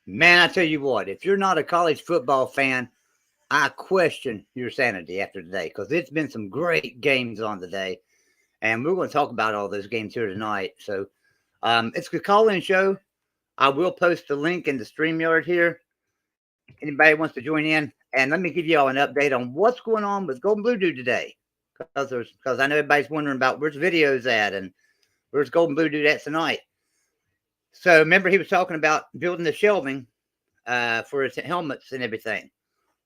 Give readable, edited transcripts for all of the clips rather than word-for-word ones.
Man, I tell you what, if you're not a college football fan, I question your sanity after today, because it's been some great games on today. And we're going to talk about all those games here tonight. So it's a call-in show. I will post the link in the StreamYard here. Anybody wants to join in? And let me give you all an update on what's going on with Golden Blue Dude today. Because I know everybody's wondering about where's videos at and where's Golden Blue Dude at tonight. So remember, he was talking about building the shelving for his helmets and everything.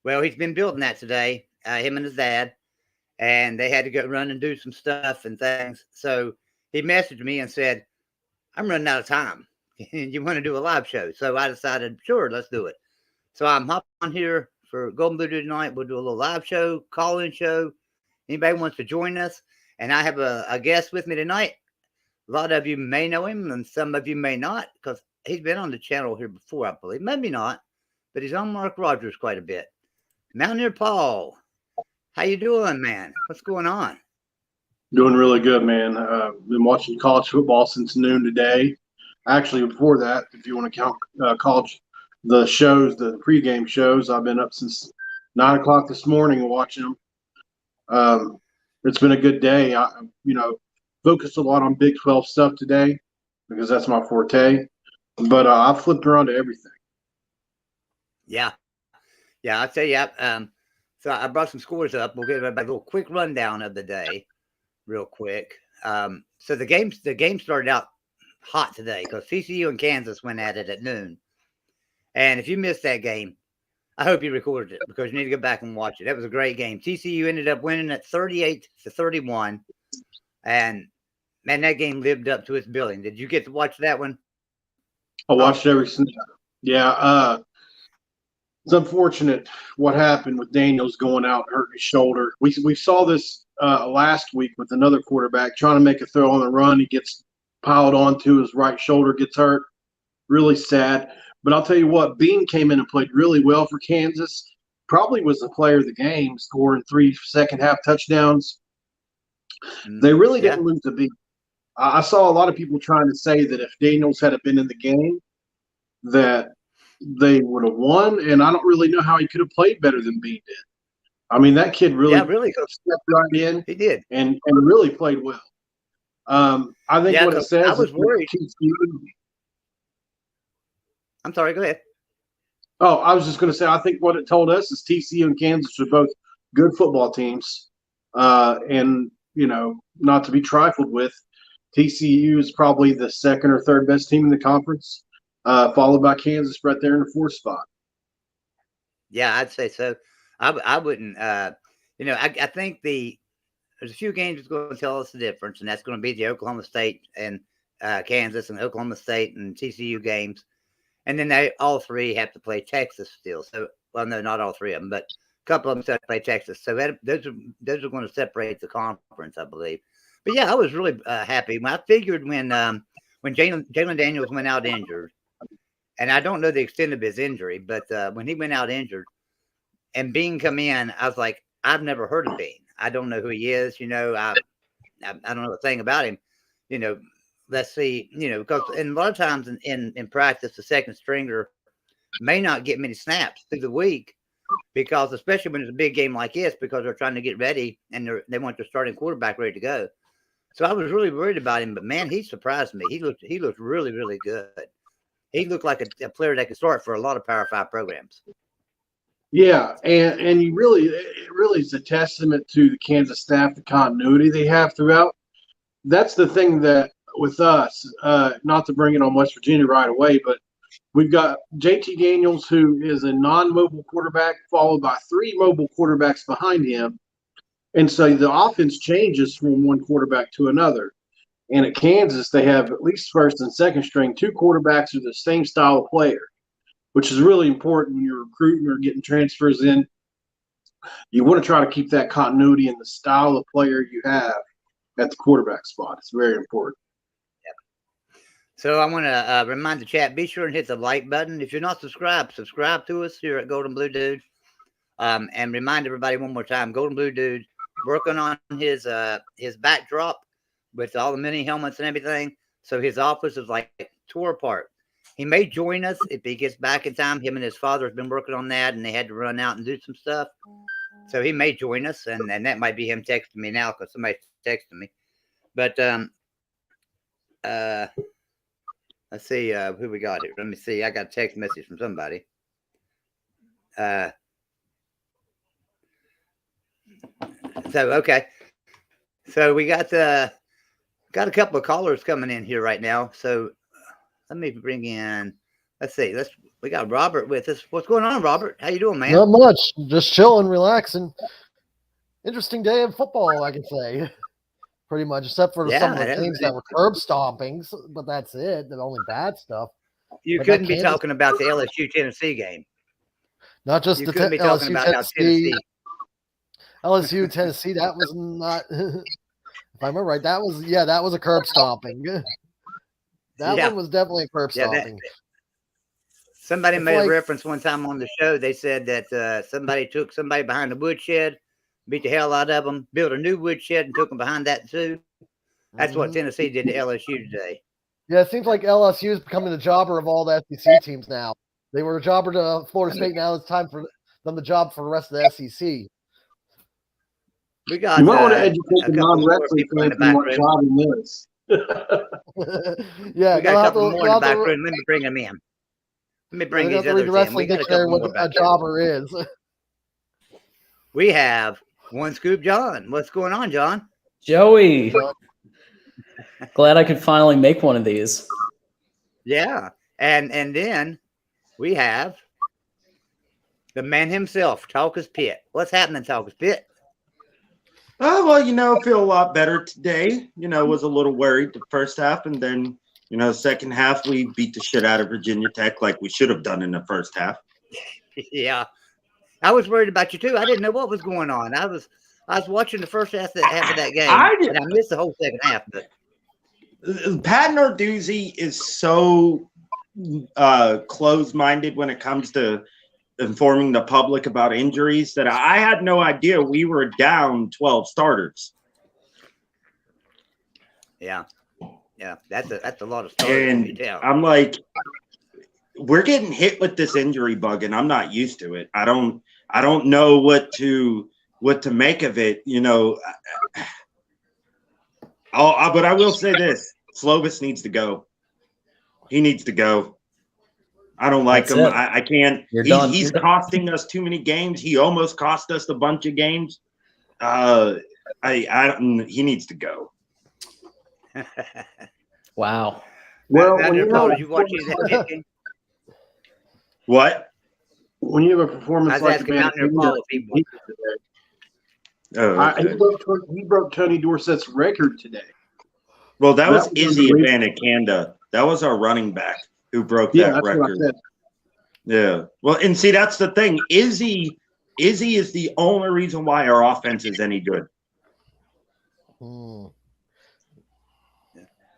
Well, he's been building that today, him and his dad, and they had to go run and do some stuff and things. So he messaged me and said, I'm running out of time. You want to do a live show? So I decided, sure, let's do it. So I'm hopping on here for Golden Blue Dude tonight. We'll do a little live show, call-in show. Anybody wants to join us? And I have a guest with me tonight. A lot of you may know him, and some of you may not, because he's been on the channel here before, I believe. Maybe not, but he's on Mark Rogers quite a bit. Mountaineer Paul, how you doing, man? What's going on? Doing really good, man. Been watching college football since noon today. Actually, before that, if you want to count college, the shows, the pregame shows, I've been up since 9 o'clock this morning watching them. It's been a good day. I focused a lot on Big 12 stuff today because that's my forte. But I flipped around to everything. Yeah, I'll tell you. So I brought some scores up. We'll give everybody a little quick rundown of the day, real quick. So the game started out hot today because TCU and Kansas went at it at noon. And if you missed that game, I hope you recorded it because you need to go back and watch it. That was a great game. TCU ended up winning at 38-31. And, man, that game lived up to its billing. Did you get to watch that one? I watched every single. Yeah. It's unfortunate what happened with Daniels going out and hurting his shoulder. We saw this last week with another quarterback trying to make a throw on the run. He gets piled onto his right shoulder, gets hurt. Really sad. But I'll tell you what, Bean came in and played really well for Kansas. Probably was the player of the game, scoring 3 second-half touchdowns. They really didn't lose the beat. I saw a lot of people trying to say that if Daniels had been in the game, that they would have won, and I don't really know how he could have played better than Bean did. I mean, that kid really stepped right in. He did. And really played well. I think what it says I was worried. I'm sorry, go ahead. Oh, I was just going to say, I think what it told us is TCU and Kansas are both good football teams. And, not to be trifled with, TCU is probably the second or third best team in the conference, followed by Kansas right there in the 4th spot. Yeah, I'd say so. I wouldn't, I think there's a few games that's going to tell us the difference, and that's going to be the Oklahoma State and Kansas and Oklahoma State and TCU games. And then they all three have to play Texas still. So, well, no, not all three of them, but a couple of them have to play Texas. So those are going to separate the conference, I believe. But yeah, I was really happy. I figured when Jalen Daniels went out injured, and I don't know the extent of his injury, but when he went out injured and Bean come in, I was like, I've never heard of Bean. I don't know who he is. I don't know a thing about him. Let's see, because a lot of times in practice, the second stringer may not get many snaps through the week because, especially when it's a big game like this, because they're trying to get ready and they want their starting quarterback ready to go. So I was really worried about him, but man, he surprised me. He looked really, really good. He looked like a player that could start for a lot of Power 5 programs. Yeah, and it really is a testament to the Kansas staff, the continuity they have throughout. That's the thing that with us, not to bring it on West Virginia right away, but We've got JT Daniels, who is a non-mobile quarterback, followed by 3 mobile quarterbacks behind him. And so the offense changes from one quarterback to another. And at Kansas, they have at least first and second string 2 quarterbacks with the same style of player, which is really important when you're recruiting or getting transfers in. You want to try to keep that continuity in the style of player you have at the quarterback spot. It's very important. So I want to remind the chat, be sure and hit the like button. If you're not subscribed, subscribe to us here at Golden Blue Dude. And remind everybody one more time, Golden Blue Dude working on his backdrop with all the mini helmets and everything. So his office is like tore apart. He may join us if he gets back in time. Him and his father have been working on that, and they had to run out and do some stuff. So he may join us, and that might be him texting me now because somebody's texting me. But let's see who we got here. Let me see. I got a text message from somebody. So okay. So we got a couple of callers coming in here right now. So let me bring in. Let's see. We got Robert with us. What's going on, Robert? How you doing, man? Not much. Just chilling, relaxing. Interesting day of football, I can say. Pretty much, except for some of the games that were curb stompings, but that's it. The only bad stuff. You couldn't be talking about the LSU Tennessee game. Not just the couldn't be talking about Tennessee. LSU Tennessee. That was not. If I remember right, that was a curb stomping. That one was definitely a curb stomping. Somebody made a reference one time on the show. They said that somebody took somebody behind the woodshed, beat the hell out of them, built a new woodshed, and took them behind that too. That's what Tennessee did to LSU today. Yeah, it seems like LSU is becoming the jobber of all the SEC teams now. They were a jobber to Florida State. Now it's time for them to job for the rest of the SEC. We got you might want to educate the non-wrestling fans on what jobbing is. Yeah, we got a couple more in the back room. Let me bring them in. Let me bring these others in. We got a couple more what a jobber is. We have One Scoop John. What's going on, John? Joey. Glad I could finally make one of these. Yeah. And then we have the man himself, Talker's Pit. What's happening, Talker's Pit? Oh, well, feel a lot better today. Was a little worried the first half, and then, second half, we beat the shit out of Virginia Tech like we should have done in the first half. Yeah. I was worried about you too. I didn't know what was going on. I was watching the first half of that game, and I missed the whole second half. But Pat Narduzzi is so closed-minded when it comes to informing the public about injuries that I had no idea we were down 12 starters. Yeah, that's a lot of starters. And I'm like, we're getting hit with this injury bug, and I'm not used to it. I don't know what to make of it. But I will say this: Slovis needs to go. He needs to go. I don't like him. I can't. He's costing us too many games. He almost cost us a bunch of games. He needs to go. Wow. Well, when you watching that game? What? When you have a performance like that, he broke Tony Dorsett's record today. Well, that was Izzy Abanikanda. That was our running back who broke that record. Yeah. Well, and see, that's the thing. Izzy is the only reason why our offense is any good.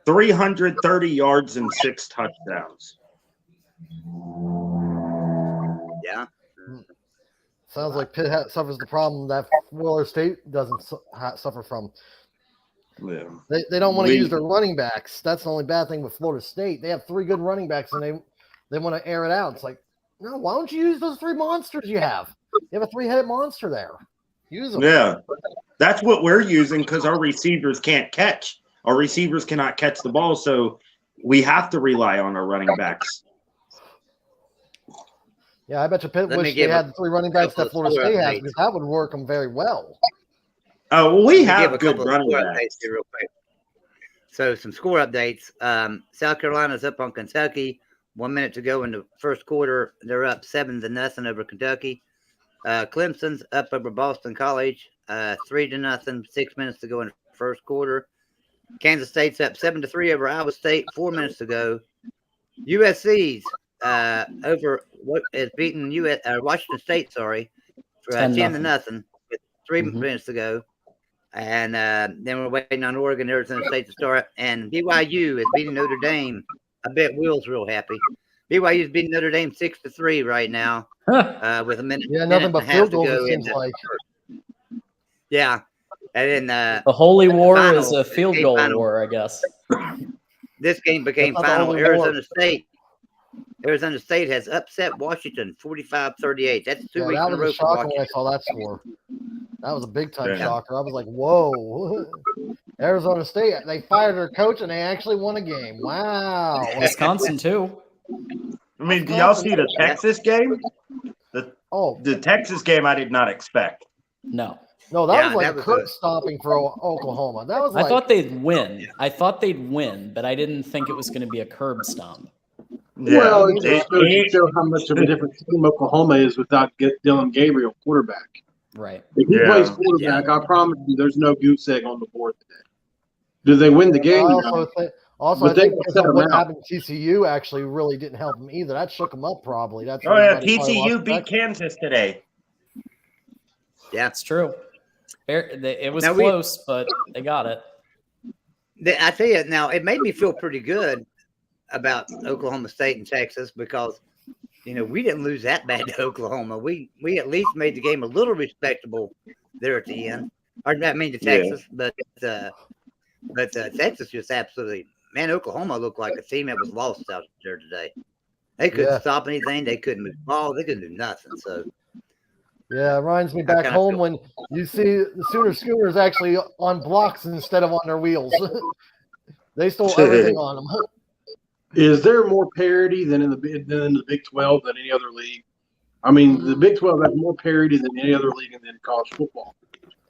330 yards and 6 touchdowns. Yeah. Sounds like Pitt suffers the problem that Florida State doesn't suffer from. Yeah. They don't want to use their running backs. That's the only bad thing with Florida State. They have 3 good running backs, and they want to air it out. It's like, no, why don't you use those 3 monsters you have? You have a 3-headed monster there. Use them. Yeah. That's what we're using because our receivers can't catch. Our receivers cannot catch the ball, so we have to rely on our running backs. Yeah, I bet you Pitt wish they had the 3 running backs that Florida State has, because that would work them very well. Oh, well, we have good running backs. Real quick. So some score updates. South Carolina's up on Kentucky 1 minute to go in the first quarter. They're up 7-0 over Kentucky. Clemson's up over Boston College, 3-0, 6 minutes to go in the first quarter. Kansas State's up 7-3 over Iowa State, 4 minutes to go. USC's over what is beating Washington State, for 10-0 with 3 minutes to go. And then we're waiting on Oregon, Arizona State to start. And BYU is beating Notre Dame. I bet Will's real happy. BYU's beating Notre Dame 6-3 right now with a minute. Yeah, nothing but field goals, it seems like. Yeah. And then the holy war is a field goal war, I guess. This game became final. Arizona State has upset Washington 45-38. That's 2 weeks in a row. That was a shocker when I saw that score. That was a big time shocker. I was like, whoa. Arizona State, they fired their coach and they actually won a game. Wow. Wisconsin too. I mean, do y'all see the Texas game? The Texas game I did not expect. No. No, that was like curb stomping for Oklahoma. That was I thought they'd win. But I didn't think it was going to be a curb stomp. Yeah. Well, it just goes to show how much of a different team Oklahoma is without Dylan Gabriel quarterback. Right. If he plays quarterback, I promise you there's no goose egg on the board today. Do they win the game? I think what happened to TCU actually really didn't help them either. That shook them up probably. TCU beat Kansas today. Yeah, it's true. It was close, but they got it. I tell you, now it made me feel pretty good about Oklahoma State and Texas because, we didn't lose that bad to Oklahoma. We at least made the game a little respectable there at the end. Or I mean to Texas, but Texas just absolutely, man, Oklahoma looked like a team that was lost out there today. They couldn't stop anything. They couldn't move the ball. They couldn't do nothing. So. Yeah, it reminds me back home when you see the Sooner Schooners actually on blocks instead of on their wheels. They stole everything on them. Is there more parity than in the Big 12 than any other league? I mean, the Big 12 has more parity than any other league in college football.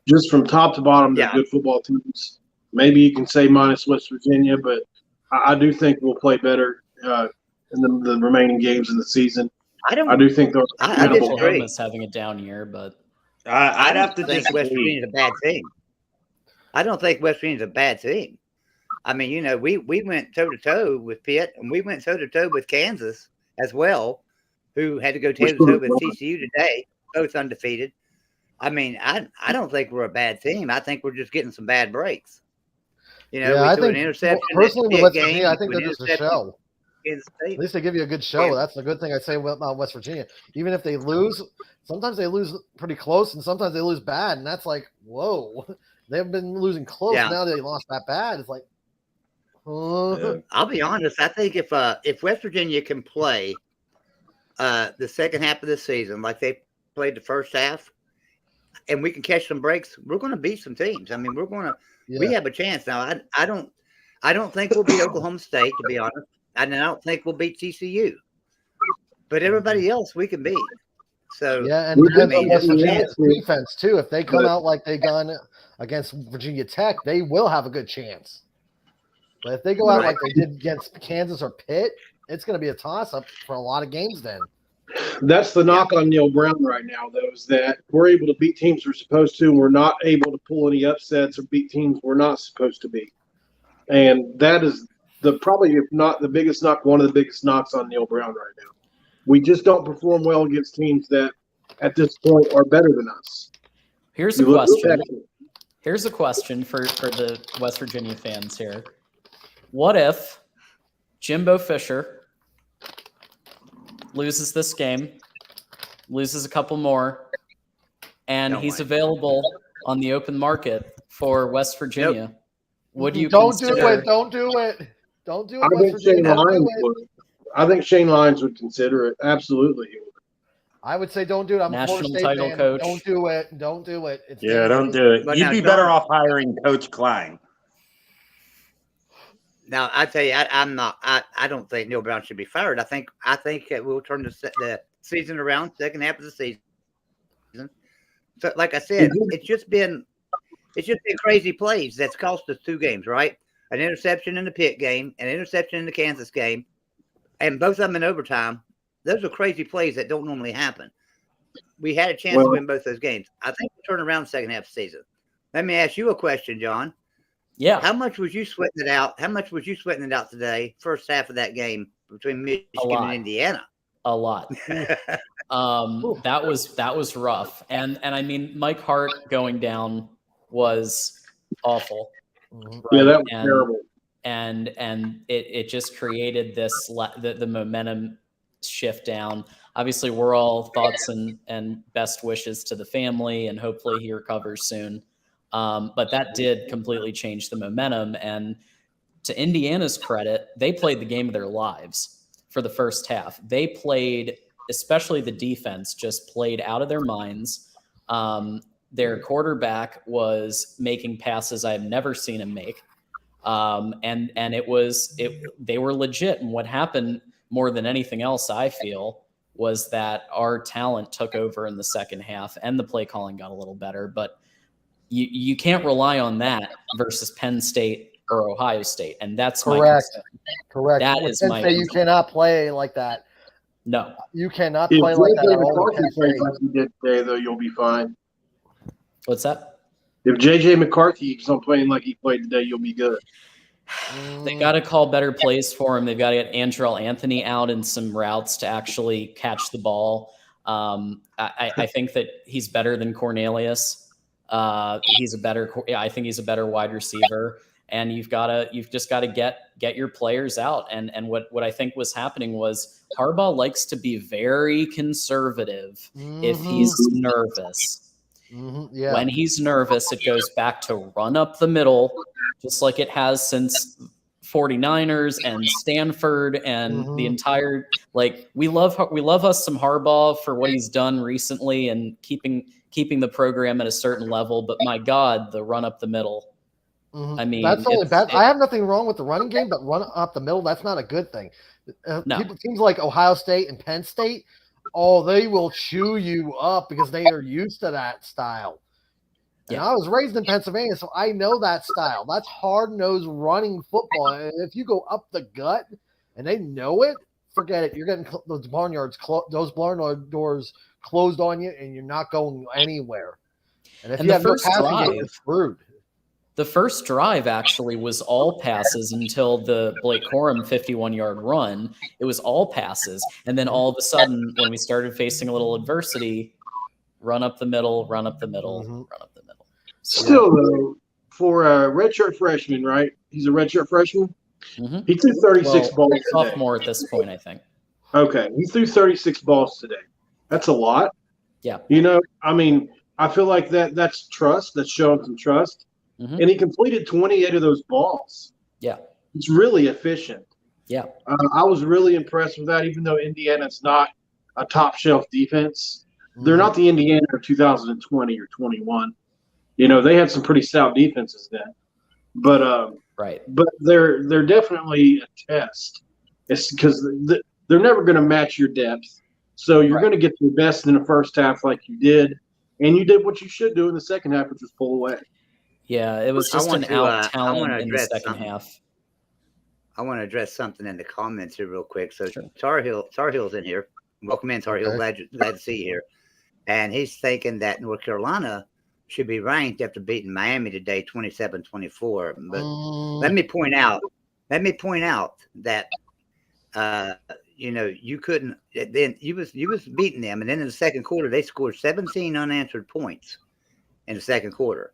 Just from top to bottom, they're good football teams. Maybe you can say minus West Virginia, but I do think we'll play better in the remaining games in the season. I do think those. I disagree. Oklahoma's having a down year, but I'd have to think West Virginia's a bad team. I don't think West Virginia's a bad team. I mean, we went toe-to-toe with Pitt, and we went toe-to-toe with Kansas as well, who had to go toe-to-toe with TCU today, both undefeated. I mean, I don't think we're a bad team. I think we're just getting some bad breaks. We threw an interception. Personally, with West Virginia, I think they're just a show. At least they give you a good show. That's the good thing I say about West Virginia. Even if they lose, sometimes they lose pretty close, and sometimes they lose bad, and that's like, whoa. They've been losing close. Yeah. Now they lost that bad. It's like, I'll be honest. I think if West Virginia can play the second half of the season like they played the first half, and we can catch some breaks, we're going to beat some teams. I mean, we have a chance now. I don't think we'll beat Oklahoma State, to be honest. And I don't think we'll beat TCU, but everybody else we can beat. So yeah, and West Virginia's defense too. If they come out like they gone against Virginia Tech, they will have a good chance. But if they go out like they did against Kansas or Pitt, it's going to be a toss-up for a lot of games. Then that's the knock on Neil Brown right now, though, is that we're able to beat teams we're supposed to, and we're not able to pull any upsets or beat teams we're not supposed to beat, and that is. Probably, if not the biggest knock, one of the biggest knocks on Neil Brown right now. We just don't perform well against teams that, at this point, are better than us. Here's a question. Here's a question for the West Virginia fans here. What if Jimbo Fisher loses this game, loses a couple more, and he's available on the open market for West Virginia? Nope. Would you consider? Don't do it. Don't do it. I think Shane Lyons would consider it. Absolutely. I would say don't do it. I'm national a Florida State title fan. coach. Don't do it. Don't do it. Don't do it. You'd be better off hiring Coach Klein. Now I tell you, I'm not. I don't think Neil Brown should be fired. I think we'll turn the season around, second half of the season. So, like I said, it's just been crazy plays that's cost us 2 games, right? An interception in the Pitt game, an interception in the Kansas game, and both of them in overtime. Those are crazy plays that don't normally happen. We had a chance to win both those games. I think we'll turn around the second half of the season. Let me ask you a question, John. Yeah. How much was you sweating it out? How much was you sweating it out today, first half of that game between Michigan and Indiana? A lot. That was rough. And I mean, Mike Hart going down was awful. Right? Yeah, that was terrible. And it just created this the momentum shift down. Obviously, we're all thoughts and best wishes to the family, and hopefully he recovers soon. But that did completely change the momentum. And to Indiana's credit, they played the game of their lives for the first half. They played, especially the defense, just played out of their minds. Their quarterback was making passes I have never seen him make. And they were legit. And what happened more than anything else, I feel, was that our talent took over in the second half and the play calling got a little better. But you can't rely on that versus Penn State or Ohio State. And that's correct. That With is Penn my State, you cannot play like that. No. You cannot play like that. McCarthy plays like he did today, though, you'll be fine. What's that? If J.J. McCarthy keeps on playing like he played today, you'll be good. They got to call better plays for him. They've got to get Andrell Anthony out in some routes to actually catch the ball. I think that he's better than Cornelius. I think he's a better wide receiver. And you've just got to get your players out. And what I think was happening was Harbaugh likes to be very conservative if he's nervous. Yeah. When he's nervous, it goes back to run up the middle, just like it has since 49ers and Stanford and the entire, like, we love us some Harbaugh for what he's done recently and keeping the program at a certain level. But my God, the run up the middle. I mean, that's only bad. I have nothing wrong with the running game, but run up the middle, that's not a good thing. No. Teams like Ohio State and Penn State, they will chew you up because they are used to that style. And I was raised in Pennsylvania, so I know that style. That's hard-nosed running football. And if you go up the gut and they know it, forget it. You're getting those barnyard doors closed on you, and you're not going anywhere. And if you have no passing game, you're screwed. The first drive actually was all passes until the Blake Corum 51-yard run. It was all passes. And then all of a sudden, when we started facing a little adversity, run up the middle, run up the middle, run up the middle. Still, though, for a redshirt freshman, right? He's a redshirt freshman? He threw 36 balls today. Sophomore at this point, I think. Okay. He threw 36 balls today. That's a lot. Yeah. I mean, I feel like that's trust. That's showing some trust. And he completed 28 of those balls. Yeah. It's really efficient. Yeah. I was really impressed with that, even though Indiana's not a top-shelf defense. They're not the Indiana of 2020 or 21. They had some pretty stout defenses then. But right. But they're definitely a test. It's because they're never going to match your depth. So you're going to get your best in the first half like you did. And you did what you should do in the second half, which was pull away. Yeah, it was just an out talent in the second half. I want to address something in the comments here real quick. So Tar Heel's in here. Welcome in, Tar Heel. Glad to see you here. And he's thinking that North Carolina should be ranked after beating Miami today, 27-24. But let me point out that you couldn't. Then you was beating them, and then in the second quarter they scored 17 unanswered points in the second quarter.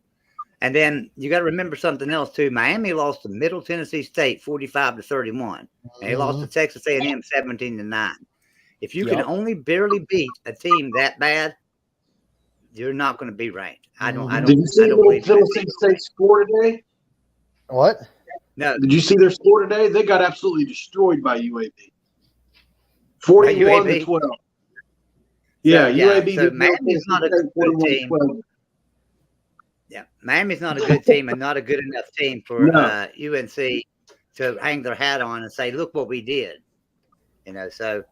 And then you got to remember something else too. Miami lost to Middle Tennessee State 45-31, and they lost to Texas A&M 17-9. If you can only barely beat a team that bad, you're not going to be ranked. Did you see Middle Tennessee State score today? What? No. Did you see their score today? They got absolutely destroyed by UAB. 41-12. Yeah, UAB. So Miami's not a good team. Yeah, Miami's not a good team and not a good enough team for UNC to hang their hat on and say, "Look what we did." So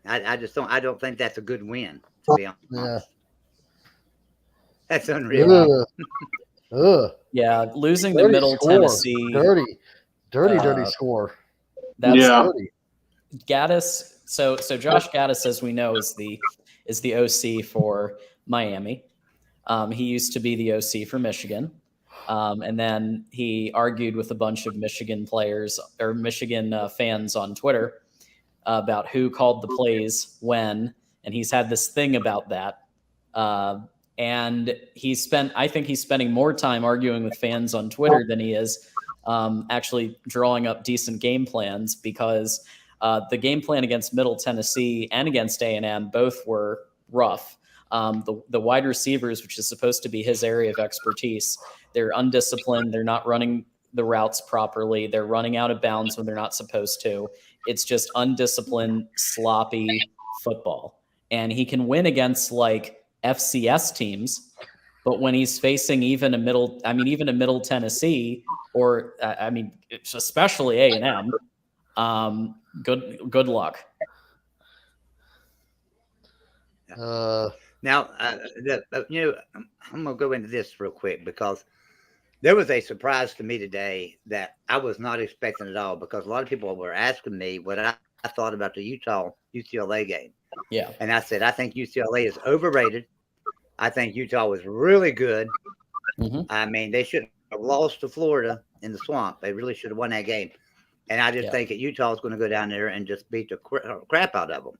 I just don't think that's a good win. To be honest, that's unreal. Yeah, losing to Middle Tennessee, dirty score. That's Gaddis. So Josh Gaddis, as we know, is the OC for Miami. He used to be the OC for Michigan. And then he argued with a bunch of Michigan players or Michigan fans on Twitter about who called the plays when. And he's had this thing about that. And I think he's spending more time arguing with fans on Twitter than he is actually drawing up decent game plans, because the game plan against Middle Tennessee and against A&M both were rough. The wide receivers, which is supposed to be his area of expertise, they're undisciplined. They're not running the routes properly. They're running out of bounds when they're not supposed to. It's just undisciplined, sloppy football. And he can win against like FCS teams, but when he's facing even a Middle Tennessee, or especially A&M, good luck. Now, I'm gonna go into this real quick, because there was a surprise to me today that I was not expecting at all, because a lot of people were asking me what I thought about the Utah-UCLA game. Yeah. And I said, I think UCLA is overrated. I think Utah was really good. Mm-hmm. I mean, they should have lost to Florida in the swamp. They really should have won that game. And I just think that Utah is going to go down there and just beat the crap out of them.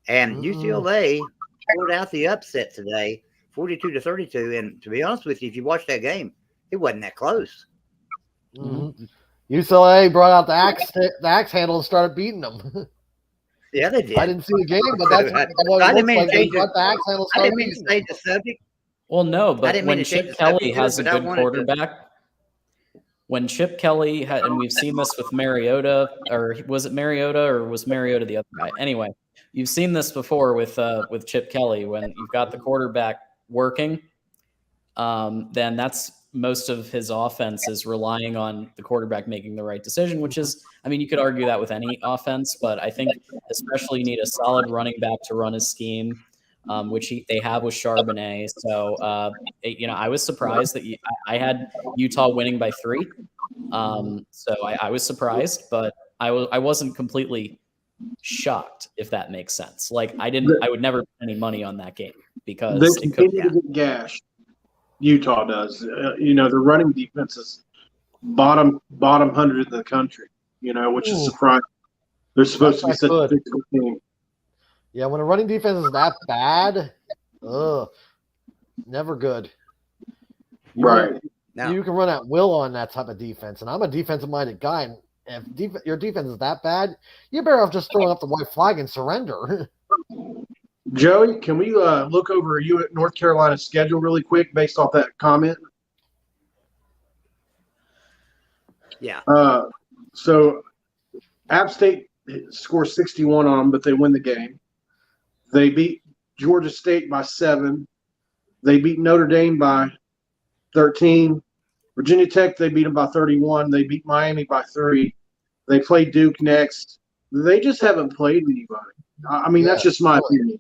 And UCLA pulled out the upset today, 42-32. And to be honest with you, if you watch that game, it wasn't that close. Mm-hmm. UCLA brought out the axe handle and started beating them. Yeah, they did. I didn't see the game, but that's what it looks like. They brought the axe handle. I didn't mean to change the subject. Well, no, but when Chip Kelly has a good quarterback, when Chip Kelly had, and we've seen this with Mariota, or was it Mariota, or was Mariota the other guy? Anyway, you've seen this before with Chip Kelly. When you've got the quarterback working, then that's most of his offense is relying on the quarterback making the right decision, which is, you could argue that with any offense, but I think especially you need a solid running back to run his scheme, which they have with Charbonnet. So, I was surprised that I had Utah winning by 3. So I was surprised, but I wasn't completely shocked, if that makes sense. Like I would never put any money on that game, because they continue to get gashed. Utah does. The running defense is bottom 100 in the country, which is surprising. They're supposed to be such a physical team. Yeah, when a running defense is that bad, never good. Right. You can run at will on that type of defense, and I'm a defensive-minded guy, and if your defense is that bad, you're better off just throwing up the white flag and surrender. Joey, can we look over North Carolina's schedule really quick based off that comment? Yeah. So App State scores 61 on them, but they win the game. They beat Georgia State by 7. They beat Notre Dame by 13. Virginia Tech, they beat them by 31. They beat Miami by 3. They play Duke next. They just haven't played anybody. That's just my opinion.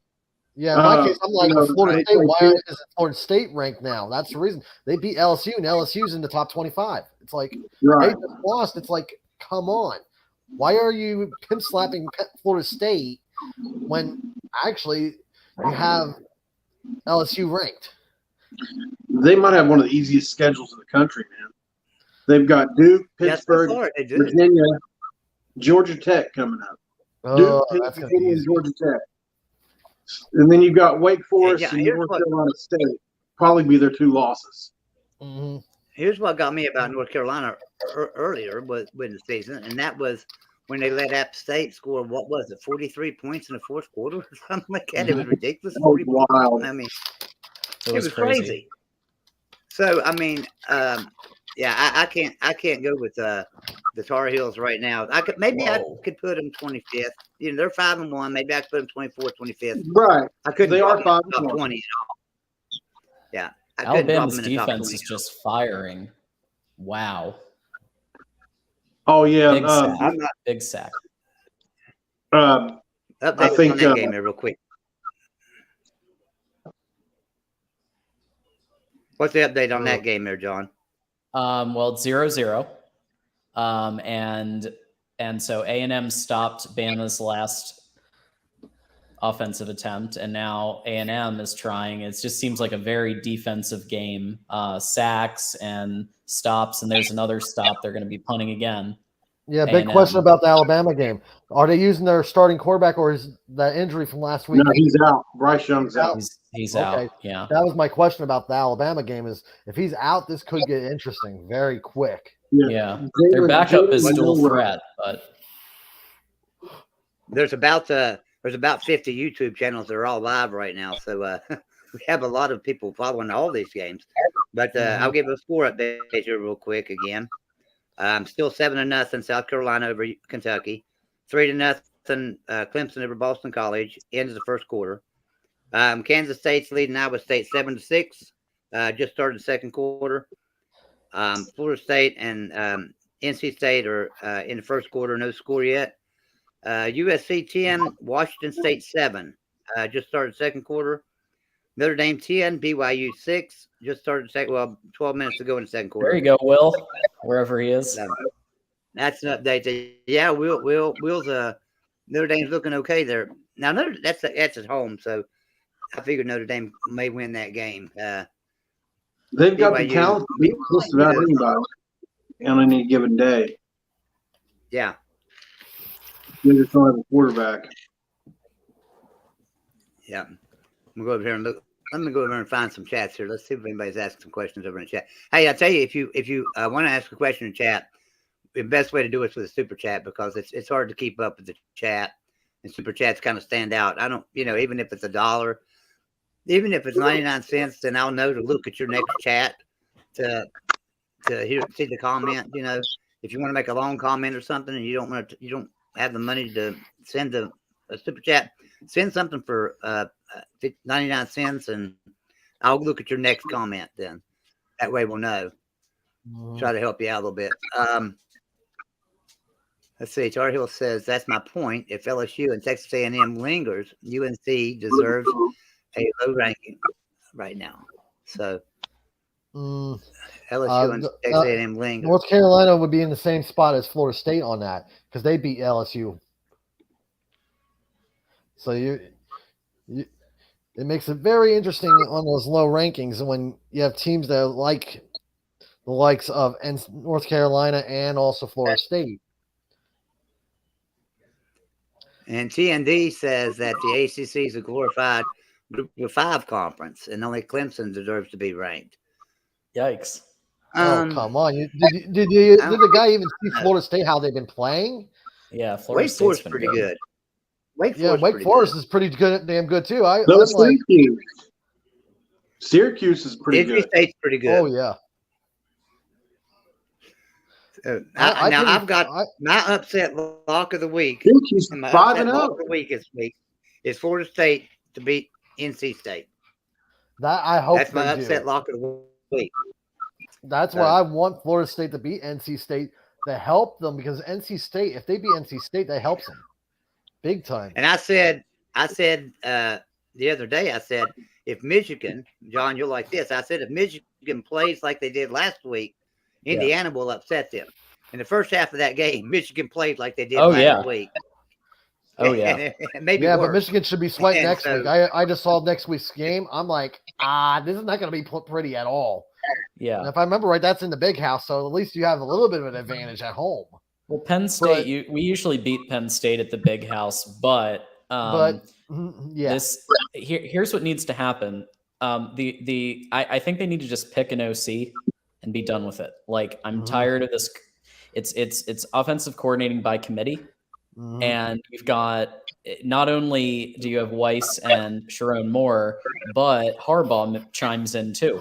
Yeah, in my case, I'm like, Florida State, why is Florida State ranked now? That's the reason. They beat LSU, and LSU's in the top 25. It's like, they just lost. It's like, come on. Why are you pimp slapping Florida State when actually you have LSU ranked? They might have one of the easiest schedules in the country, man. They've got Duke, Pittsburgh, Virginia, Georgia Tech coming up. Duke, Virginia, and Georgia Tech. And then you've got Wake Forest and North Carolina State. Probably be their 2 losses. Mm-hmm. Here's what got me about North Carolina earlier in the season, and that was when they let App State score, 43 points in the fourth quarter or something like that. It was ridiculous. Oh, wow. It was crazy. So, I can't go with the Tar Heels right now. I could put them 25th. They're 5-1. Maybe I could put them 24th, 25th. Right. I couldn't. They are 5-1. Top 20 at all. Yeah. Alabama's defense is just firing. Wow. Oh yeah. Big sack. I think on that game here real quick. What's the update on that game there, John? Well, it's 0-0. And And so A&M stopped Bama's last offensive attempt, and now A&M is trying. It just seems like a very defensive game. Sacks and stops, and there's another stop. They're going to be punting again. Yeah, big question about the Alabama game. Are they using their starting quarterback, or is that injury from last week? No, he's out. Bryce Young's out. He's okay. out. Yeah. That was my question about the Alabama game is if he's out, this could get interesting very quick. Yeah. Their backup is dual threat, but there's about 50 YouTube channels that are all live right now. So we have a lot of people following all these games. But I'll give a score update here real quick again. Still 7-0 South Carolina over Kentucky. 3-0 Clemson over Boston College. End of the first quarter. Kansas State's leading Iowa State 7-6. Just started the second quarter. Florida State and NC State are in the first quarter. No score yet. USC 10, Washington State 7. Just started second quarter. Notre Dame 10, BYU 6. Just started second. Well, 12 minutes to go in the second quarter. There you go, Will. Wherever he is. That's an update. Yeah, Will's Notre Dame's looking okay there. Now that's at home, so I figured Notre Dame may win that game. They've got the talent to beat just about anybody on any given day. Yeah. They just don't have a quarterback. Yeah. We'll go over here and look. Let me go over and find some chats here. Let's see if anybody's asking some questions over in the chat. Hey, I'll tell you, if you want to ask a question in chat, the best way to do it is with a super chat because it's hard to keep up with the chat, and super chats kind of stand out. I don't, even if it's $1, even if it's 99 cents, then I'll know to look at your next chat to see the comment. If you want to make a long comment or something and you don't have the money to send a super chat, send something for 99 cents and I'll look at your next comment then. That way we'll know. Try to help you out a little bit. Let's see. Tar Hill says, that's my point. If LSU and Texas A&M lingers, UNC deserves a low ranking right now. So LSU and Texas A&M lingers. North Carolina would be in the same spot as Florida State on that because they beat LSU. So it makes it very interesting on those low rankings when you have teams that like the likes of North Carolina and also Florida State. And TND says that the ACC is a glorified Group of 5 conference, and only Clemson deserves to be ranked. Yikes! Come on! Did the guy even see Florida State how they've been playing? Yeah, Florida Wake Forest is pretty good. Wake Forest is pretty good, damn good too. Syracuse is pretty good. State's pretty good. Oh yeah. I've got my upset lock of the week. My 5-0 lock of the week this week is Florida State to beat NC State. That I hope that's my upset lock of the week. That's why I want Florida State to beat NC State to help them because NC State, if they beat NC State, that helps them big time. And I said the other day, I said if Michigan, John, you'll like this. I said if Michigan plays like they did last week, Indiana will upset them. In the first half of that game, Michigan played like they did last week. Oh, yeah. Maybe worse. But Michigan should be sweating next week. I just saw next week's game. I'm like, this is not going to be pretty at all. Yeah. And if I remember right, that's in the big house, so at least you have a little bit of an advantage at home. Well, Penn State, we usually beat Penn State at the big house, but here's what needs to happen. I think they need to just pick an OC and be done with it. Like, I'm tired of this. It's offensive coordinating by committee. And you've got, not only do you have Weiss and Sharon Moore, but Harbaugh chimes in too.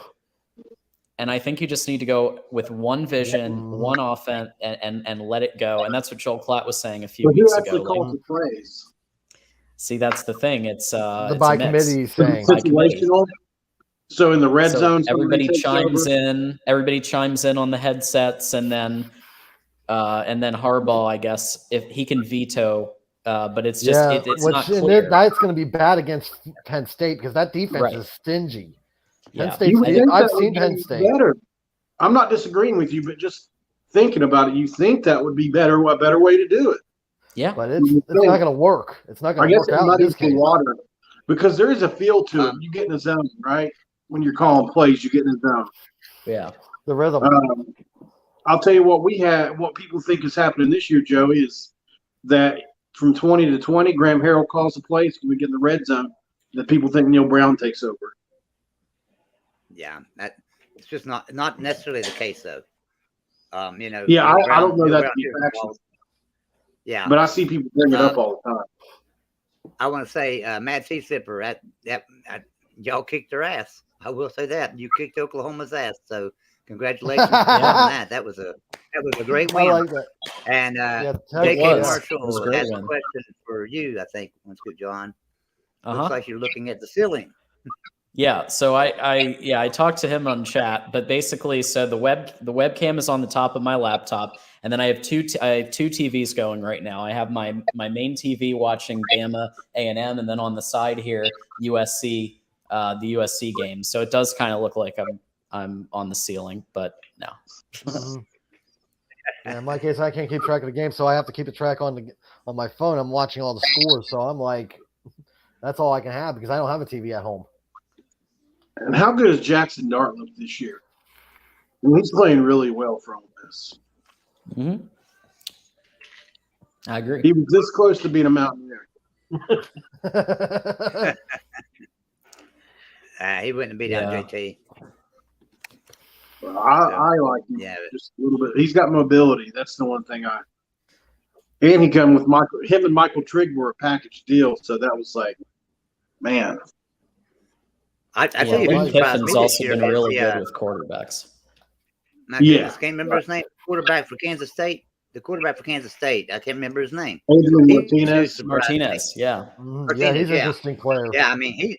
And I think you just need to go with one vision, one offense, and let it go. And that's what Joel Klatt was saying a few weeks ago. Calls the plays? See, that's the thing. It's the by committee thing. Situational. So in the red zone, everybody chimes in. Everybody chimes in on the headsets, and then Harbaugh, I guess, if he can veto. But it's just it's not clear. That's going to be bad against Penn State because that defense is stingy. Yeah. Penn State, I've seen Penn State. Better. I'm not disagreeing with you, but just thinking about it, you think that would be better. What better way to do it? Yeah, but it's not going to work. It's not going to work out in this case. Water, because there is a feel to it. You get in the zone, right? When you're calling plays, you get in the zone. Yeah, the rhythm. I'll tell you what what people think is happening this year, Joey, is that from 20 to 20, Graham Harrell calls the plays when we get in the red zone, that people think Neil Brown takes over. Yeah, it's just not necessarily the case though. Yeah, I don't know that to be factual. Yeah, but I see people bring it up all the time. I want to say, Matt T. Zipper, y'all kicked their ass. I will say that you kicked Oklahoma's ass. So congratulations on that. That was a great win. I like that. And J.K. Marshall has a question for you. I think once good, John. Looks like you're looking at the ceiling. Yeah, so I talked to him on chat, but basically, so the webcam is on the top of my laptop, and then I have two TVs going right now. I have my main TV watching Bama A&M, and then on the side here USC, the USC game. So it does kind of look like I'm on the ceiling, but no. Yeah, in my case, I can't keep track of the game, so I have to keep a track on my phone. I'm watching all the scores, so I'm like, that's all I can have because I don't have a TV at home. And how good is Jackson Dart look this year? I mean, he's playing really well for all this. Mm-hmm. I agree. He was this close to being a Mountaineer. He wouldn't beat out JT. Well, I like him just a little bit. He's got mobility. That's the one thing And he come with Michael. Him and Michael Trigg were a package deal, so that was like, man. I think Lane Kiffin's also been really good with quarterbacks. Can't remember his name. Quarterback for Kansas State. The quarterback for Kansas State. I can't remember his name. Martinez. Yeah. Yeah, he's an interesting player. Yeah, I mean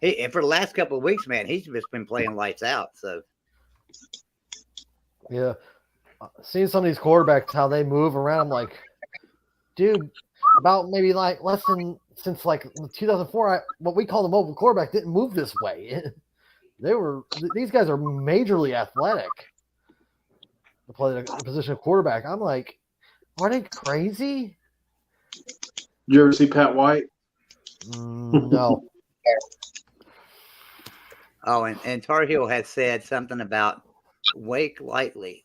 he for the last couple of weeks, man, he's just been playing lights out. So yeah, seeing some of these quarterbacks how they move around, I'm like, dude, about maybe like less than. Since like 2004, what we call the mobile quarterback didn't move this way. These guys are majorly athletic to play the position of quarterback. I'm like, are they crazy? Did you ever see Pat White? No. Oh, and Tar Heel had said something about Wake likely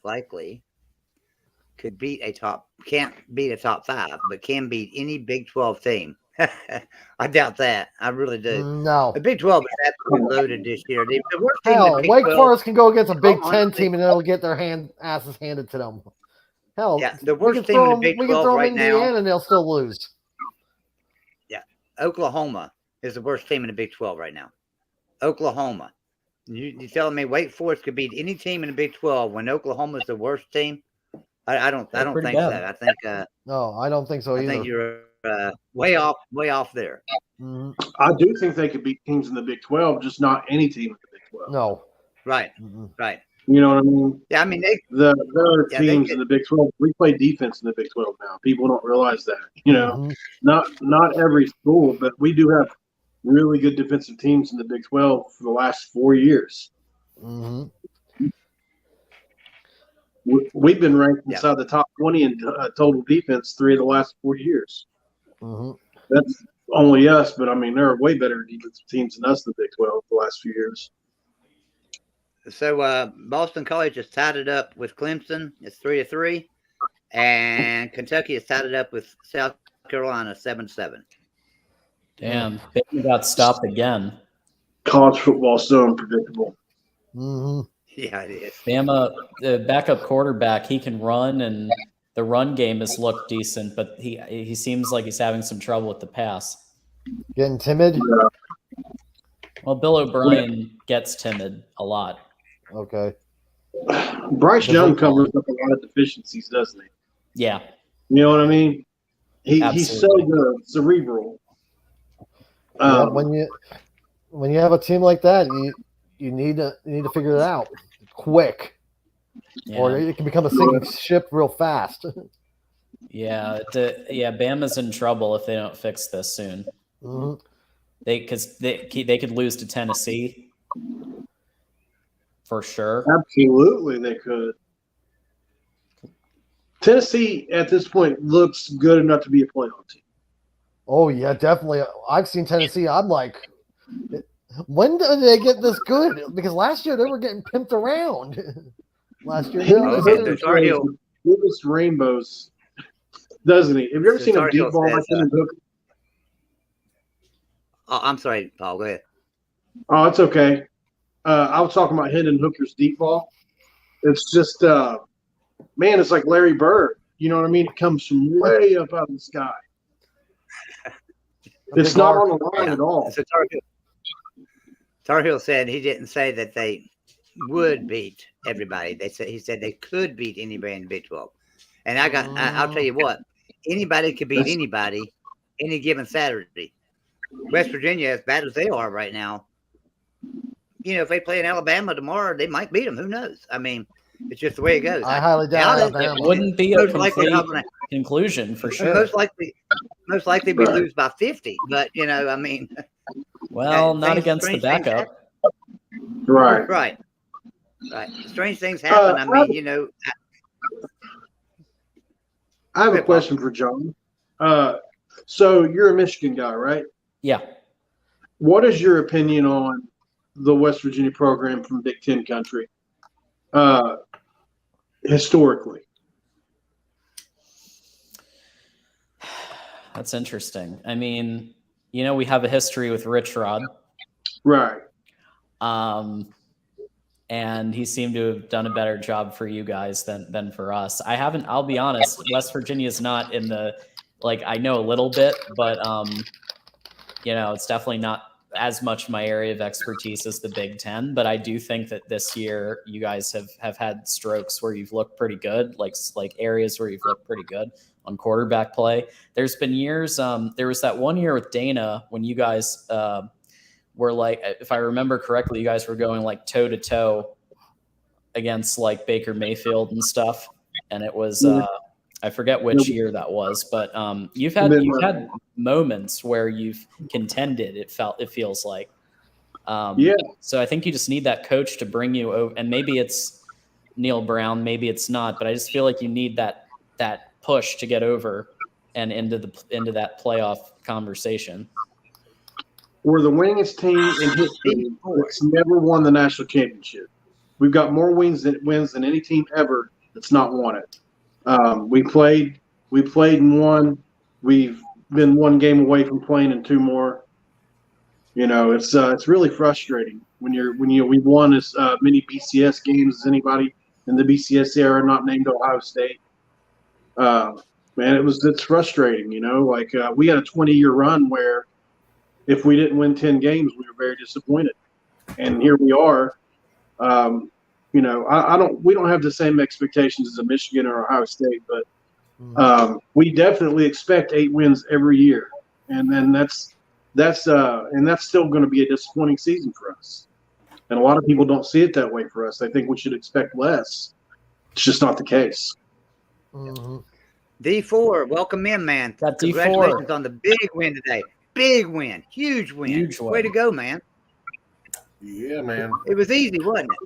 can't beat a top 5, but can beat any Big 12 team. I doubt that. I really do. No. The Big 12 is absolutely loaded this year. Wake Forest can go against a Big 10 team and they'll get their asses handed to them. Hell, yeah, the worst team in the Big 12 right now, and they'll still lose. Yeah, Oklahoma is the worst team in the Big 12 right now. Oklahoma. You telling me Wake Forest could beat any team in the Big 12 when Oklahoma is the worst team? I don't think so. I think no, I don't think so either. I think you're way off there. Mm-hmm. I do think they could beat teams in the Big 12, just not any team in the Big 12. No. Right. Mm-hmm. Right. You know what I mean? Yeah, I mean there are teams in the Big 12. We play defense in the Big 12 now. People don't realize that. You know, not every school, but we do have really good defensive teams in the Big 12 for the last 4 years. Mm-hmm. We've been ranked inside the top 20 in total defense 3 of the last 4 years. Mm-hmm. That's only us, but I mean, there are way better defensive teams than us in the Big 12 the last few years. So Boston College has tied it up with Clemson. It's 3-3, and Kentucky has tied it up with South Carolina 7-7. Damn, they got stopped again. College football is so unpredictable. Mm-hmm. Yeah, it is. Bama, the backup quarterback, he can run, and the run game has looked decent, but he seems like he's having some trouble with the pass. Getting timid? Yeah. Well, Bill O'Brien gets timid a lot. Okay. Bryce Young covers up a lot of deficiencies, doesn't he? Yeah. You know what I mean? He's so good, cerebral. When you have a team like that, you need to figure it out quick, or it can become a sinking ship real fast. Bama's in trouble if they don't fix this soon. Mm-hmm. They could lose to Tennessee for sure. Absolutely, they could. Tennessee at this point looks good enough to be a playoff team. Oh yeah, definitely. I've seen Tennessee. I'm like, when did they get this good? Because last year they were getting pimped around. Last year, biggest rainbows, doesn't he? Have you ever seen a deep ball like Hendon Hooker? Oh, I'm sorry, Paul. Go ahead. Oh, it's okay. I was talking about Hendon Hooker's deep ball. It's just, man, it's like Larry Bird. You know what I mean? It comes from way up out of the sky. It's not on the line at all. So Tar Heel said he didn't say that they would beat everybody. He said they could beat anybody in the Big 12. And I'll tell you what, anybody could beat anybody any given Saturday. West Virginia, as bad as they are right now, if they play in Alabama tomorrow, they might beat them. Who knows? I mean, it's just the way it goes. I highly doubt Alabama. It wouldn't be a complete conclusion for sure. Most likely we lose by 50. But I mean, well, not against the backup. Right. Strange things happen. I mean, I have a question for John. So you're a Michigan guy, right? Yeah. What is your opinion on the West Virginia program from Big Ten country, historically? That's interesting. I mean, we have a history with Rich Rod. Right. And he seemed to have done a better job for you guys than for us. I'll be honest, West Virginia is not in the, I know a little bit, but, it's definitely not as much my area of expertise as the Big Ten. But I do think that this year you guys have had strokes where you've looked pretty good, like areas where you've looked pretty good on quarterback play. There's been years, there was that one year with Dana when you guys were if I remember correctly, you guys were going toe to toe against Baker Mayfield and stuff. And it was, I forget which year that was, but you've had moments where you've contended. It feels like, So I think you just need that coach to bring you over, and maybe it's Neil Brown, maybe it's not, but I just feel like you need that push to get over and into that playoff conversation. We're the winningest team in history that's never won the national championship. We've got more wins than any team ever that's not won it. We played and won. We've been one game away from playing in two more. It's really frustrating when we've won as many BCS games as anybody in the BCS era, not named Ohio State. Man, it's frustrating. We had a 20-year run where if we didn't win 10 games, we were very disappointed. And here we are. We don't have the same expectations as a Michigan or Ohio State, but we definitely expect 8 wins every year. And then that's still going to be a disappointing season for us. And a lot of people don't see it that way for us. They think we should expect less. It's just not the case. Mm-hmm. D4, welcome in, man. Congratulations on the big win today. Big win. Huge win. Way to go, man. Yeah, man. It was easy, wasn't it?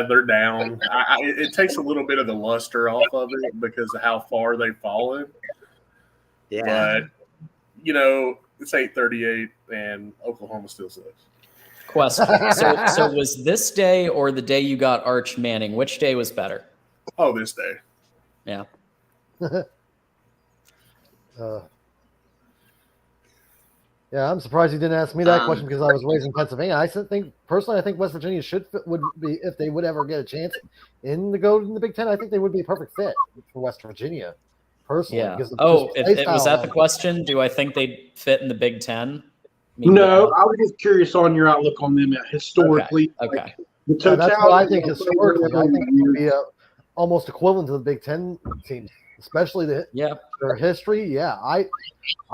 They're down. It takes a little bit of the luster off of it because of how far they've fallen. Yeah. But, it's 8:38 and Oklahoma still sucks. Question. So was this day or the day you got Arch Manning, which day was better? Oh, this day. Yeah. Yeah, I'm surprised you didn't ask me that question because I was raised in Pennsylvania. I think West Virginia would be, if they would ever get a chance in the Big Ten. I think they would be a perfect fit for West Virginia, personally. Yeah. Because was that the question? Do I think they'd fit in the Big Ten? No, I was just curious on your outlook on them historically. Okay. That's what I think historically. I think it would be almost equivalent to the Big Ten teams, especially their history. Yeah, I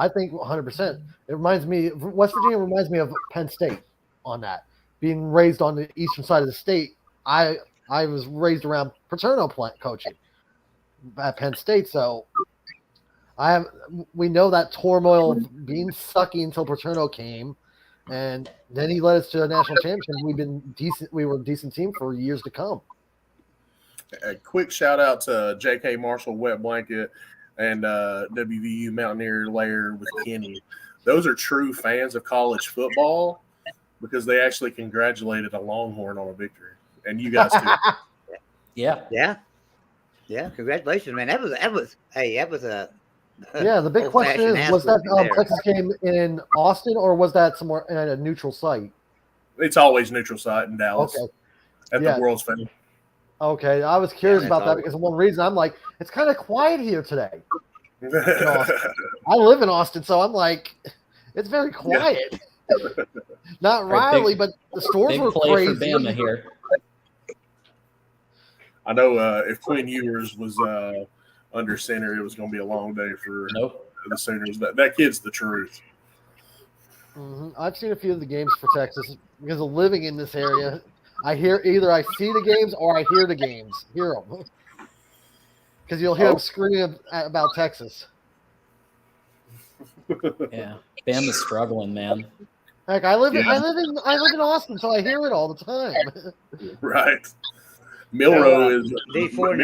think 100%. It reminds me, West Virginia reminds me of Penn State on that. Being raised on the eastern side of the state, I was raised around Paterno coaching at Penn State, so we know that turmoil of being sucky until Paterno came, and then he led us to a national championship. We were a decent team for years to come. A quick shout out to J.K. Marshall, Wet Blanket, and WVU Mountaineer Lair with Kenny. Those are true fans of college football because they actually congratulated a Longhorn on a victory, and you guys too. Yeah. Congratulations, man. That was a Yeah, the big question is, was that Texas game in Austin or was that somewhere at a neutral site? It's always neutral site in Dallas at the World's Fair. Okay, I was curious about that because one reason I'm like, it's kind of quiet here today. I live in Austin, so I'm like, it's very quiet. Not Riley, but the stores were crazy. For Bama here. I know if Quinn Ewers was under center, it was going to be a long day for the Sooners. That kid's the truth. Mm-hmm. I've seen a few of the games for Texas because of living in this area. I see the games or I hear the games. Hear them. Because you'll hear them screaming about Texas. Yeah. Bama's struggling, man. Heck, I live in Austin, so I hear it all the time. Right. Milroe is D4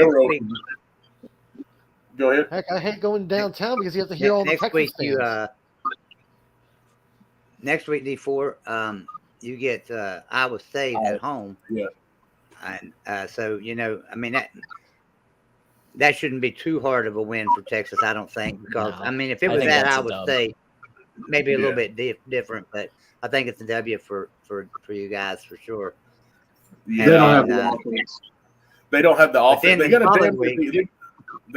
Go ahead. Heck, I hate going downtown because you have to hear all the Texas fans. Next week, D4, you get Iowa State at home. Yeah. And so, I mean, that shouldn't be too hard of a win for Texas, I don't think. Because, if it was at Iowa State, maybe a little bit different. But I think it's a W for you guys for sure. Yeah, they don't have the offense. They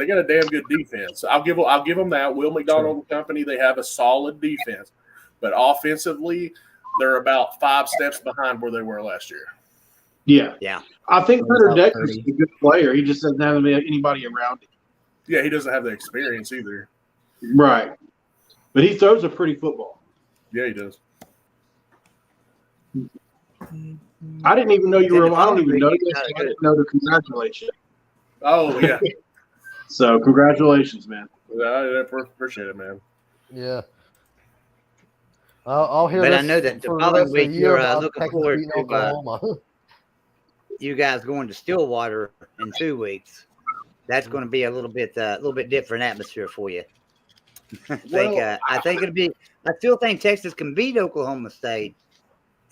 got a damn good defense. I'll give them that. Will McDonald and company, they have a solid defense. But offensively, they're about 5 steps behind where they were last year. Yeah. I think Hunter Deckers is a good player. He just doesn't have anybody around him. Yeah, he doesn't have the experience either. Right. But he throws a pretty football. Yeah, he does. I didn't even know you were. I don't even know this. I didn't know to congratulate you. Oh, yeah. So, congratulations, man. I appreciate it, man. Yeah. I'll hear. But I know that the following week you're looking forward to you guys going to Stillwater in 2 weeks. That's going to be a little bit different atmosphere for you. I think it'll be. I still think Texas can beat Oklahoma State,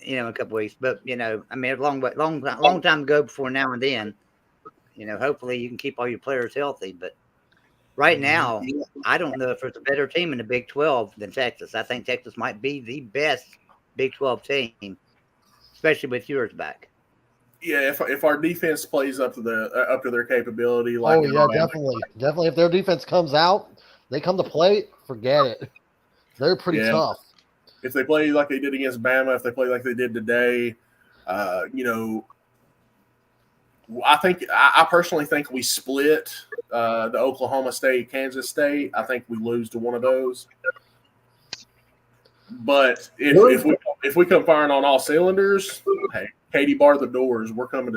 in a couple weeks. But a long time ago before now and then. Hopefully you can keep all your players healthy. But right now, I don't know if there's a better team in the Big 12 than Texas. I think Texas might be the best Big 12 team, especially with yours back. Yeah, if our defense plays up to their capability, definitely. If their defense comes out, they come to play. Forget it. They're pretty tough. If they play like they did against Bama, if they play like they did today, I personally think we split the Oklahoma State, Kansas State. I think we lose to one of those. But if we come firing on all cylinders, hey, Katie, bar the doors. We're coming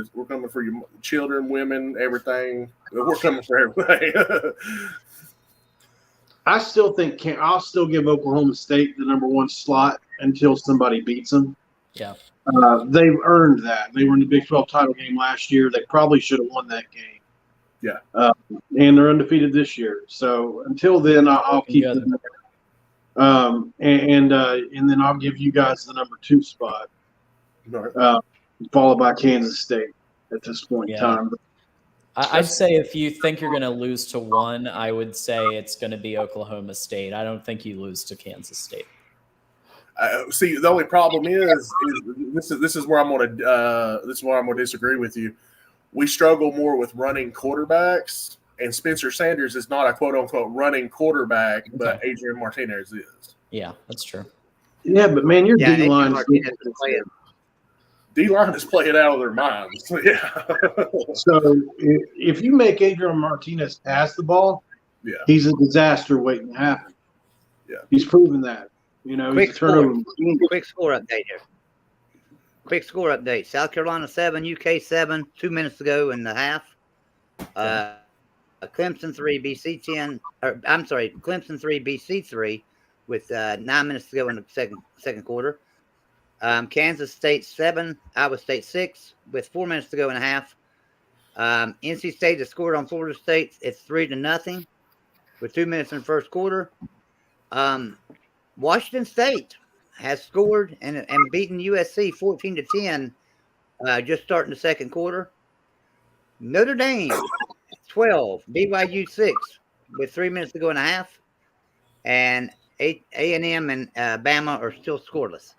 for your children, women, everything. We're coming for everything. I still think I'll still give Oklahoma State the number 1 slot until somebody beats them. Yeah. They've earned that. They were in the Big 12 title game last year. They probably should have won that game. Yeah. And they're undefeated this year. So until then, I'll keep them there. And then I'll give you guys the number 2 spot, followed by Kansas State at this point in time. I'd say if you think you're going to lose to one, I would say it's going to be Oklahoma State. I don't think you lose to Kansas State. See, the only problem is this is where I'm going to disagree with you. We struggle more with running quarterbacks, and Spencer Sanders is not a quote unquote running quarterback, but Adrian Martinez is. Yeah, that's true. Yeah, but man, your D-line is playing out of their minds. Yeah. So if you make Adrian Martinez pass the ball, he's a disaster waiting to happen. Yeah, he's proven that. Quick score update here. Quick score update. South Carolina 7, UK 7, 2 minutes to go in the half. Clemson 3, BC 10. Clemson 3, BC 3, with 9 minutes to go in the second quarter. Kansas State 7, Iowa State 6, with 4 minutes to go in a half. NC State has scored on Florida State. It's 3-0 with 2 minutes in the first quarter. Washington State has scored and beaten USC 14-10 just starting the second quarter. Notre Dame 12, BYU 6 with 3 minutes to go and a half. And A&M and Bama are still scoreless.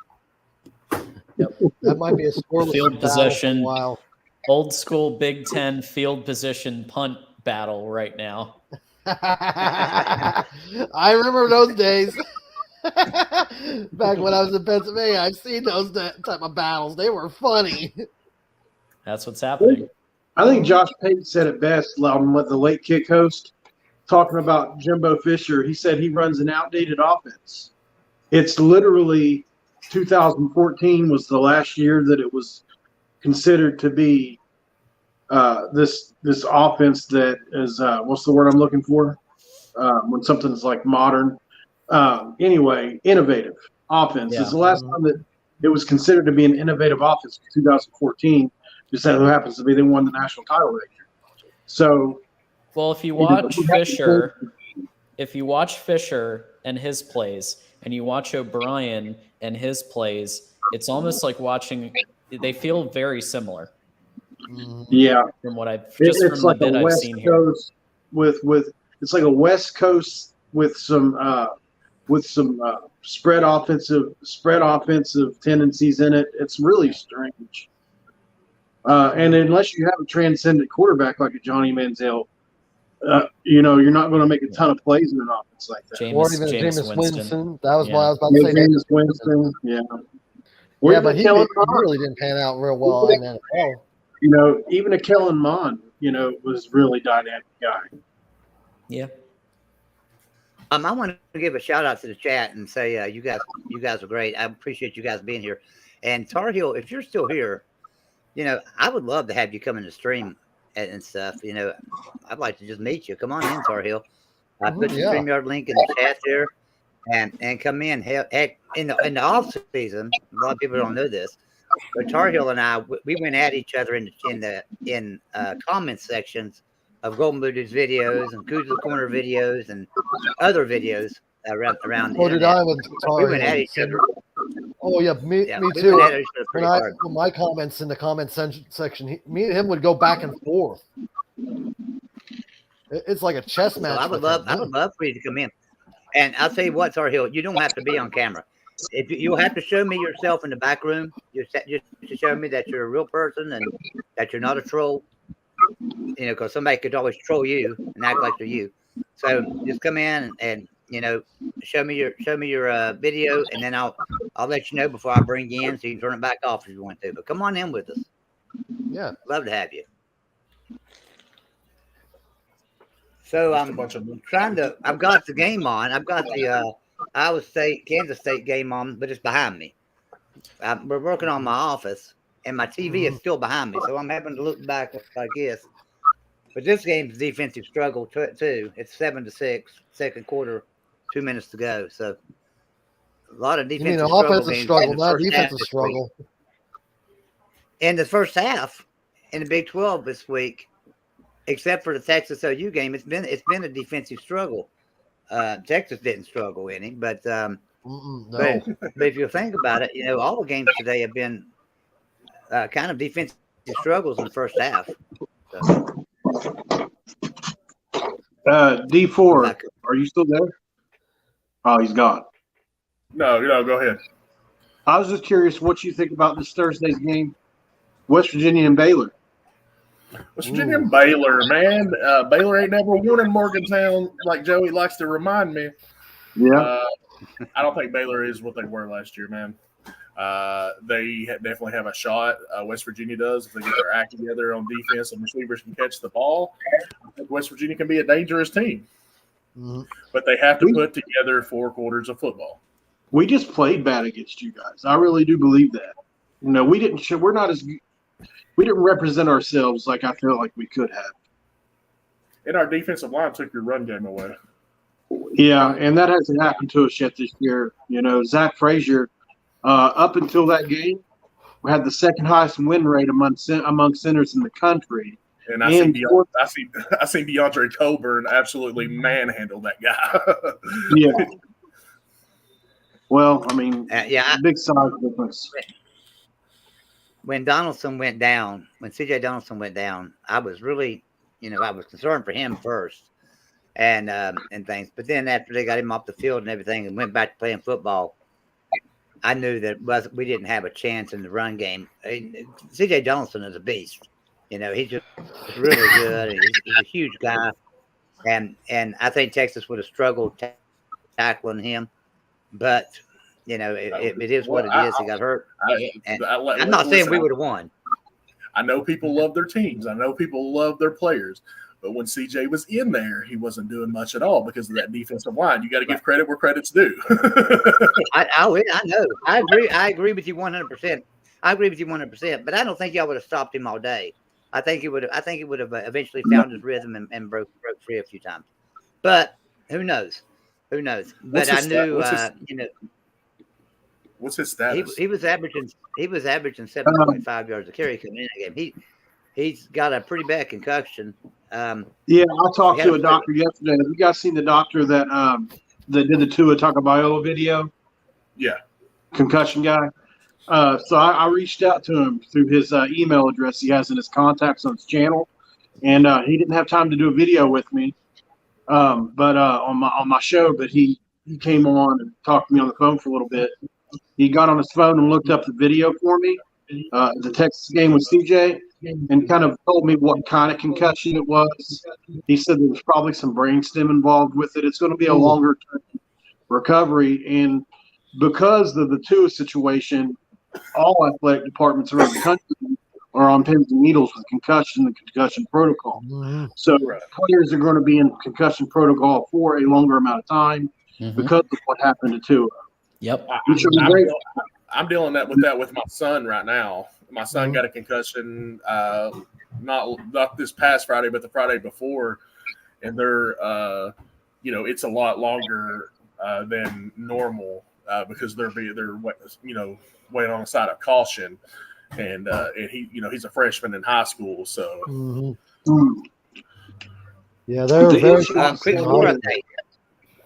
Yep. That might be a scoreless field possession. Wow. Old school Big Ten field position punt battle right now. I remember those days. Back when I was in Pennsylvania, I've seen those type of battles. They were funny. That's what's happening. I think Josh Pate said it best on the Late Kick host, talking about Jimbo Fisher. He said he runs an outdated offense. It's literally 2014 was the last year that it was considered to be this offense that is what's the word I'm looking for when something's like modern. Anyway, innovative offense. Yeah. It's the last time that it was considered to be an innovative offense in 2014. Just that who happens to be they won the national title that year. So, well, if you watch Fisher and his plays, and you watch O'Brien and his plays, it's almost like watching. They feel very similar. Yeah, from what I've it's from like the bit a I've West seen Coast here. with it's like a West Coast with some spread offensive tendencies in it. It's really strange. And unless you have a transcendent quarterback like a Johnny Manziel, you're not going to make a ton of plays in an offense like that. Or even Jameis Winston. That was what I was about to say. Jameis Winston, yeah. Yeah, but he really didn't pan out real well in the NFL. Even a Kellen Mond, was really dynamic guy. Yeah. I want to give a shout out to the chat and say you guys are great. I appreciate you guys being here. And Tar Heel, if you're still here, I would love to have you come in the stream and stuff. I'd like to just meet you. Come on in, Tar Heel. I put the StreamYard link in the chat there, and come in. Heck, in the off season, a lot of people don't know this, but Tar Heel and I, we went at each other in comment sections of Golden Booty's videos and Kuz's Corner videos and other videos around. Oh, did I with Tar Heel? We went at each other. Oh yeah, me too. When I put my comments in the comment section, me and him would go back and forth. It's like a chess match. So I would love for you to come in. And I'll tell you what, Tar Heel, you don't have to be on camera. You'll have to show me yourself in the back room, just to show me that you're a real person and that you're not a troll. Because somebody could always troll you and act like they're you. So just come in and show me your video, and then I'll let you know before I bring you in, so you can turn it back off if you want to. But come on in with us. Yeah, love to have you. So I've got the game on. I've got the Iowa State, Kansas State game on, but it's behind me. We're working on my office, and my TV is still behind me, so I'm having to look back like this. But this game's defensive struggle too. It's 7-6, second quarter, 2 minutes to go. So a lot of defensive struggle, not defensive struggle. In the first half, in the Big 12 this week, except for the Texas OU game, it's been a defensive struggle. Texas didn't struggle any, but no. But if you think about it, all the games today have been kind of defensive struggles in the first half. So. D4, are you still there? Oh, he's gone. No, go ahead. I was just curious what you think about this Thursday's game, West Virginia and Baylor. West Virginia and Baylor, man. Baylor ain't never won in Morgantown, like Joey likes to remind me. Yeah. I don't think Baylor is what they were last year, man. They definitely have a shot. West Virginia does. If they get their act together on defense and receivers can catch the ball, I think West Virginia can be a dangerous team. Mm-hmm. But they have to put together 4 quarters of football. We just played bad against you guys. I really do believe that. We didn't. We're not as. We didn't represent ourselves like I feel like we could have. And our defensive line took your run game away. Yeah, and that hasn't happened to us yet this year. Zach Frazier. Up until that game, we had the second highest win rate among centers in the country, And I seen DeAndre Coburn absolutely manhandle that guy. Yeah. Well, I mean, big size difference. When Donaldson went down, when C.J. Donaldson went down, I was really, I was concerned for him first, and things. But then after they got him off the field and everything, and went back to playing football, I knew that we didn't have a chance in the run game. C.J. Donaldson is a beast. He's just really good. He's a huge guy, and I think Texas would have struggled tackling him, but it is what it is. He got hurt. I'm not saying we would have won. I know people love their teams. I know people love their players. But when CJ was in there, he wasn't doing much at all because of that defensive line. You got to give credit where credit's due. I know. I agree with you 100%. I agree with you 100%. But I don't think y'all would have stopped him all day. I think he would have eventually found his rhythm and broke free a few times. But who knows? But I knew, what's his status? He was averaging 7.5 yards a carry coming in the game. He's got a pretty bad concussion. I talked to a doctor yesterday. Have you guys seen the doctor that did the Tua Tagovailoa video? Yeah, concussion guy. So I reached out to him through his email address he has in his contacts on his channel, and he didn't have time to do a video with me, but on my show. But he came on and talked to me on the phone for a little bit. He got on his phone and looked up the video for me, the Texas game with CJ, and kind of told me what kind of concussion it was. He said there was probably some brainstem involved with it. It's going to be a longer term recovery, and because of the Tua situation, all athletic departments around the country are on pins and needles with concussion and concussion protocol. Mm-hmm. So players are going to be in concussion protocol for a longer amount of time because of what happened to Tua. Yep. I'm dealing with that with my son right now. My son got a concussion not this past Friday, but the Friday before, and they're it's a lot longer than normal because they're waiting on the side of caution, and he's a freshman in high school, so yeah, they're very quick score update.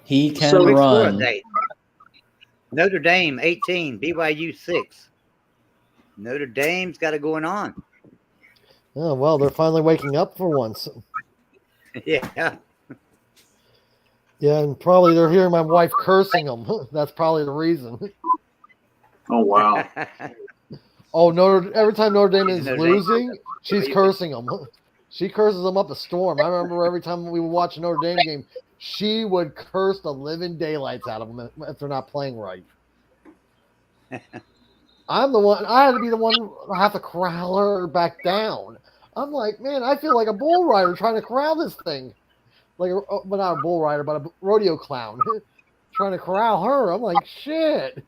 He can run. Notre Dame 18, BYU 6. Notre Dame's got it going on. Oh, well, they're finally waking up for once. Yeah. Yeah, and probably they're hearing my wife cursing them. That's probably the reason. Oh, wow. Every time Notre Dame is losing, she's cursing them. She curses them up a storm. I remember every time we would watch a Notre Dame game, she would curse the living daylights out of them if they're not playing right. I'm the one. I had to be the one who have to corral her back down. I'm like, man, I feel like a bull rider trying to corral this thing. But not a bull rider, but a rodeo clown trying to corral her. I'm like, shit.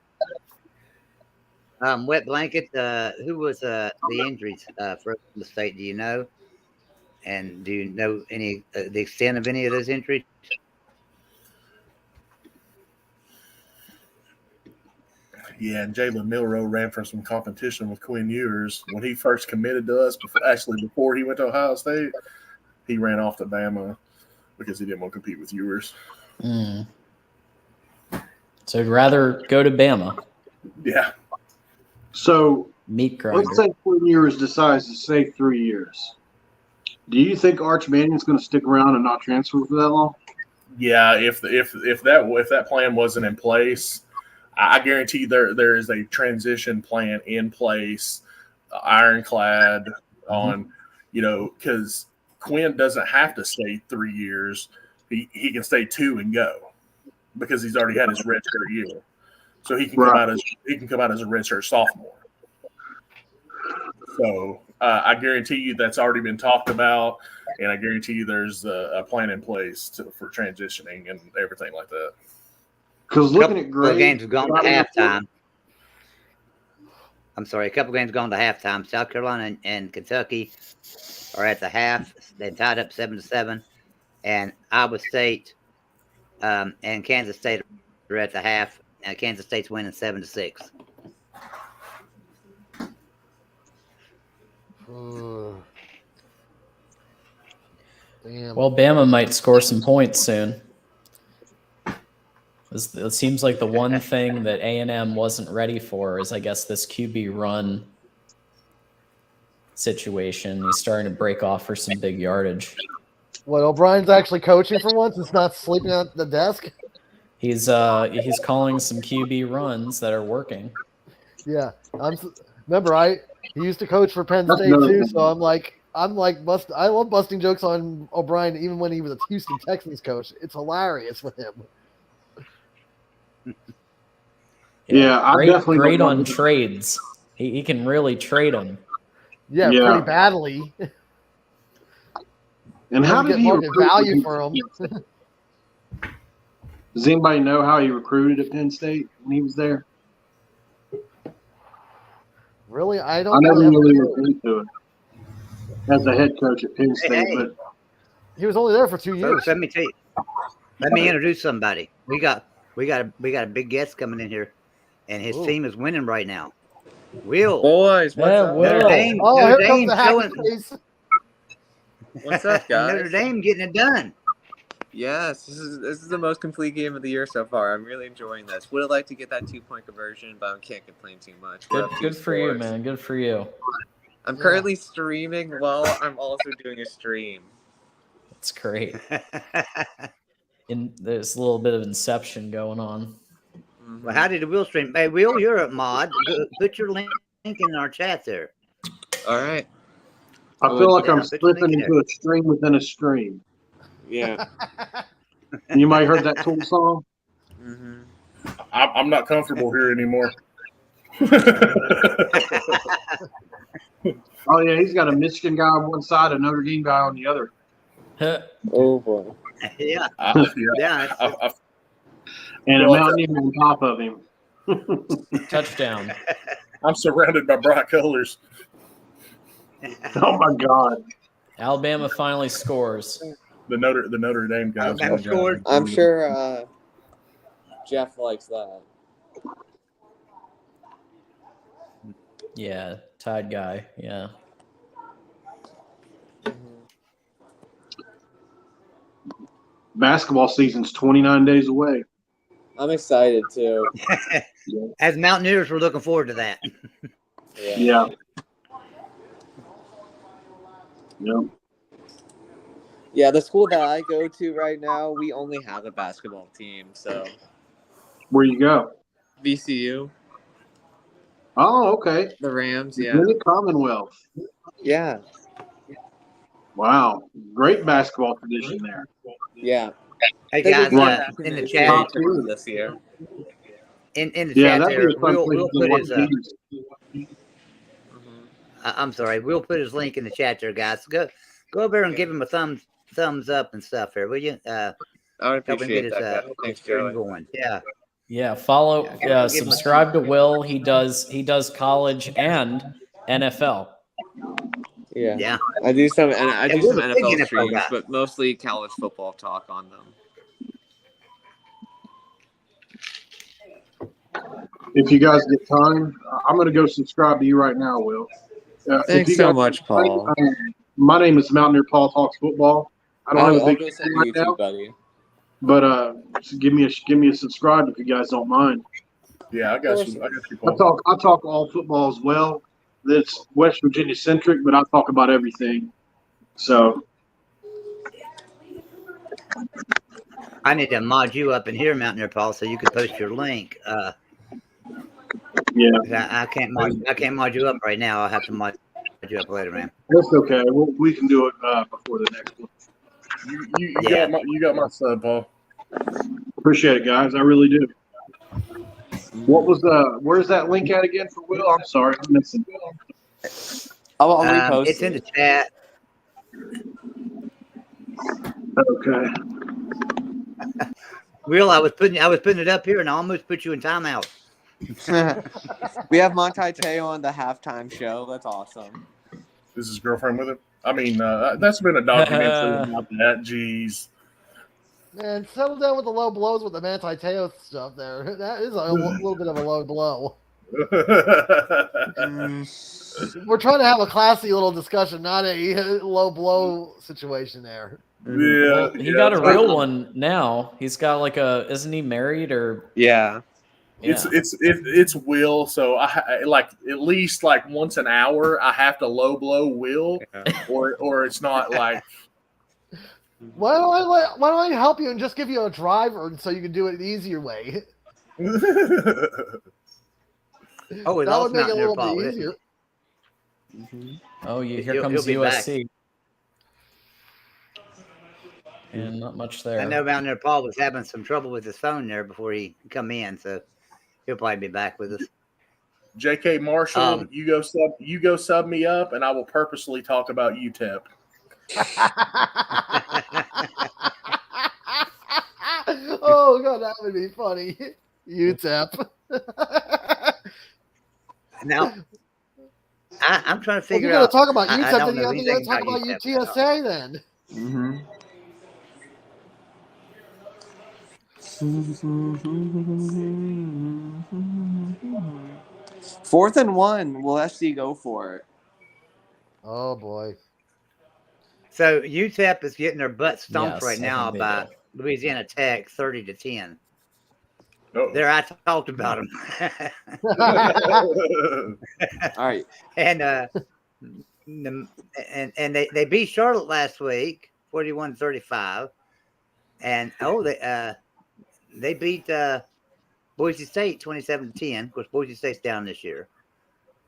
Wet blanket. Who was the injuries for the state? Do you know? And do you know the extent of any of those injuries? Yeah, and Jalen Milroe ran for some competition with Quinn Ewers when he first committed to us. Before he went to Ohio State, he ran off to Bama because he didn't want to compete with Ewers. So he'd rather go to Bama. Yeah. So meat grinder. Let's say Quinn Ewers decides to stay 3 years. Do you think Arch Mannion's going to stick around and not transfer for that long? Yeah, if that plan wasn't in place, I guarantee there is a transition plan in place, ironclad on, because Quinn doesn't have to stay 3 years. He can stay 2 and go because he's already had his redshirt year. So he can come out as a redshirt sophomore. So I guarantee you that's already been talked about, and I guarantee you there's a plan in place for transitioning and everything like that. Because looking at grades, games have gone to halftime. I'm sorry, a couple games gone to halftime. South Carolina and Kentucky are at the half. They tied up 7-7, and Iowa State and Kansas State are at the half. And Kansas State's winning 7-6. Damn. Well, Bama might score some points soon. It seems like the one thing that A&M wasn't ready for is, I guess, this QB run situation. He's starting to break off for some big yardage. What, O'Brien's actually coaching for once? It's not sleeping at the desk? He's calling some QB runs that are working. Yeah. Remember, he used to coach for Penn State too, so I love busting jokes on O'Brien even when he was a Houston Texans coach. It's hilarious with him. Yeah, I definitely great on trades. He can really trade them. Yeah, pretty badly. And how did he market value for him? Does anybody know how he recruited at Penn State when he was there? Really, I know he really looked into it as a head coach at Penn State, but he was only there for 2 years. Folks, let me tell you. Let me introduce somebody. We got a big guest coming in here, and his team is winning right now. Will. Boys, what's up? Notre Dame. Oh, Notre here comes Dame the happy face. What's up, guys? Notre Dame getting it done. Yes, this is the most complete game of the year so far. I'm really enjoying this. Would have liked to get that 2-point conversion, but I can't complain too much. Good for you, man. Good for you. I'm currently streaming while I'm also doing a stream. That's great. There's a little bit of inception going on. Well, how did the Will stream? Hey, Will, you're a mod. Put your link in our chat there. All right. I feel like I'm slipping into a stream within a stream. Yeah. You might have heard that Tool song. Mm-hmm. I'm not comfortable here anymore. Oh, yeah, he's got a Michigan guy on one side, a Notre Dame guy on the other. Oh, boy. Yeah. Yeah. And a Mountaineer on top of him. Touchdown. I'm surrounded by bright colors. Oh, my God. Alabama finally scores. The Notre Dame guys. Alabama scored. I'm sure Jeff likes that. Yeah, Tide guy. Yeah. Basketball season's 29 days away. I'm excited, too. As Mountaineers, we're looking forward to that. Yeah. Yep. Yeah, the school that I go to right now, we only have a basketball team, so. Where you go? VCU. Oh, okay. The Rams, yeah. Really Commonwealth. Yeah. Wow. Great basketball tradition there. Yeah. Hey, guys, in the chat. This year. In the chat there, we'll put his I'm sorry, we'll put his link in the chat there, guys. Go over there and give him a thumbs up and stuff there, will you? I would appreciate that. Thanks, Joey. Going. Yeah. Yeah, follow, subscribe to Will. He does college and NFL. Yeah. I do some NFL streams, guy. but mostly college football talk on them. If you guys get time, I'm going to go subscribe to you right now, Will. Thanks so much, Paul. My name is Mountaineer Paul Talks Football. I don't have a big YouTube, right now, buddy. But give me a subscribe if you guys don't mind. Yeah, I got you. I talk all football as well. It's West Virginia centric, but I talk about everything. So I need to mod you up in here, Mountaineer Paul, so you can post your link. Yeah, I can't mod you up right now. I'll have to mod you up later, man. That's okay. We can do it before the next one. You got my sub, Paul. Appreciate it, guys. I really do. What was where's that link at again for Will? I'm sorry, I'm missing. I'll repost it's in the chat. Okay. Will, I was putting it up here and I almost put you in timeout. We have Monty Teo on the halftime show. That's awesome. Is his girlfriend with him? I mean, that's been a documentary about that. Jeez. Man, settle down with the low blows with the Manti Te'o stuff there. That is a little bit of a low blow. We're trying to have a classy little discussion, not a low blow situation there. Yeah, Well, he got a real one now. He's got like isn't he married or? Yeah. It's Will. So I like at least like once an hour I have to low blow Will, or it's not like. Why don't I help you and just give you a driver so you can do it the easier way? Oh, that would make it a little bit easier. Oh, here comes USC. And not much there. I know down there Paul was having some trouble with his phone there before he come in, so he'll probably be back with us. J.K. Marshall, you go sub me up, and I will purposely talk about UTEP. Oh God, that would be funny. UTEP. Now, I'm trying to figure out. If you're going to talk about UTEP, then you have to talk about UTSA then. Mm-hmm. Fourth and 1. Will SC go for it? Oh boy. So UTEP is getting their butt stomped right now by Louisiana Tech, 30-10. There, I talked about them. All right. And they beat Charlotte last week, 41-35. And they beat Boise State 27-10. Of course, Boise State's down this year.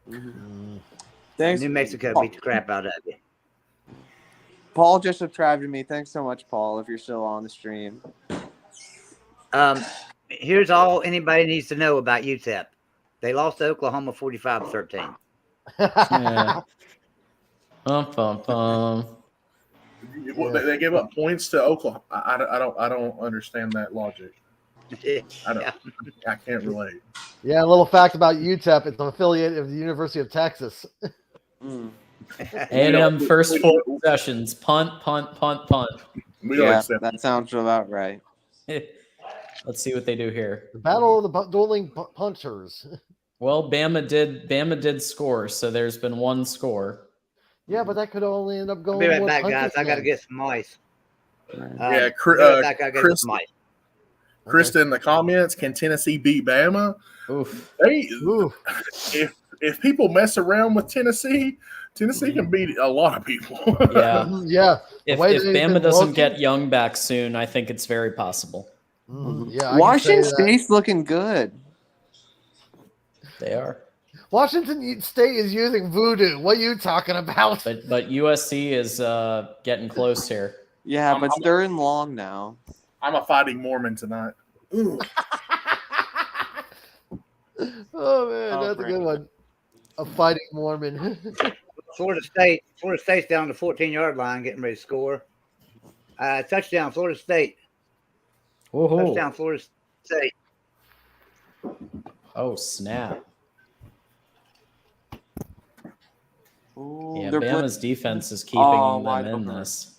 Mm-hmm. Thanks. New Mexico beat the crap out of you. Paul just subscribed to me. Thanks so much, Paul, if you're still on the stream. Here's all anybody needs to know about UTEP. They lost to Oklahoma 45-13. Yeah. They gave up points to Oklahoma. I don't understand that logic. I can't relate. Yeah, a little fact about UTEP. It's an affiliate of the University of Texas. A&M first 4 possessions. Punt. That sounds about right. Let's see what they do here. The battle of the dueling punters. Well, Bama did score, so there's been one score. Yeah, but that could only end up going. Be right back, guys. I got to get some ice. Krista in the comments, can Tennessee beat Bama? Oof. If people mess around with Tennessee can beat a lot of people. Yeah. If Bama doesn't get Young back soon, I think it's very possible. Yeah. Washington State's looking good. They are. Washington State is using voodoo. What are you talking about? But USC is getting close here. Yeah, but it's third and long now. I'm a fighting Mormon tonight. Oh man, that's a good one. A fighting Mormon. Florida State's down the 14-yard line, getting ready to score. Touchdown, Florida State. Whoa. Touchdown, Florida State. Oh snap! Ooh, yeah, Bama's defense is keeping them in this.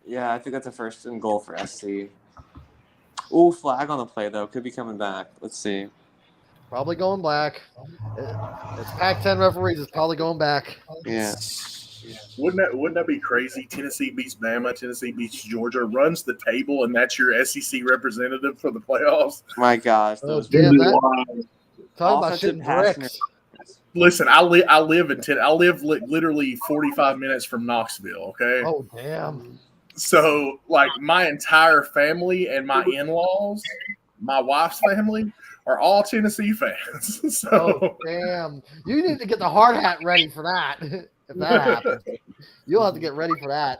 Yeah, I think that's a first and goal for SC. Ooh, flag on the play though. Could be coming back. Let's see. Probably going back. It's Pac-10 referees. It's probably going back. Yeah. Wouldn't that be crazy? Tennessee beats Bama. Tennessee beats Georgia. Runs the table, and that's your SEC representative for the playoffs. My gosh. Talk about shit bricks. Listen, I live literally 45 minutes from Knoxville. Okay. Oh damn. So like my entire family and my in-laws, my wife's family, are all Tennessee fans. So oh damn. You need to get the hard hat ready for that. If that happens, you'll have to get ready for that.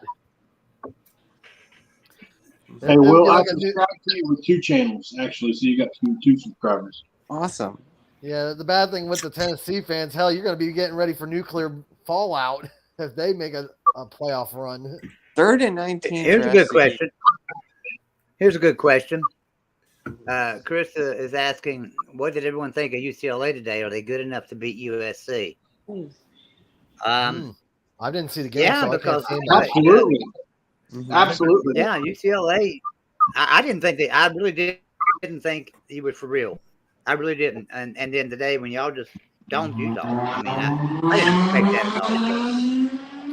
Hey, Will, I subscribe to you with 2 channels, actually, so you got 2 subscribers. Awesome. Yeah, the bad thing with the Tennessee fans, hell, you're going to be getting ready for nuclear fallout if they make a playoff run. 3rd and 19. Here's a good question. Krista is asking, what did everyone think of UCLA today? Are they good enough to beat USC? I didn't see the game. Yeah, so because absolutely. Absolutely. Yeah, UCLA. I didn't think I really didn't think he was for real. I really didn't. And then today when y'all just don't Utah, I mean, I didn't expect that at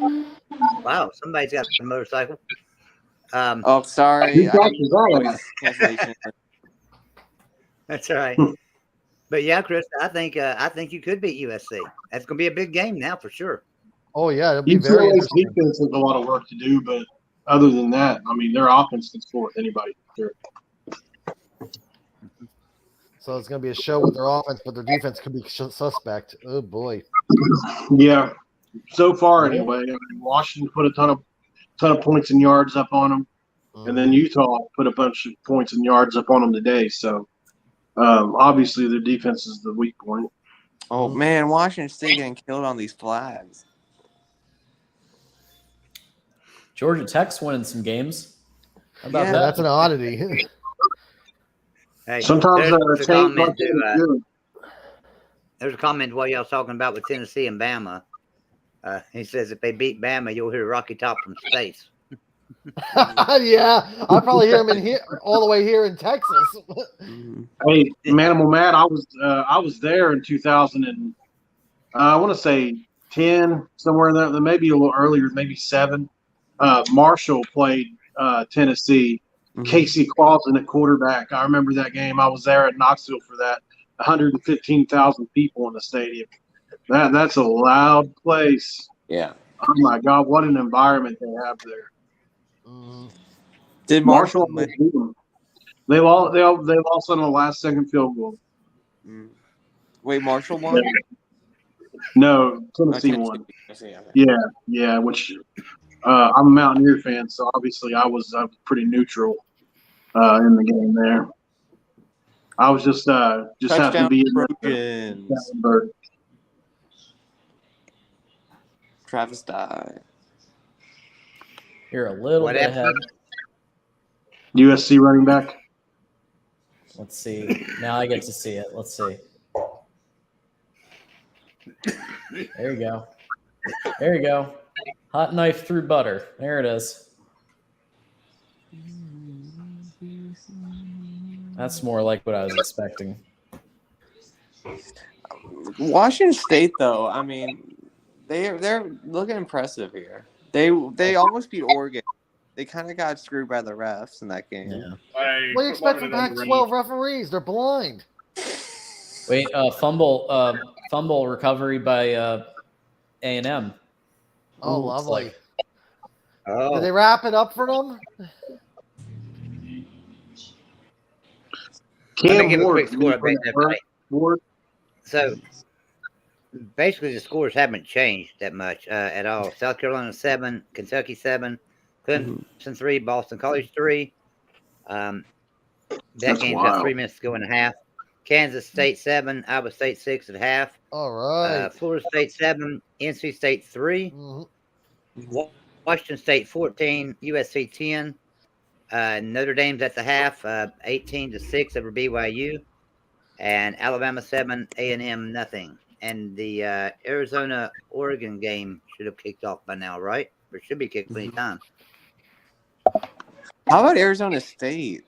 all. Wow, somebody's got a motorcycle. Oh, sorry. Cancellation. That's all right. But yeah, Chris, I think you could beat USC. That's going to be a big game now for sure. Oh yeah, it'll be very UCLA's interesting. defense has a lot of work to do, but other than that, I mean, their offense can score with anybody. Sure. So it's going to be a show with their offense, but their defense could be suspect. Oh boy. Yeah. So far, anyway. I mean, Washington put a ton of points and yards up on them, and then Utah put a bunch of points and yards up on them today. So obviously, their defense is the weak point. Oh man, Washington State getting killed on these flags. Georgia Tech's winning some games. How about that? That's an oddity. Hey, Sometimes there's a comment while y'all talking about with Tennessee and Bama. He says if they beat Bama, you'll hear Rocky Top from space. Yeah, I'll probably hear him in here all the way here in Texas. Hey, Manimal Matt, I was there in 2000 and I want to say 10, somewhere in there, maybe a little earlier, maybe 7. Marshall played Tennessee. Casey Clausen at quarterback. I remember that game. I was there at Knoxville for that. 115,000 people in the stadium. That's a loud place. Yeah. Oh my God, what an environment they have there. Did Marshall beat them. They lost on the last second field goal. Wait, Marshall won? No, Tennessee won. Yeah, which I'm a Mountaineer fan, so obviously I was pretty neutral in the game there. I was just happened to be in Gatlinburg. Travis died. You're a little bit ahead. USC running back. Let's see. Now I get to see it. Let's see. There you go. There you go. Hot knife through butter. There it is. That's more like what I was expecting. Washington State, though, I mean, they're looking impressive here. They almost beat Oregon. They kind of got screwed by the refs in that game. Yeah. What do you expect from Pac-12 referees? They're blind. Wait, fumble recovery by A&M. Oh, lovely. Oh. Did they wrap it up for them? Let me give a quick score update. So basically, the scores haven't changed that much at all. South Carolina 7, Kentucky 7, Clemson 3, Boston College 3. That game's got 3 minutes to go in a half. Kansas State 7, Iowa State 6 at half. All right. Florida State 7, NC State 3. Washington State 14, USC 10. Notre Dame's at the half, 18-6 over BYU, and Alabama 7, A&M nothing. And the Arizona-Oregon game should have kicked off by now, right? Or should be kicked any time. How about Arizona State?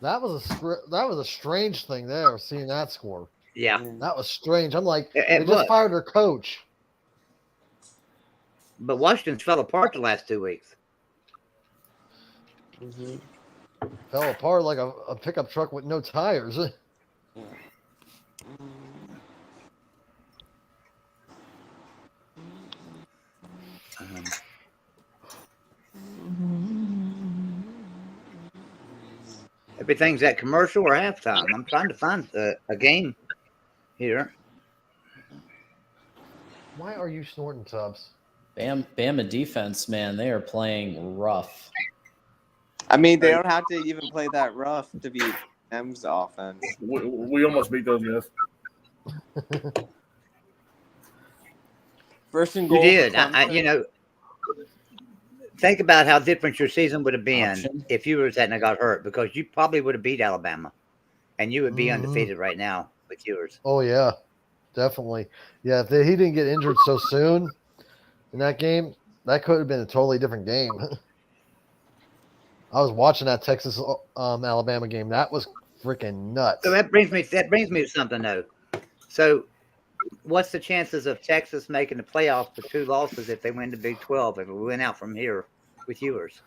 That was a strange thing there, seeing that score. Yeah, that was strange. I'm like, they just fired their coach. But Washington's fell apart the last 2 weeks. Fell apart like a pickup truck with no tires. Everything's at commercial or halftime. I'm trying to find a game here. Why are you snorting, Tubbs? Bama defense, man, they are playing rough. I mean, they don't have to even play that rough to beat M's offense. We almost beat those guys. First and goal. You did. Think about how different your season would have been if you hadn't got hurt, because you probably would have beat Alabama, and you would be undefeated right now with yours. Oh yeah, definitely. Yeah, if he didn't get injured so soon in that game, that could have been a totally different game. I was watching that Texas Alabama game. That was freaking nuts. So that brings me to something though. So what's the chances of Texas making the playoffs with 2 losses if they win the Big 12, if we win out from here with yours?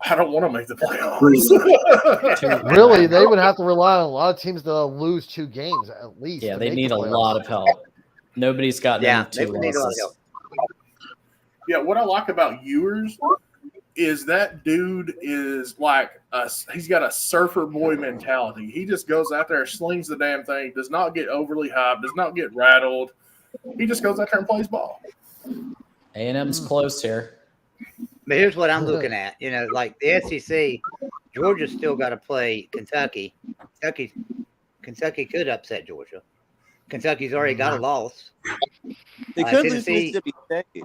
I don't want to make the playoffs. Really, they would have to rely on a lot of teams to lose 2 games at least. Yeah, they need a lot of help. Nobody's gotten any 2 losses. Yeah, what I like about Ewers is that dude is like he's got a surfer boy mentality. He just goes out there, slings the damn thing, does not get overly hyped, does not get rattled. He just goes out there and plays ball. A&M's close here. But here's what I'm looking at. Like the SEC, Georgia's still got to play Kentucky. Kentucky could upset Georgia. Kentucky's already got a loss. They could lose to Mississippi State.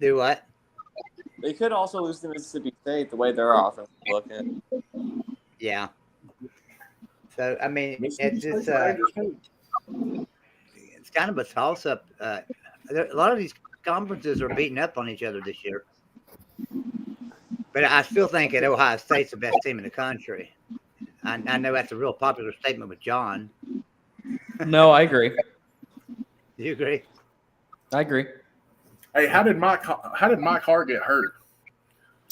Do what? They could also lose to Mississippi State the way their offense is looking. Yeah. So, I mean, it's just it's kind of a toss-up. A lot of these conferences are beating up on each other this year. But I still think that Ohio State's the best team in the country. I know that's a real popular statement with John. No, I agree. Do you agree? I agree. Hey, how did Mike Hart get hurt?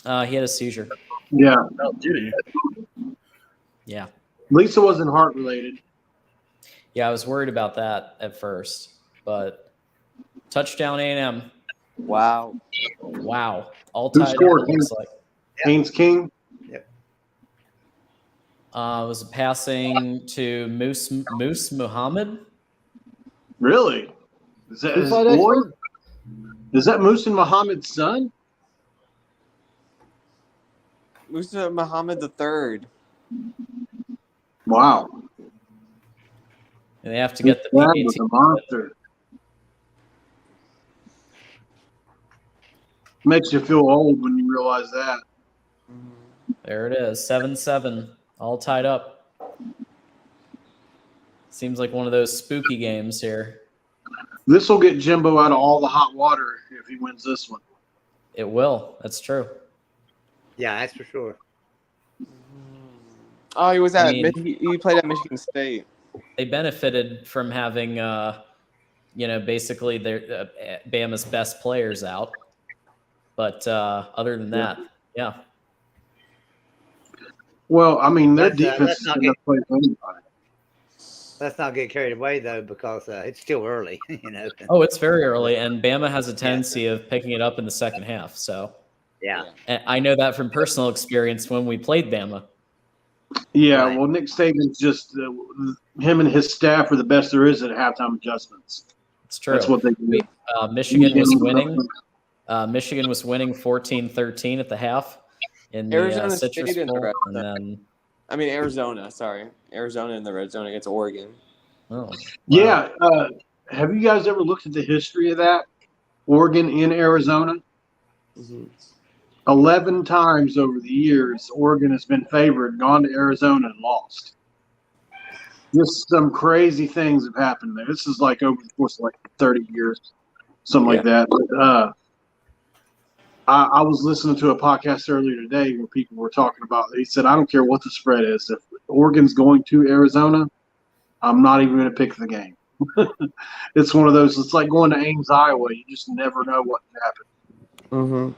He had a seizure. Yeah. Oh, did he? Yeah. At least it wasn't heart related. Yeah, I was worried about that at first, but touchdown A&M. Wow. All Who tied up, scored? it looks like. Haynes King. Yep. It was a passing to Moose Muhammad. Really? Is that his boy? Is that Moose and Muhammad's son? Musa Muhammad III. Wow. And they have to get the That was a monster. Makes you feel old when you realize that. There it is, 7-7, all tied up. Seems like one of those spooky games here. This will get Jimbo out of all the hot water if he wins this one. It will. That's true. Yeah, that's for sure. Oh, he was at he played at Michigan State. They benefited from having, basically their Bama's best players out. But other than that, yeah. Well, I mean, their defense is going to play for anybody. Let's not get carried away, though, because it's still early, Oh, it's very early, and Bama has a tendency of picking it up in the second half. So, yeah. And I know that from personal experience when we played Bama. Yeah, Right. well, Nick Saban's just him and his staff are the best there is at halftime adjustments. It's true. That's what they do. Michigan was winning. Michigan was winning 14-13 at the half in the Arizona Citrus State in the Bowl, red and then Arizona. Sorry, Arizona in the red zone against Oregon. wow. Yeah. Have you guys ever looked at the history of that? Oregon in Arizona? Mm-hmm. 11 times over the years, Oregon has been favored, gone to Arizona, and lost. Just some crazy things have happened there. This is like over the course of like 30 years, something like that. But I was listening to a podcast earlier today where people were talking about, he said, I don't care what the spread is. If Oregon's going to Arizona, I'm not even going to pick the game. It's one of those, it's like going to Ames, Iowa. You just never know what can happen. Mm-hmm.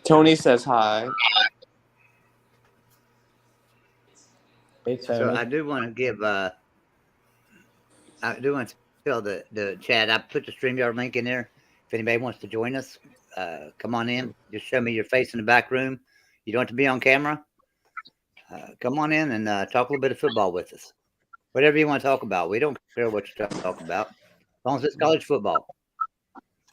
Tony says hi. Hey, So Tony. I do want to give I do want to tell the chat. I put the StreamYard link in there. If anybody wants to join us, come on in. Just show me your face in the back room. You don't have to be on camera. Come on in and talk a little bit of football with us. Whatever you want to talk about. We don't care what you talk about, as long as it's college football.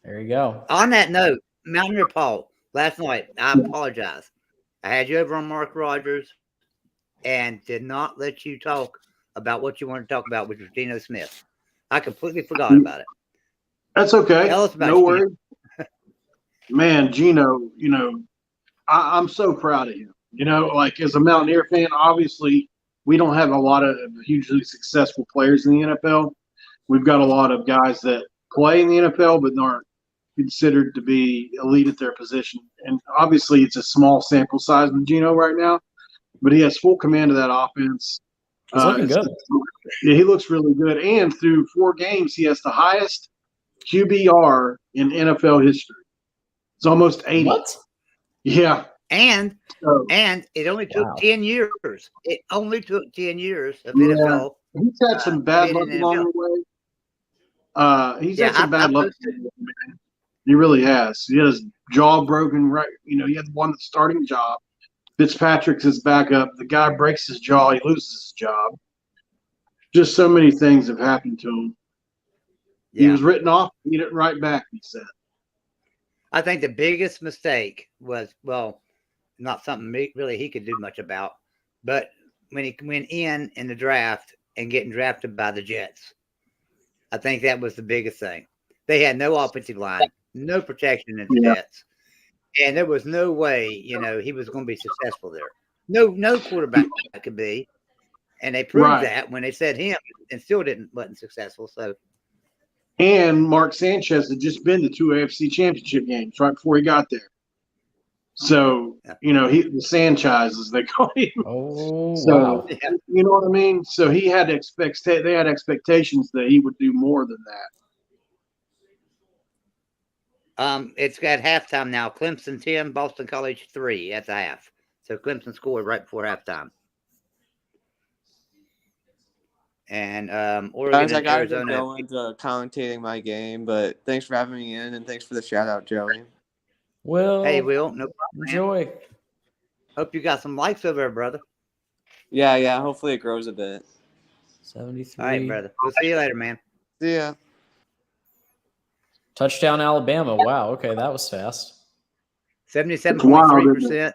There you go. On that note, Mountaineer Paul, last night, I apologize. I had you over on Mark Rogers and did not let you talk about what you wanted to talk about, which was Geno Smith. I completely forgot about it. That's okay. Tell us about no Geno. worries. Man, Geno, I'm so proud of him. Like as a Mountaineer fan, obviously we don't have a lot of hugely successful players in the NFL. We've got a lot of guys that play in the NFL but aren't considered to be elite at their position. And obviously it's a small sample size with Geno right now, but he has full command of that offense. He's looking good. Yeah, he looks really good. And through 4 games, he has the highest QBR in NFL history. It's almost 80. What? Yeah. And it only took 10 years. It only took 10 years of Yeah. NFL. He's had some bad luck along the way. He's had some bad luck. Man. He really has. He had his jaw broken, right? You know, he had one that's starting job. Fitzpatrick's his backup. The guy breaks his jaw. He loses his job. Just so many things have happened to him. Yeah. He was written off. He didn't write back, he said. I think the biggest mistake was, well, not something really he could do much about, but when he went in the draft and getting drafted by the Jets, I think that was the biggest thing. They had no offensive line, no protection in the Jets, and there was no way, you know, he was going to be successful there. No quarterback could be, and they proved that when they said him, and still wasn't successful. So. And Mark Sanchez had just been to 2 AFC championship games right before he got there. So, you know, the Sanchez, as they call him. Oh, so, wow. You know what I mean? So he had they had expectations that he would do more than that. It's got halftime now. Clemson 10, Boston College 3 at the half. So Clemson scored right before halftime. And Oregon Guys, I and gotta Arizona. go into commentating my game, but thanks for having me in, and thanks for the shout out, Joey. Will. Hey, Will. No problem. Enjoy. Hope you got some likes over there, brother. Yeah. Hopefully it grows a bit. 73. All right, brother. We'll see you later, man. See ya. Touchdown, Alabama. Wow. Okay, that was fast. 77.3%.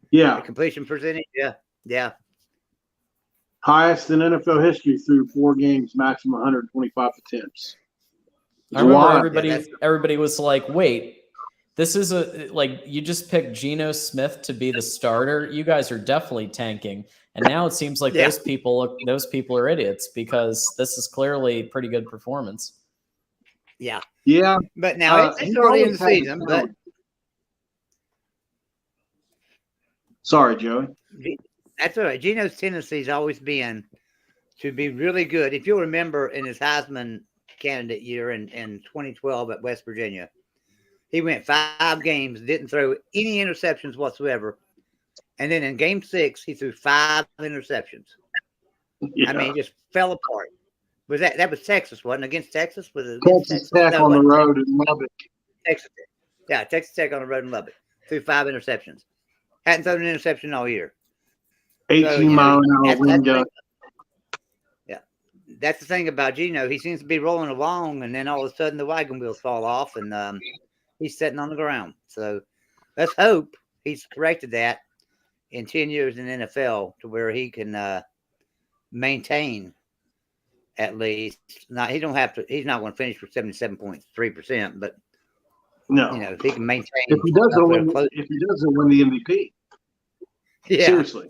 Yeah. The completion percentage. Yeah. Highest in NFL history through 4 games, maximum 125 attempts. I remember everybody was like, wait, this is you just picked Geno Smith to be the starter. You guys are definitely tanking. And now it seems like those people are idiots because this is clearly pretty good performance. Yeah. Yeah. But now it's early in the season, but sorry, Joey. That's all right. Geno's tendency has always been to be really good. If you'll remember in his Heisman candidate year in 2012 at West Virginia, he went 5 games, didn't throw any interceptions whatsoever. And then in game 6, he threw 5 interceptions. Yeah. I mean, he just fell apart. That was Texas, wasn't it? Against Texas? Was it against Texas Tech on the road in Lubbock. Texas Tech. Yeah, Texas Tech on the road in Lubbock. Threw 5 interceptions. Hadn't thrown an interception all year. 18-mile-an-hour wind gust. Yeah. That's the thing about Geno. He seems to be rolling along, and then all of a sudden the wagon wheels fall off, and he's sitting on the ground. So let's hope he's corrected that in 10 years in the NFL to where he can maintain at least. Now, he don't have to. He's not going to finish with 77.3%, but no, you know, if he can maintain. If he doesn't win the MVP. Yeah. Seriously.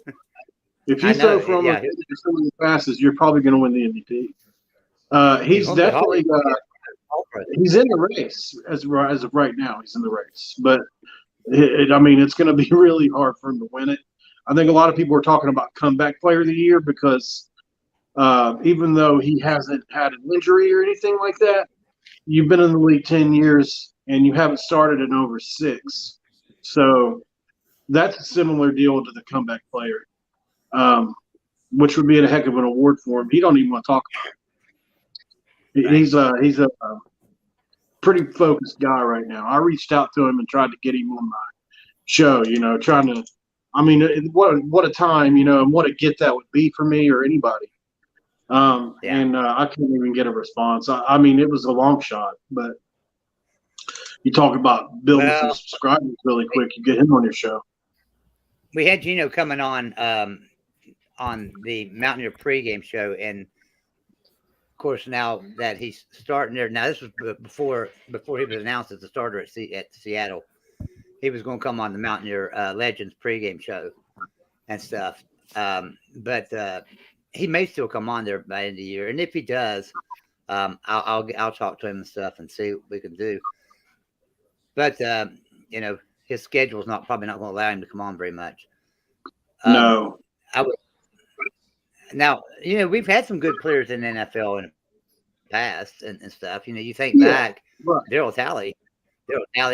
If you throw from some of the passes, you're probably going to win the MVP. He's definitely he's in the race as of right now. He's in the race, but it's going to be really hard for him to win it. I think a lot of people are talking about comeback player of the year because even though he hasn't had an injury or anything like that, you've been in the league 10 years and you haven't started in over 6. So that's a similar deal to the comeback player. Which would be a heck of an award for him. He don't even want to talk about it. He's a pretty focused guy right now. I reached out to him and tried to get him on my show, what a time, and what a get that would be for me or anybody. And I couldn't even get a response. It was a long shot, but you talk about building some subscribers really quick, you get him on your show. We had Geno coming on the Mountaineer pregame show, and of course now that he's starting there. Now this was before he was announced as the starter at Seattle. He was going to come on the Mountaineer Legends pregame show and stuff, but he may still come on there by the end of the year. And if he does, I'll talk to him and stuff and see what we can do. But his schedule is probably not going to allow him to come on very much. No. Now, we've had some good players in the NFL past and stuff. You know, you think back, right. Daryl Talley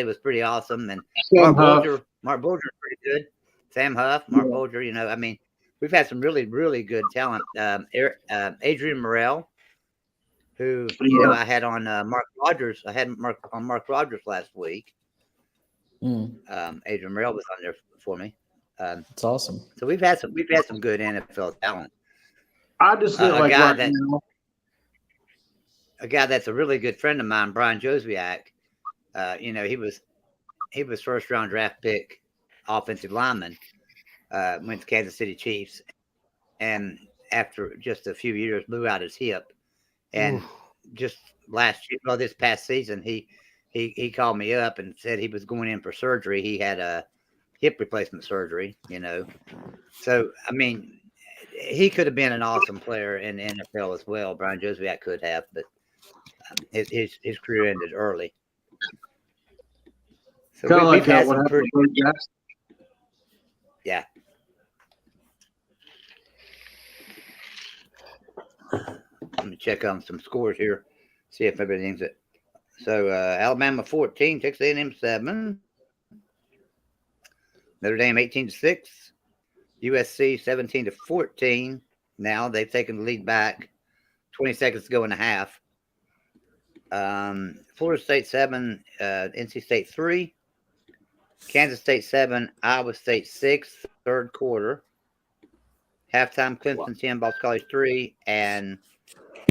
was pretty awesome, and Sam Mark Huff. Bulger's pretty good. Sam Huff, Mark Bulger. You know, I mean, we've had some really, really good talent. Adrian Morrell, who you know I had on Mark Rogers. I had Mark Rogers last week. Adrian Morrell was on there for me. It's awesome. So we've had some good NFL talent. I just feel like a guy that's a really good friend of mine, Brian Joswiak. You know, he was first round draft pick, offensive lineman. Went to Kansas City Chiefs, and after just a few years, blew out his hip. And just last year, this past season, he called me up and said he was going in for surgery. He had a hip replacement surgery, you know. So, I mean, he could have been an awesome player in the NFL as well. Brian Joswiak could have, but his career ended early. So kind of like what happened with Blake Jackson. Yeah. Let me check on some scores here, see if everything's it. So Alabama 14, Texas A&M 7, Notre Dame 18-6, USC 17-14. Now they've taken the lead back. 20 seconds to go in the half. Florida State 7, NC State 3, Kansas State 7, Iowa State 6, third quarter. Halftime, Clemson 10, Boston College 3, and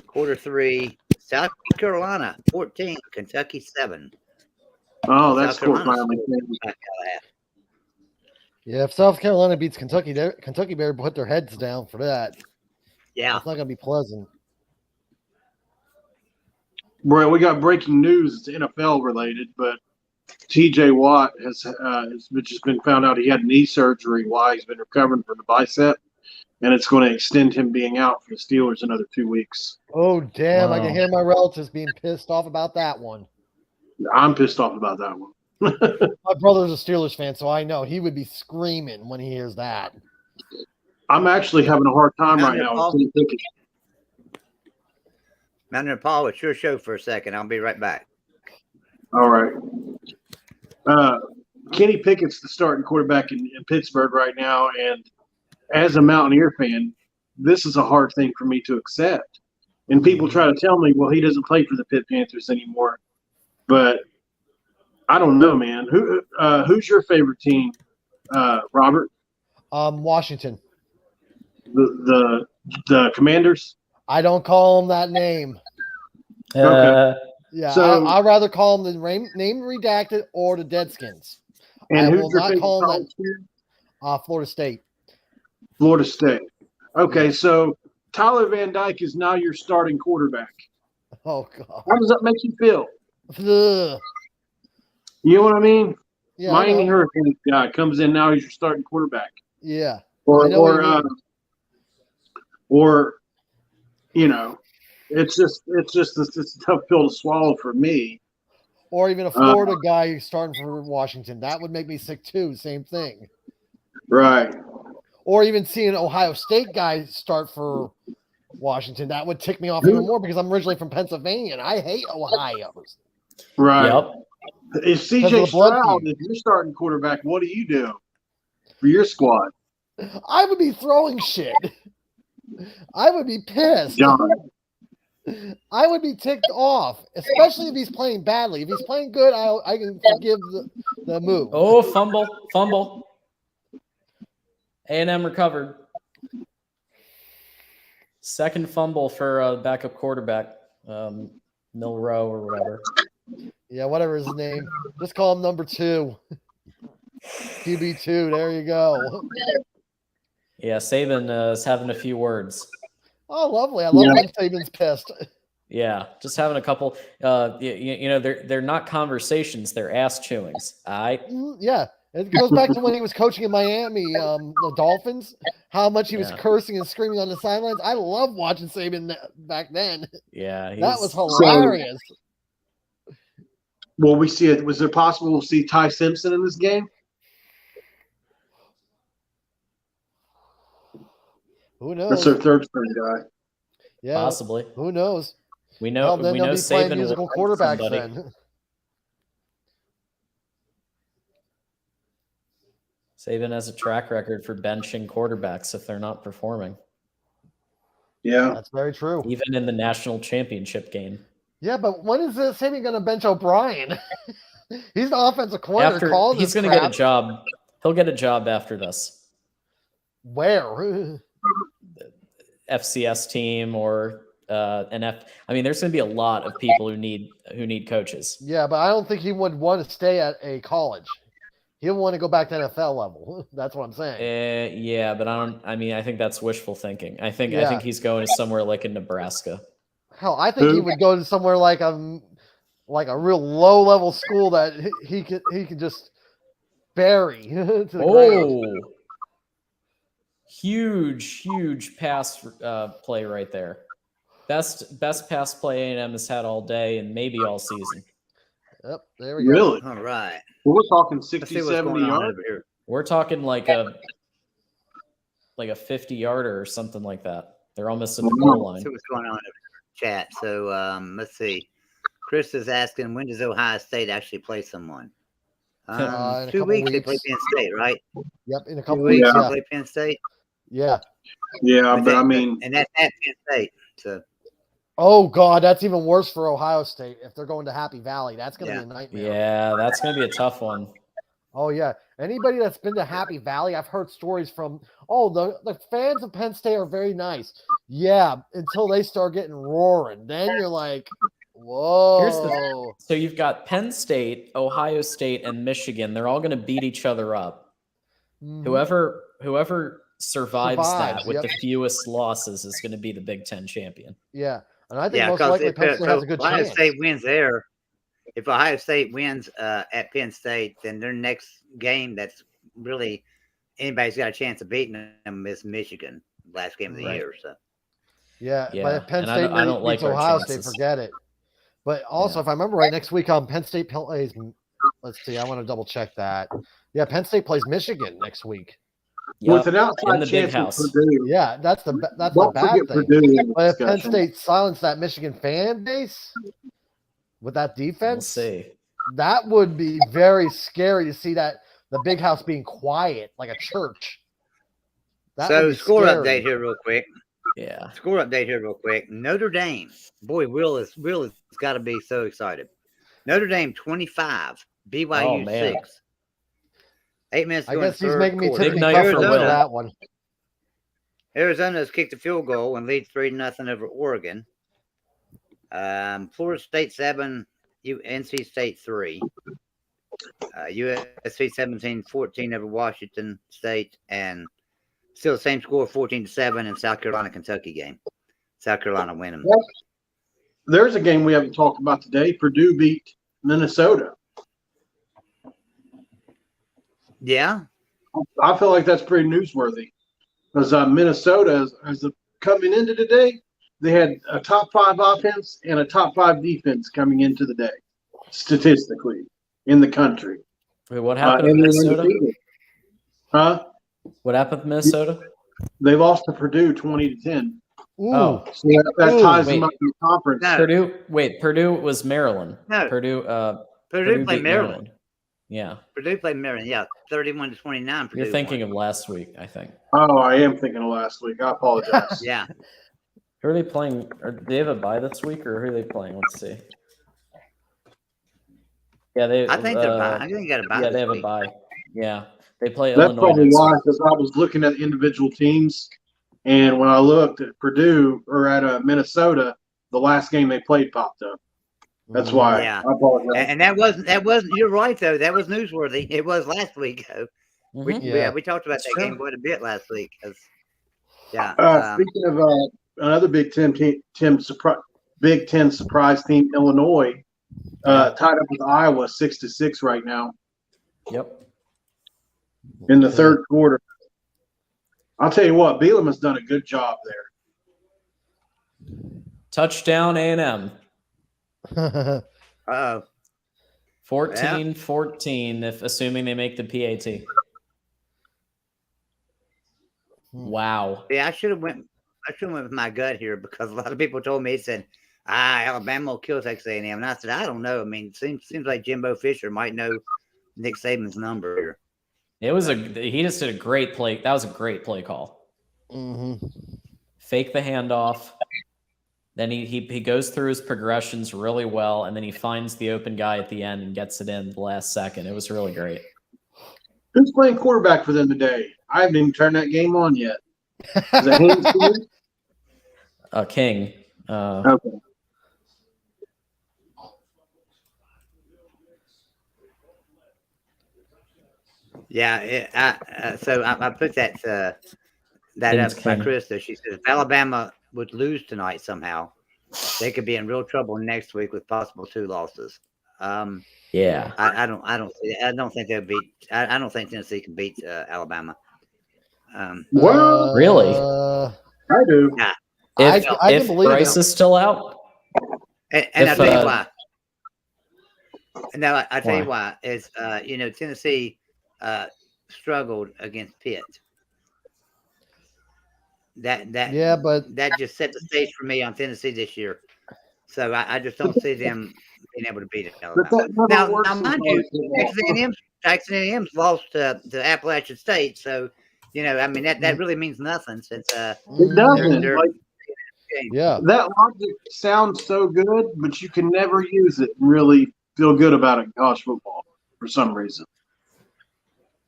quarter 3, South Carolina 14, Kentucky 7. Oh, that's cool. Yeah, if South Carolina beats Kentucky, Kentucky better put their heads down for that. Yeah. It's not going to be pleasant. Right, we got breaking news. It's NFL related, but TJ Watt has just been found out he had knee surgery while he's been recovering from the bicep, and it's going to extend him being out for the Steelers another 2 weeks. Oh, damn. Wow. I can hear my relatives being pissed off about that one. I'm pissed off about that one. My brother's a Steelers fan, so I know he would be screaming when he hears that. I'm actually having a hard time right now. Mountain and Paul, it's your show for a second. I'll be right back. All right. Kenny Pickett's the starting quarterback in Pittsburgh right now, and as a Mountaineer fan, this is a hard thing for me to accept. And people try to tell me, well, he doesn't play for the Pitt Panthers anymore. But I don't know, man. Who's your favorite team, Robert? Washington. The Commanders? I don't call them that name. Okay. Yeah, so, I'd rather call them the name redacted or the Deadskins. And I who's will your not favorite call them college that. Florida State. Florida State. Okay, so Tyler Van Dyke is now your starting quarterback. Oh, God. How does that make you feel? Ugh. You know what I mean? Yeah, Miami Hurricanes guy comes in now. He's your starting quarterback. Yeah. Or you know, it's just a tough pill to swallow for me. Or even a Florida guy who's starting for Washington. That would make me sick too. Same thing. Right. Or even seeing an Ohio State guy start for Washington. That would tick me off even more because I'm originally from Pennsylvania and I hate Ohio's. Right. Yep. If CJ Stroud is your starting quarterback, what do you do for your squad? I would be throwing shit. I would be pissed. John. I would be ticked off, especially if he's playing badly. If he's playing good, I can forgive the move. Oh, fumble. A&M recovered. Second fumble for a backup quarterback, Milrow or whatever. Yeah, whatever his name. Just call him number 2. QB2. There you go. Yeah, Saban is having a few words. Oh, lovely. I love when Saban's pissed. Yeah, just having a couple. You know, they're not conversations; they're ass chewings. Yeah, it goes back to when he was coaching in Miami, the Dolphins. How much he was cursing and screaming on the sidelines. I love watching Saban back then. Yeah, that was hilarious. Well, we see it. Was it possible we'll see Ty Simpson in this game? Who knows? That's their third string guy. Yeah, possibly. Who knows? We know. Then we they'll know be playing Saban musical will quarterbacks somebody. then. Saban has a track record for benching quarterbacks if they're not performing. Yeah, That's very true. Even in the national championship game. Yeah, but when is Saban going to bench O'Brien? He's the offensive coordinator. He's going to get a job. He'll get a job after this. Where? FCS team or I mean, there's going to be a lot of people who need coaches. Yeah, but I don't think he would want to stay at a college. He'll want to go back to NFL level. That's what I'm saying. Yeah, but I think that's wishful thinking. I think he's going to somewhere like in Nebraska. Hell, I think he would go to somewhere like a real low level school that he could just bury to the ground. Huge pass play right there. Best pass play A&M has had all day and maybe all season. Yep, there we go. Really? All right. Well, we're talking 60, 70 yards. We're talking like a 50-yarder or something like that. They're almost at the goal line. See what's going on in the chat. So let's see. Chris is asking, when does Ohio State actually play someone? 2 weeks they play Penn State, right? Yep, in a couple 2 weeks weeks. they play Penn State. Yeah. Yeah, but I mean, and that's at Penn State. So. Oh God, that's even worse for Ohio State if they're going to Happy Valley. That's going to be a nightmare. Yeah, that's going to be a tough one. Oh yeah, anybody that's been to Happy Valley, I've heard stories from. Oh, the fans of Penn State are very nice. Yeah, until they start getting roaring, then you're like, whoa. So you've got Penn State, Ohio State, and Michigan. They're all going to beat each other up. Mm-hmm. Whoever survives that with the fewest losses is going to be the Big Ten champion. Yeah, and I think most likely Penn State has a good Ohio chance. State wins there. If Ohio State wins at Penn State, then their next game that's really anybody's got a chance of beating them is Michigan, last game of the year. So yeah, but if Penn State beats Ohio State, forget it. But also, if I remember right, next week Penn State plays. Let's see, I want to double check that. Yeah, Penn State plays Michigan next week. With an outside in the chance big house. Purdue. Yeah, that's the bad thing. But if Penn State silenced that Michigan fan base with that defense, we'll see. That would be very scary to see that the big house being quiet like a church. So score update here real quick. Yeah. Score update here real quick. Notre Dame. Boy, Will has got to be so excited. Notre Dame 25, BYU 6. 8 minutes. I guess he's making me big night for that one. Arizona's kicked a field goal and leads 3-0 over Oregon. Florida State 7, NC State 3. USC 17-14 over Washington State, and still the same score, 14-7 in South Carolina Kentucky game. South Carolina winning. There's a game we haven't talked about today. Purdue beat Minnesota. Yeah, I feel like that's pretty newsworthy because Minnesota is coming into today. They had a top 5 offense and a top 5 defense coming into the day, statistically, in the country. Wait, what happened to Minnesota? Huh? What happened to Minnesota? They lost to Purdue 20-10. Ooh. Oh, so that ties them up in the conference. No. Purdue was Maryland. No. Purdue played Maryland. Yeah. Purdue played Maryland. Yeah, 31-29. You're thinking of last week, I think. Oh, I am thinking of last week. I apologize. Yeah. Who are they playing? Or do they have a bye this week, or who are they playing? Let's see. Yeah, I think they're bye. I think they got a bye. Yeah, they have a bye. Yeah, they play That's Illinois. probably why, because I was looking at individual teams, and when I looked at Purdue or at Minnesota, the last game they played popped up. That's why. Yeah. I apologize. And that wasn't. You're right though. That was newsworthy. It was last week though. Mm-hmm. We talked about that game quite a bit last week. Yeah. Speaking of another Big Ten surprise team, Illinois, tied up with Iowa 6-6 right now. Yep. In the third quarter. I'll tell you what, Bielema has done a good job there. Touchdown A&M. 14-14 if assuming they make the PAT. Wow. Yeah, I should have went with my gut here because a lot of people told me, said Alabama will kill Texas A&M. And I said, I don't know. I mean, seems like Jimbo Fisher might know Nick Saban's number here. He just did a great play. That was a great play call. Mm-hmm. Fake the handoff. Then he goes through his progressions really well, and then he finds the open guy at the end and gets it in the last second. It was really great. Who's playing quarterback for them today? I haven't even turned that game on yet. Is that King. Okay. Yeah, so I put that up by Krista. She said if Alabama would lose tonight somehow, they could be in real trouble next week with possible 2 losses. Yeah, I don't think they'll beat. I don't think Tennessee can beat Alabama. Well, really, I do. Yeah, if Bryce is still out, and I'll tell you why. No, I tell you why is Tennessee struggled against Pitt. That just set the stage for me on Tennessee this year. So I just don't see them being able to beat Alabama. Now, mind you, Texas A&M's lost to Appalachian State, so that really means nothing since it doesn't. Yeah, that logic sounds so good, but you can never use it and really feel good about it in college football for some reason.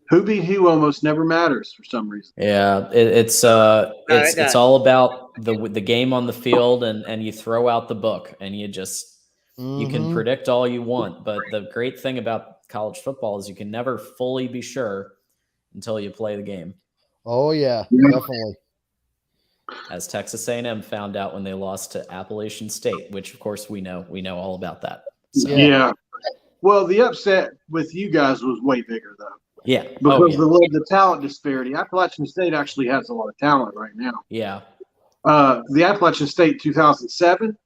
Who beat who almost never matters for some reason. Yeah, it's all about the game on the field, and you throw out the book, and you just you can predict all you want. But the great thing about college football is you can never fully be sure until you play the game. Oh yeah, definitely. As Texas A&M found out when they lost to Appalachian State, which of course we know all about that. So. Yeah. Well, the upset with you guys was way bigger though. Yeah. Because the talent disparity. Appalachian State actually has a lot of talent right now. Yeah. The Appalachian State 2007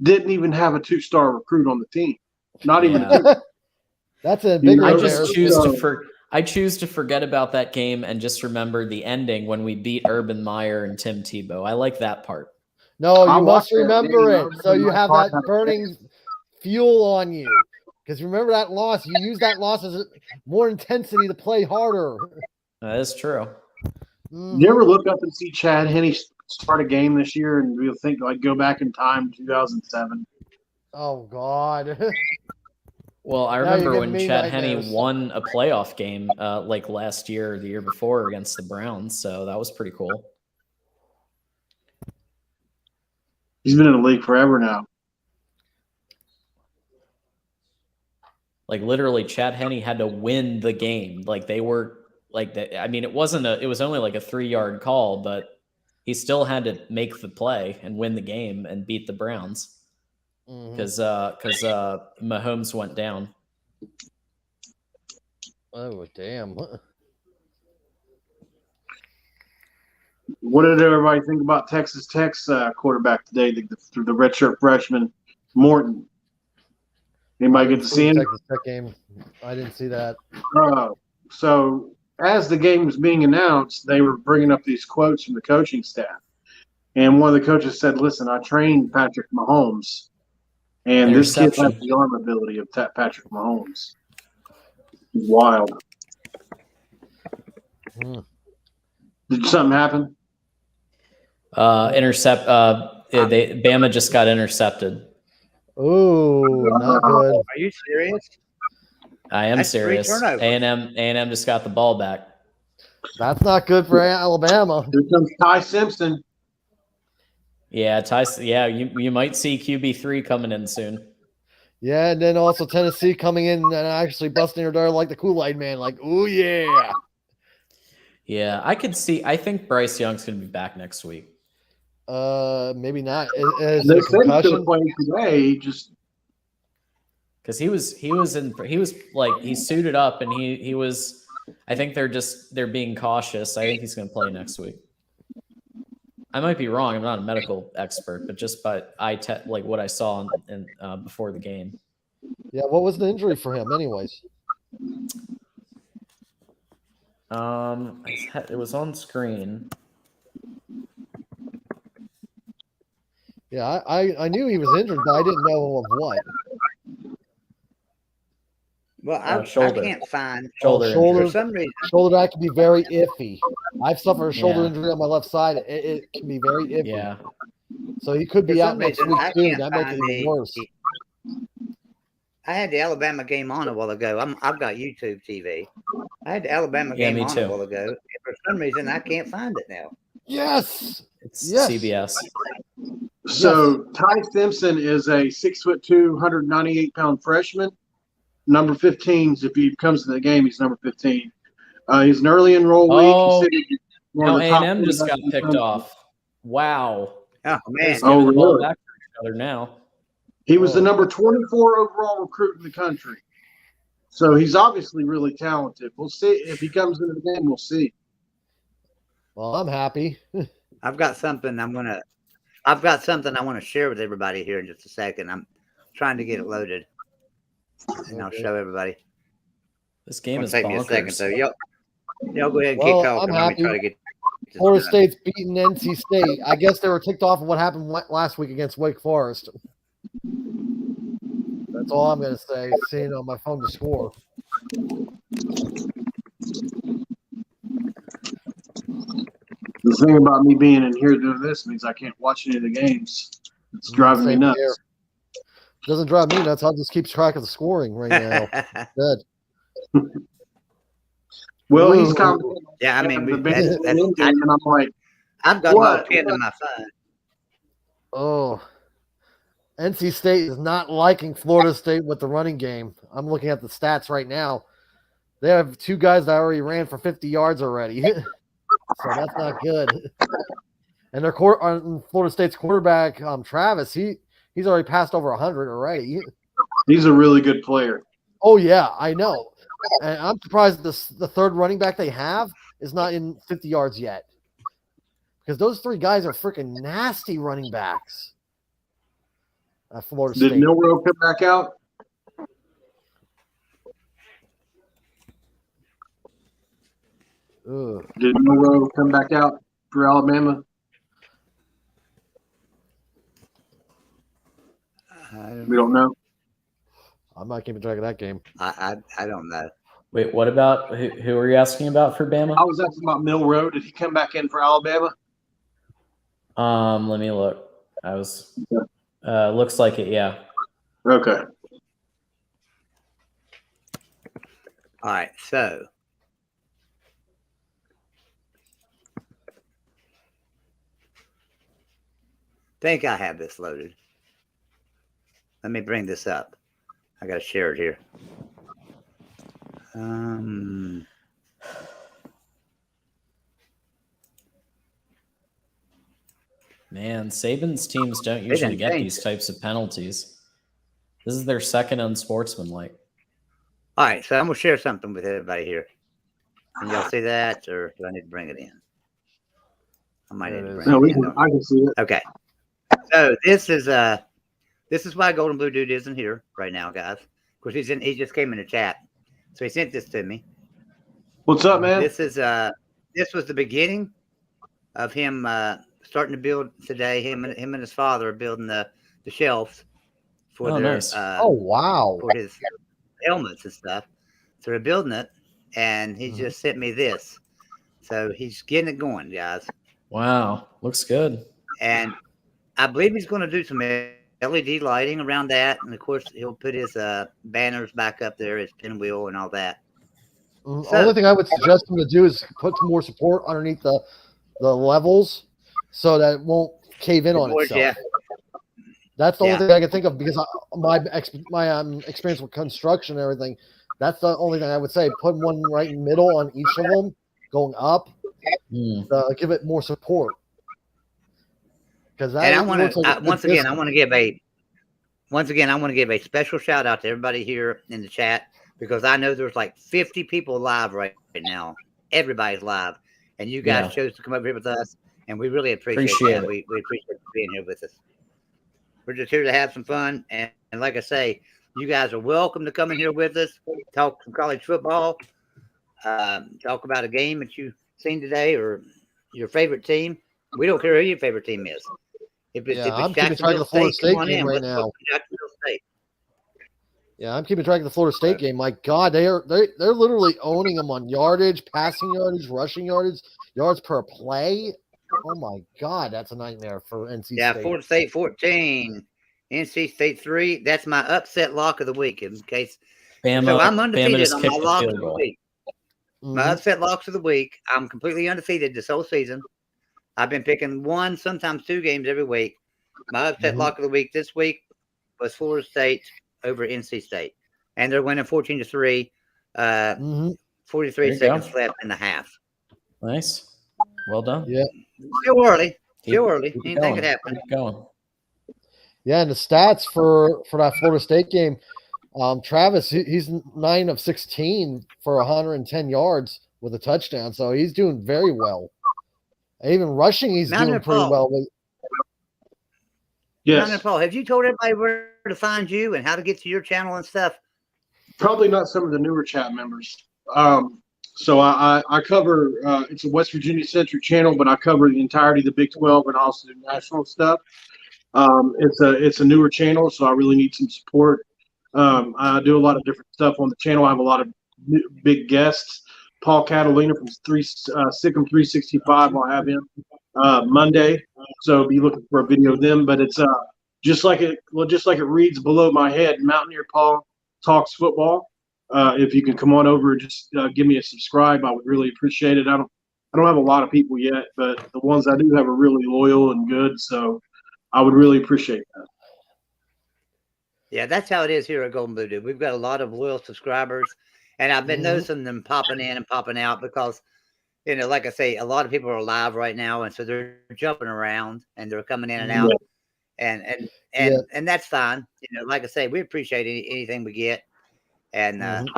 didn't even have a 2-star recruit on the team. Not even a 2. That's a bigger I choose to forget about that game and just remember the ending when we beat Urban Meyer and Tim Tebow. I like that part. No, you must remember it. So you have that burning fuel on you. Because remember that loss, you use that loss as more intensity to play harder. That is true. Do you ever look up and see Chad Henne start a game this year and you'll think go back in time 2007? Oh God. Well, I remember when Chad Henne won a playoff game last year or the year before against the Browns, so that was pretty cool. He's been in the league forever now. Like literally, Chad Henne had to win the game. Like they were like that. I mean, it was only like a 3-yard call, but he still had to make the play and win the game and beat the Browns. Because Mahomes went down. Oh damn! What did everybody think about Texas Tech's quarterback today? The redshirt freshman Morton. Anybody get to see him? Texas Tech game. I didn't see that. So as the game was being announced, they were bringing up these quotes from the coaching staff, and one of the coaches said, "Listen, I trained Patrick Mahomes." And this kid has the arm ability of Patrick Mahomes. Wild. Did something happen? Bama just got intercepted. Oh, not good. Are you serious? I am serious. A&M just got the ball back. That's not good for Alabama. Here comes Ty Simpson. Yeah, Tyson. Yeah, you might see QB3 coming in soon. Yeah, and then also Tennessee coming in and actually busting her door like the Kool-Aid man. Like, oh yeah. Yeah, I think Bryce Young's going to be back next week. Maybe not. They said he's going to play today, just because he suited up and he was. I think they're being cautious. I think he's going to play next week. I might be wrong. I'm not a medical expert, but just by what I saw in before the game. Yeah, what was the injury for him, anyways? It was on screen. Yeah, Yeah, I knew he was injured, but I didn't know of what. Well, I shoulder. can't find Shoulder for some reason. Shoulder that can be very iffy. I've suffered a shoulder Yeah. injury on my left side. It can be very iffy. Yeah. So he could For be out some next reason, week I too. can't That makes it find even worse. I had the Alabama game on a while ago. I've got YouTube TV. I had the Alabama Yeah, game me on too. a while ago. And for some reason, I can't find it now. Yes. It's Yes. CBS. So Ty Simpson is a 6'2", 198-pound freshman. Number 15. If he comes to the game, he's number 15. He's an early enroll week. Now A&M just got picked off. Wow. Oh man! He's giving the ball back to each other now. He was the number 24 overall recruit in the country. So he's obviously really talented. We'll see if he comes into the game. We'll see. Well, I'm happy. I've got something I want to share with everybody here in just a second. I'm trying to get it loaded, and I'll show everybody. This game is take me a second, bonkers. so y'all go ahead and Well, keep talking. I'm Let me happy. try to get this Florida done. State's beating NC State. I guess they were ticked off of what happened last week against Wake Forest. That's all I'm going to say, seeing on my phone the score. The thing about me being in here doing this means I can't watch any of the games. It's driving me Same nuts. here. Doesn't drive me nuts. I'll just keep track of the scoring right now. Good. Well, he's Ooh. commenting. Yeah, I mean, the that's, game, and I'm like, I've got my What? pin in my phone. Oh, NC State is not liking Florida State with the running game. I'm looking at the stats right now. They have two guys that already ran for 50 yards already. So that's not good. And their Florida State's quarterback, Travis, he's already passed over 100 already. he's a really good player. Oh, yeah, I know. And I'm surprised the third running back they have is not in 50 yards yet. Because those three guys are freaking nasty running backs at Florida Did State. Milroe come back out? Ugh. Did Milroe come back out for Alabama? We don't know. I'm not keeping track of that game. I don't know. Wait, what about who are you asking about for Bama? I was asking about Milroe. Did he come back in for Alabama? Let me look. Looks like it, yeah. Okay. All right, so think I have this loaded. Let me bring this up. I got to share it here. Man, Saban's teams don't usually get these types of penalties. This is their second unsportsmanlike. All right, so I'm going to share something with everybody here. Can y'all see that, or do I need to bring it in? I might need to bring it in. I can see it. Okay. So this is why Golden Blue Dude isn't here right now, guys. Of course, he just came in the chat. So he sent this to me. What's up, man? This was the beginning of him starting to build today. Him and his father are building the shelves for their nice. Wow. for his helmets and stuff. So they're building it, and he just sent me this. So he's getting it going, guys. Wow, looks good. And I believe he's going to do some LED lighting around that, and of course he'll put his banners back up there, his pinwheel and all that. The only thing I would suggest him to do is put some more support underneath the levels so that it won't cave in on itself. Yeah. That's the only thing I can think of, because my experience with construction and everything, that's the only thing I would say. Put one right in the middle on each of them going up. Give it more support. Because I want to give a special shout out to everybody here in the chat, because I know there's like 50 people live right now. Everybody's live, and you guys chose to come up here with us, and we really appreciate that. We appreciate you being here with us. We're just here to have some fun, and like I say, you guys are welcome to come in here with us, talk some college football, talk about a game that you've seen today or your favorite team. We don't care who your favorite team is. If it's I'm keeping track of the Florida State game right now. Yeah, I'm keeping track of the Florida State game. My God, they're literally owning them on yardage, passing yardage, rushing yardage, yards per play. Oh my God, that's a nightmare for NC State. Yeah, Florida State 14, NC State 3. That's my upset lock of the week. In case, so I'm undefeated on my lock of the week. My upset locks of the week. I'm completely undefeated this whole season. I've been picking one, sometimes two games every week. My upset lock of the week this week was Florida State over NC State, and they're winning 14-3. 43 seconds left in the half. Nice, well done. Yeah, still early. Anything could happen. Keep going. Yeah, and the stats for that Florida State game. Travis, he's 9 of 16 for 110 yards with a touchdown, so he's doing very well. And even rushing, he's doing pretty well. Yes. Paul, have you told everybody where to find you and how to get to your channel and stuff? Probably not some of the newer chat members. So I cover, it's a West Virginia centric channel, but I cover the entirety of the Big 12 and also the national stuff. It's a newer channel, so I really need some support. I do a lot of different stuff on the channel. I have a lot of big guests. Paul Catalina from Sikkim 365. I'll have him Monday, so be looking for a video of them. But it's just like it reads below my head. Mountaineer Paul Talks Football. If you can come on over and just give me a subscribe, I would really appreciate it. I don't have a lot of people yet, but the ones I do have are really loyal and good. So I would really appreciate that. Yeah, that's how it is here at Golden Blue Dude. We've got a lot of loyal subscribers, and I've been noticing them popping in and popping out because, like I say, a lot of people are live right now, and so they're jumping around and they're coming in and out, and that's fine. Like I say, we appreciate anything we get, and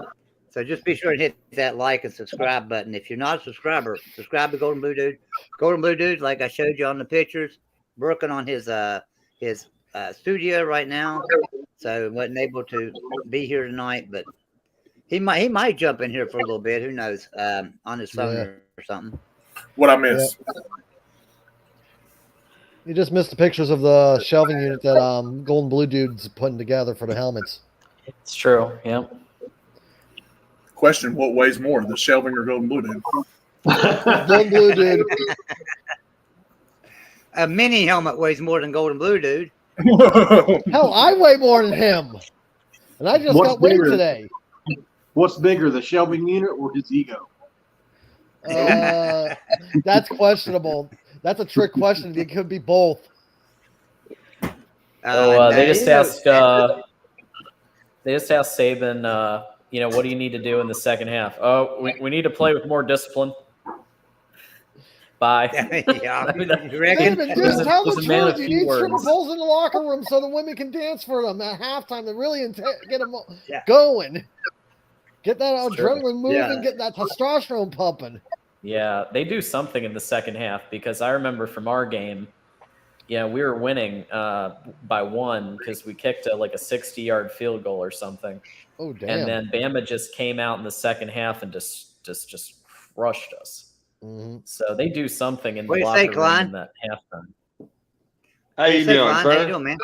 so just be sure to hit that like and subscribe button. If you're not a subscriber, subscribe to Golden Blue Dude. Golden Blue Dude, like I showed you on the pictures, working on his studio right now, so wasn't able to be here tonight, but he might jump in here for a little bit. Who knows? On his phone or something. What I miss? Yeah. You just missed the pictures of the shelving unit that Golden Blue Dude's putting together for the helmets. It's true. Yep. Question: what weighs more, the shelving or Golden Blue Dude? Golden Blue Dude. A mini helmet weighs more than Golden Blue Dude. Hell, I weigh more than him, and I just got weighed today. What's bigger, the shelving unit or his ego? That's questionable. That's a trick question. It could be both. They just asked Saban, what do you need to do in the second half? Oh, we need to play with more discipline. Bye. Yeah. You reckon? Just tell the truth. You need stripper poles in the locker room so the women can dance for them at halftime to really get them going. Get that adrenaline moving, get that testosterone pumping. Yeah, they do something in the second half because I remember from our game, we were winning by 1 because we kicked a 60-yard field goal or something. Oh, damn. And then Bama just came out in the second half and just crushed us. Mm-hmm. So they do something in the locker room in that halftime. How you doing, How you doing, man?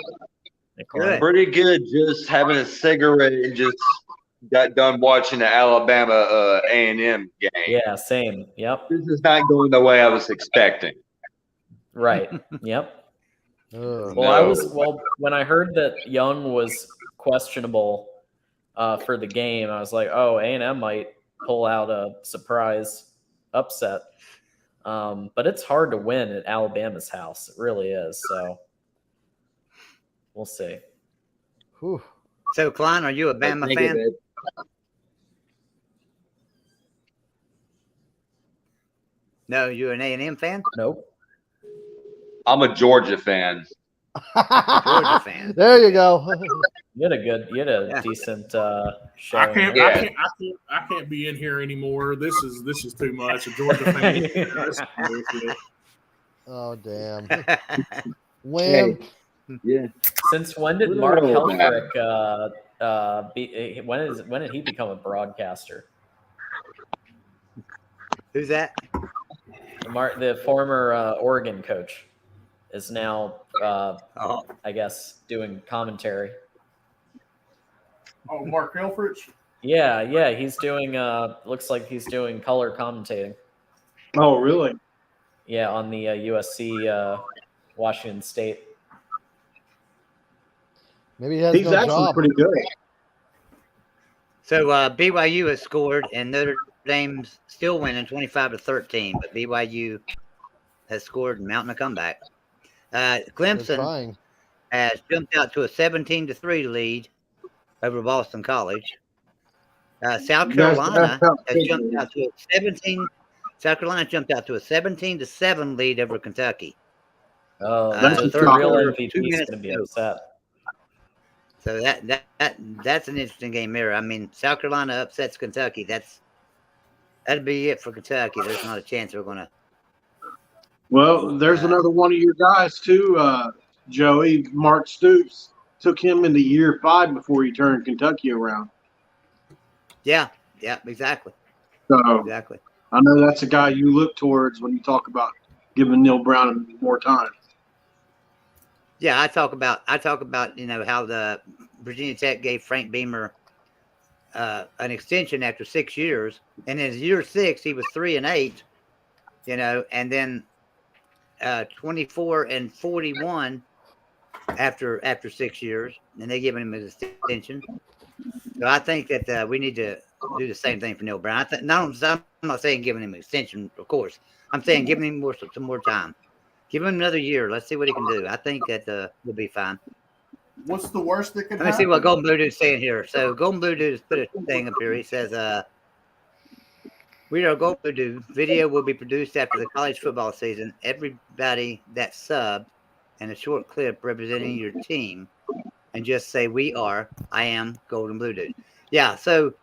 Good. Pretty good. Just having a cigarette and just got done watching the Alabama A&M game. Yeah, same. Yep. This is not going the way I was expecting. Right. Yep. When I heard that Young was questionable for the game, I was like, oh, A&M might pull out a surprise upset. But it's hard to win at Alabama's house. It really is. So we'll see. Whew. So, Klein, are you a Bama fan? No, you're an A&M fan? Nope. I'm a Georgia fan. Georgia fan. There you go. You had a decent show. I can't be in here anymore. This is too much. A Georgia fan. Oh damn. When? Yeah. Since when did Mark Helfrich when did he become a broadcaster? Who's that? The former Oregon coach is now I guess, doing commentary. Oh, Mark Elfrich? Yeah, he's doing. Looks like he's doing color commentating. Oh, really? Yeah, on the USC Washington State. Maybe he has He's no actually job. pretty good. So BYU has scored, and Notre Dame's still winning 25-13. But BYU has scored and mounting a comeback. Clemson has jumped out to a 17-3 lead over Boston College. South Carolina has jumped out to a 17. South Carolina jumped out to a 17-7 lead over Kentucky. Oh, that's the real MVP is going to be upset. So that's an interesting game here. I mean, South Carolina upsets Kentucky. That'd be it for Kentucky. There's not a chance we're going to. Well, there's another one of your guys too, Joey. Mark Stoops took him into year 5 before he turned Kentucky around. Yeah, exactly. So exactly. I know that's a guy you look towards when you talk about giving Neil Brown more time. Yeah, I talk about how the Virginia Tech gave Frank Beamer an extension after 6 years, and in year 6 he was 3-8, and then 24-41 after 6 years, and they gave him an extension. So I think that we need to do the same thing for Neil Brown. I'm not saying giving him an extension, of course. I'm saying giving him some more time. Give him another year. Let's see what he can do. I think that we'll be fine. What's the worst that can happen? Let me see what Golden Blue Dude's saying here. So Golden Blue Dude's put a thing up here. He says, we are Golden Blue Dude. Video will be produced after the college football season. Everybody that subbed and a short clip representing your team, and just say I am Golden Blue Dude. Yeah, so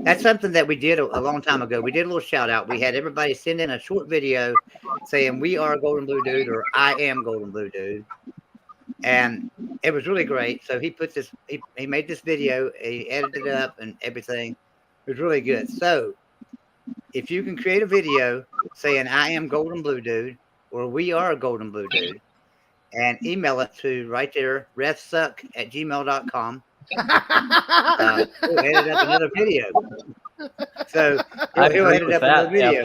that's something that we did a long time ago. We did a little shout out. We had everybody send in a short video saying we are Golden Blue Dude or I am Golden Blue Dude. And it was really great. So he put this, he made this video, he edited it up and everything. It was really good. So if you can create a video saying I am Golden Blue Dude or we are Golden Blue Dude and email it to right there, refsuck@gmail.com. He'll edit up another video. So he'll edit up another video.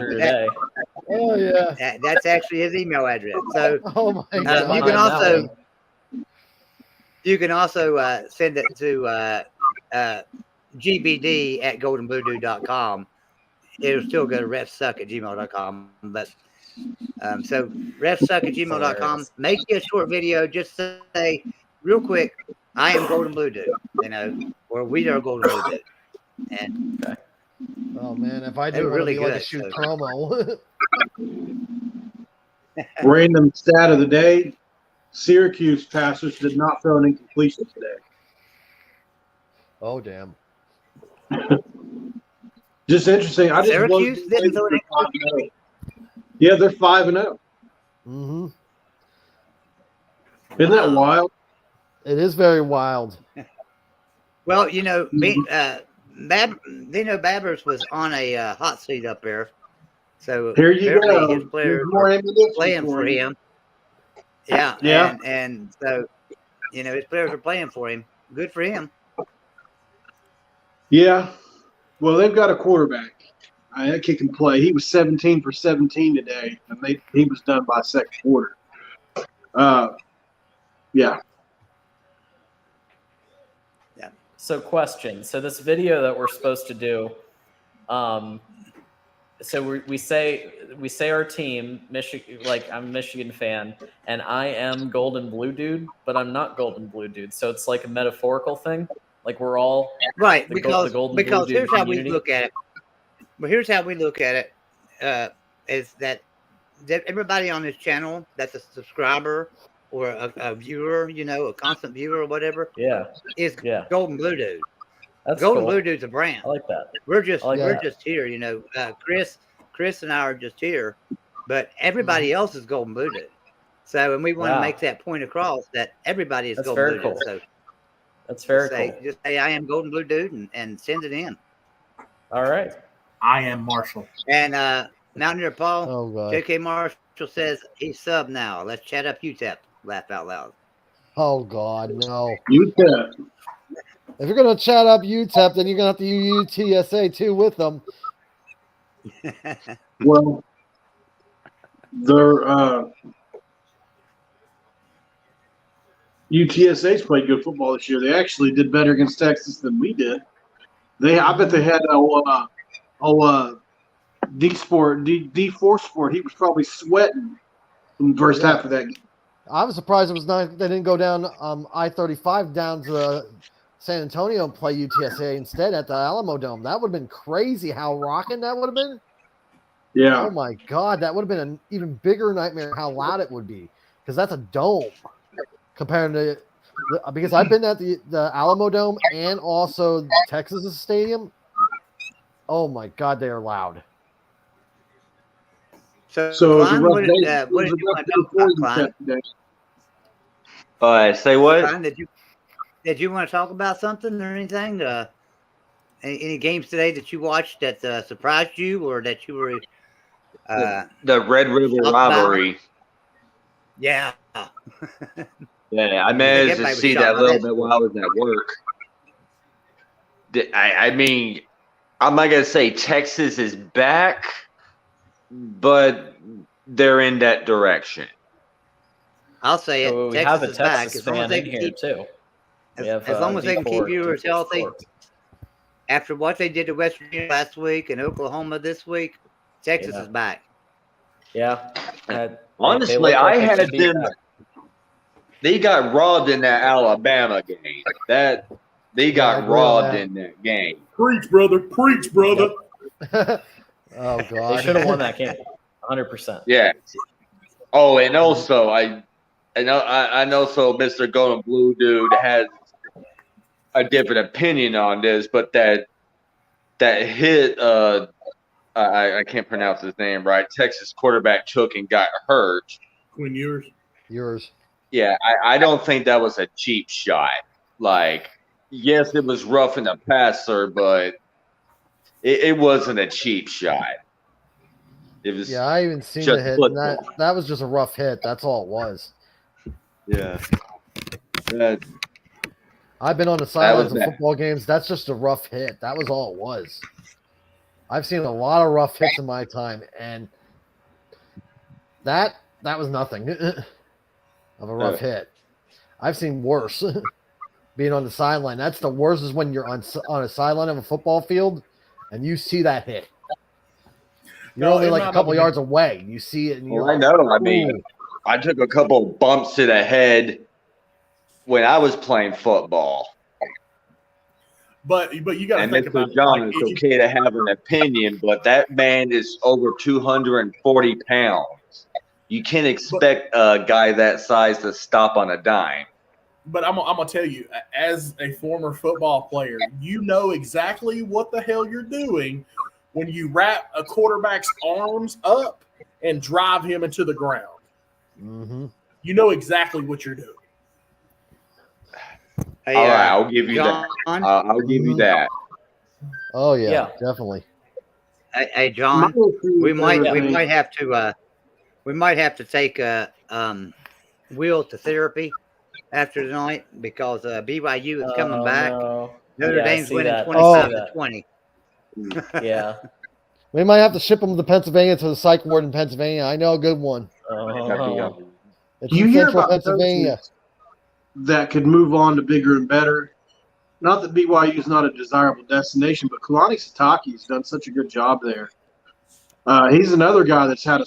Oh yeah, that's actually his email address. So my God. you can also send it to gbd@goldenbluedude.com. It'll still go to refsuck@gmail.com. But so refsuck@gmail.com. Make you a short video. Just say real quick, I am Golden Blue Dude, or we are Golden Blue Dude. And oh man, if I do really like a shoot promo. Random stat of the day: Syracuse passers did not throw an incompletion today. Oh damn! Just interesting. I just Syracuse didn't throw an incompletion. Yeah, they're 5-0. Mm-hmm. Isn't that wild? It is very wild. Well, Babbers was on a hot seat up there. So here you go. His players were playing for him. Yeah. And so, his players are playing for him. Good for him. Yeah. Well, they've got a quarterback. That kid can play. He was 17 for 17 today, and he was done by second quarter. Yeah. So question. So this video that we're supposed to do, so we say our team, Michigan, like I'm a Michigan fan, and I am Golden Blue Dude, but I'm not Golden Blue Dude. So it's like a metaphorical thing. Like we're all right the because Golden Blue here's Dude how community. we look at it. But here's how we look at it: is that everybody on this channel that's a subscriber or a viewer, a constant viewer or whatever, is Golden Blue Dude. That's Golden cool. Blue Dude's a brand. I like that. We're just here, Chris and I are just here, but everybody else is Golden Blue Dude. So, and we want to make that point across that everybody is Golden Blue Dude. So that's very cool. Just say I am Golden Blue Dude and send it in. All right. I am Marshall. And Mountaineer Paul, oh, God. JK Marshall says he's sub now. Let's chat up UTEP. Laugh out loud. Oh God, no. UTEP. If you're gonna chat up UTEP, then you're gonna have to use UTSA too with them. Well, their UTSA's played good football this year. They actually did better against Texas than we did. I bet they had D4 Sport. He was probably sweating in the first half of that game. I was surprised it was not. They didn't go down I-35 down to San Antonio and play UTSA instead at the Alamo Dome. That would have been crazy. How rocking that would have been. Yeah. Oh my God, that would have been an even bigger nightmare. How loud it would be, because that's a dome compared to. Because I've been at the Alamo Dome and also Texas Stadium. Oh my God, they are loud. So Klein, what did you want to talk about, Klein? Say what? Klein, did you want to talk about something or anything? Any games today that you watched that surprised you or that you were the Red River rivalry? Yeah. Yeah, I managed to see that a little bit while I was at work. I mean, I'm not gonna say Texas is back, but they're in that direction. I'll say it. So we Texas have a is back. Texas fan in here too. As long as they can keep viewers healthy. After what they did to West Virginia last week and Oklahoma this week, Texas is back. Yeah. Honestly, I had them. They got robbed in that Alabama game. They got robbed in that game. Preach, brother. Preach, brother. Oh God, they should have won that game. 100%. Yeah. Oh, and also I know. So Mr. Golden Blue dude has a different opinion on this, but that hit I can't pronounce his name right. Texas quarterback took and got hurt. Quinn yours. Yeah, I don't think that was a cheap shot. Like, yes, it was rough in the passer, but it wasn't a cheap shot. It was. Yeah, I even seen the hit. And that was just a rough hit. That's all it was. Yeah. I've been on the sidelines of football games. That's just a rough hit. That was all it was. I've seen a lot of rough hits in my time, and that was nothing of a rough hit. I've seen worse. Being on the sideline, that's the worst. Is when you're on a sideline of a football field, and you see that hit. You're only like a couple yards away. You see it. And you're I know. I mean, I took a couple bumps to the head when I was playing football. But you got to think about John, it's okay to have an opinion, but that man is over 240 pounds. You can't expect a guy that size to stop on a dime. But I'm gonna tell you, as a former football player, you know exactly what the hell you're doing when you wrap a quarterback's arms up and drive him into the ground. Mm-hmm. You know exactly what you're doing. Hey, all right, I'll give you that. I'll give you that. Oh yeah, definitely. Hey, John, we might have to take Will to therapy after tonight because BYU is coming back. No. Notre Dame's winning 25-20. Yeah. We might have to ship them to Pennsylvania to the psych ward in Pennsylvania. I know a good one. It's you in hear Central about Pennsylvania that could move on to bigger and better. Not that BYU is not a desirable destination, but Kalani Sitake has done such a good job there. He's another guy that's had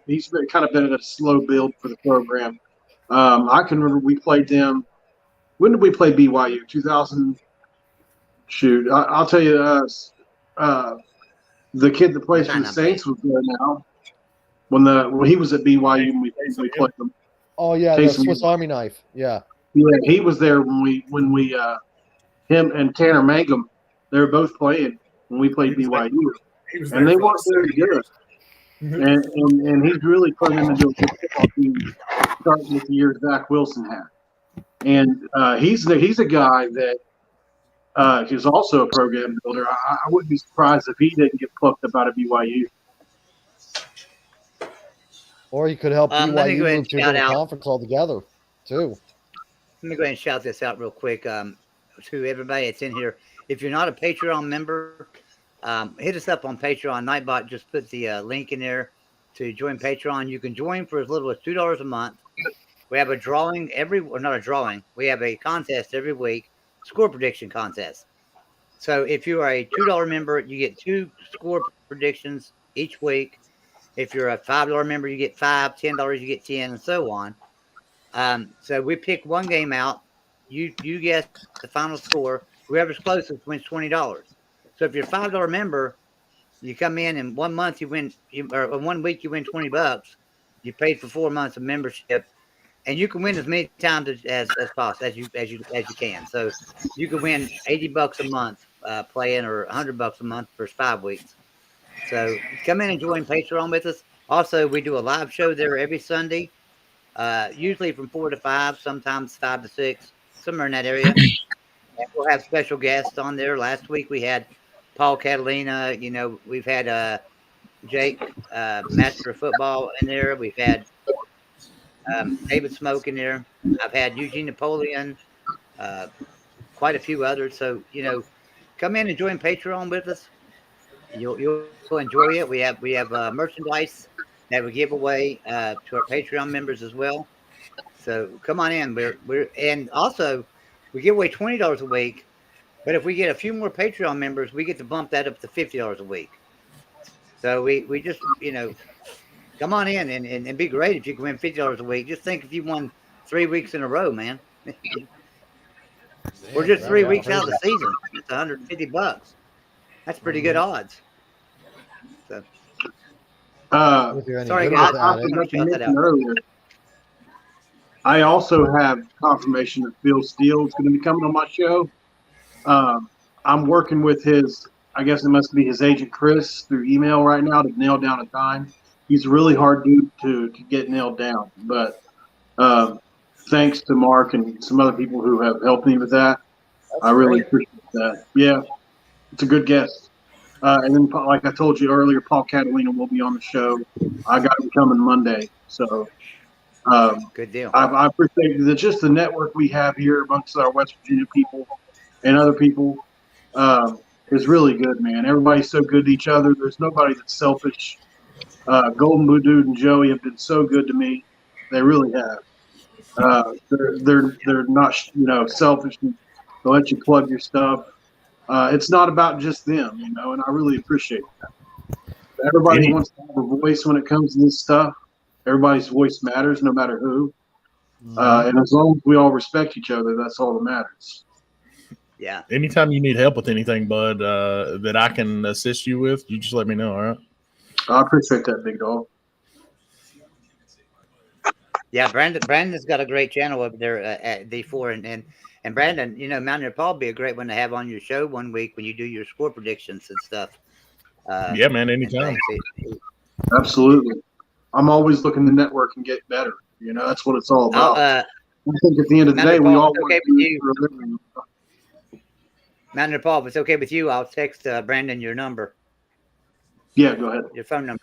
he's kind of been at a slow build for the program. I can remember we played them. When did we play BYU? 2000. Shoot, I'll tell you. The kid that plays for the Saints was there now. When he was at BYU and we played them. Oh yeah, the Swiss Army knife. Yeah. Yeah, he was there when we him and Tanner Mangum, they were both playing when we played BYU. And they weren't very good. Mm-hmm. And he's really turned into a good football team starting with the year Zach Wilson had. And he's a guy that is also a program builder. I wouldn't be surprised if he didn't get plucked up out of BYU. Or you could help let me BYU go ahead move and to a shout different out. conference altogether, too. Let me go ahead and shout this out real quick to everybody that's in here. If you're not a Patreon member, hit us up on Patreon. Nightbot just put the link in there to join Patreon. You can join for as little as $2 a month. We have a drawing not a drawing. We have a contest every week, score prediction contest. So if you are a $2 member, you get 2 score predictions each week. If you're a $5 member, you get 5, $10, you get 10, and so on. So we pick one game out. You guess the final score. Whoever's closest wins $20. So if you're a $5 member, you come in and 1 month you win, or 1 week you win $20. You paid for 4 months of membership, and you can win as many times as possible as you can. So you can win $80 a month playing, or $100 a month for 5 weeks. So come in and join Patreon with us. Also, we do a live show there every Sunday. Usually from 4 to 5, sometimes 5 to 6, somewhere in that area. And we'll have special guests on there. Last week we had Paul Catalina. We've had Jake, Master of Football, in there. We've had David Smoke in there. I've had Eugene Napoleon, quite a few others. So come in and join Patreon with us. You'll enjoy it. We have merchandise that we give away to our Patreon members as well. So come on in. And also we give away $20 a week, but if we get a few more Patreon members, we get to bump that up to $50 a week. So we just come on in and it'd be great if you can win $50 a week. Just think if you won 3 weeks in a row, man. We're just 3 weeks out of the season. It's $150. That's pretty good odds. So sorry guys, I also have confirmation that Bill Steele is going to be coming on my show. I'm working with I guess it must be his agent Chris through email right now to nail down a time. He's a really hard dude to get nailed down, but thanks to Mark and some other people who have helped me with that. I really appreciate that. Yeah, it's a good guest. And then, like I told you earlier, Paul Catalina will be on the show. I got him coming Monday. So good deal. I appreciate just the network we have here amongst our West Virginia people and other people is really good, man. Everybody's so good to each other. There's nobody that's selfish. Golden Blue Dude and Joey have been so good to me. They really have. They're not selfish. They'll let you plug your stuff. It's not about just them, and I really appreciate that. Everybody wants to have a voice when it comes to this stuff. Everybody's voice matters, no matter who. And as long as we all respect each other, that's all that matters. Yeah. Anytime you need help with anything, bud, that I can assist you with, you just let me know, all right? I appreciate that, big dog. Yeah, Brandon's got a great channel over there at D4, and Brandon, Mountaineer Paul would be a great one to have on your show one week when you do your score predictions and stuff. Yeah, man, anytime. Absolutely. I'm always looking to network and get better. That's what it's all about. I think at the end of the day, we all want to do it for a living. Mountaineer Paul, if it's okay with you, I'll text Brandon your number. Yeah, go ahead. Your phone number.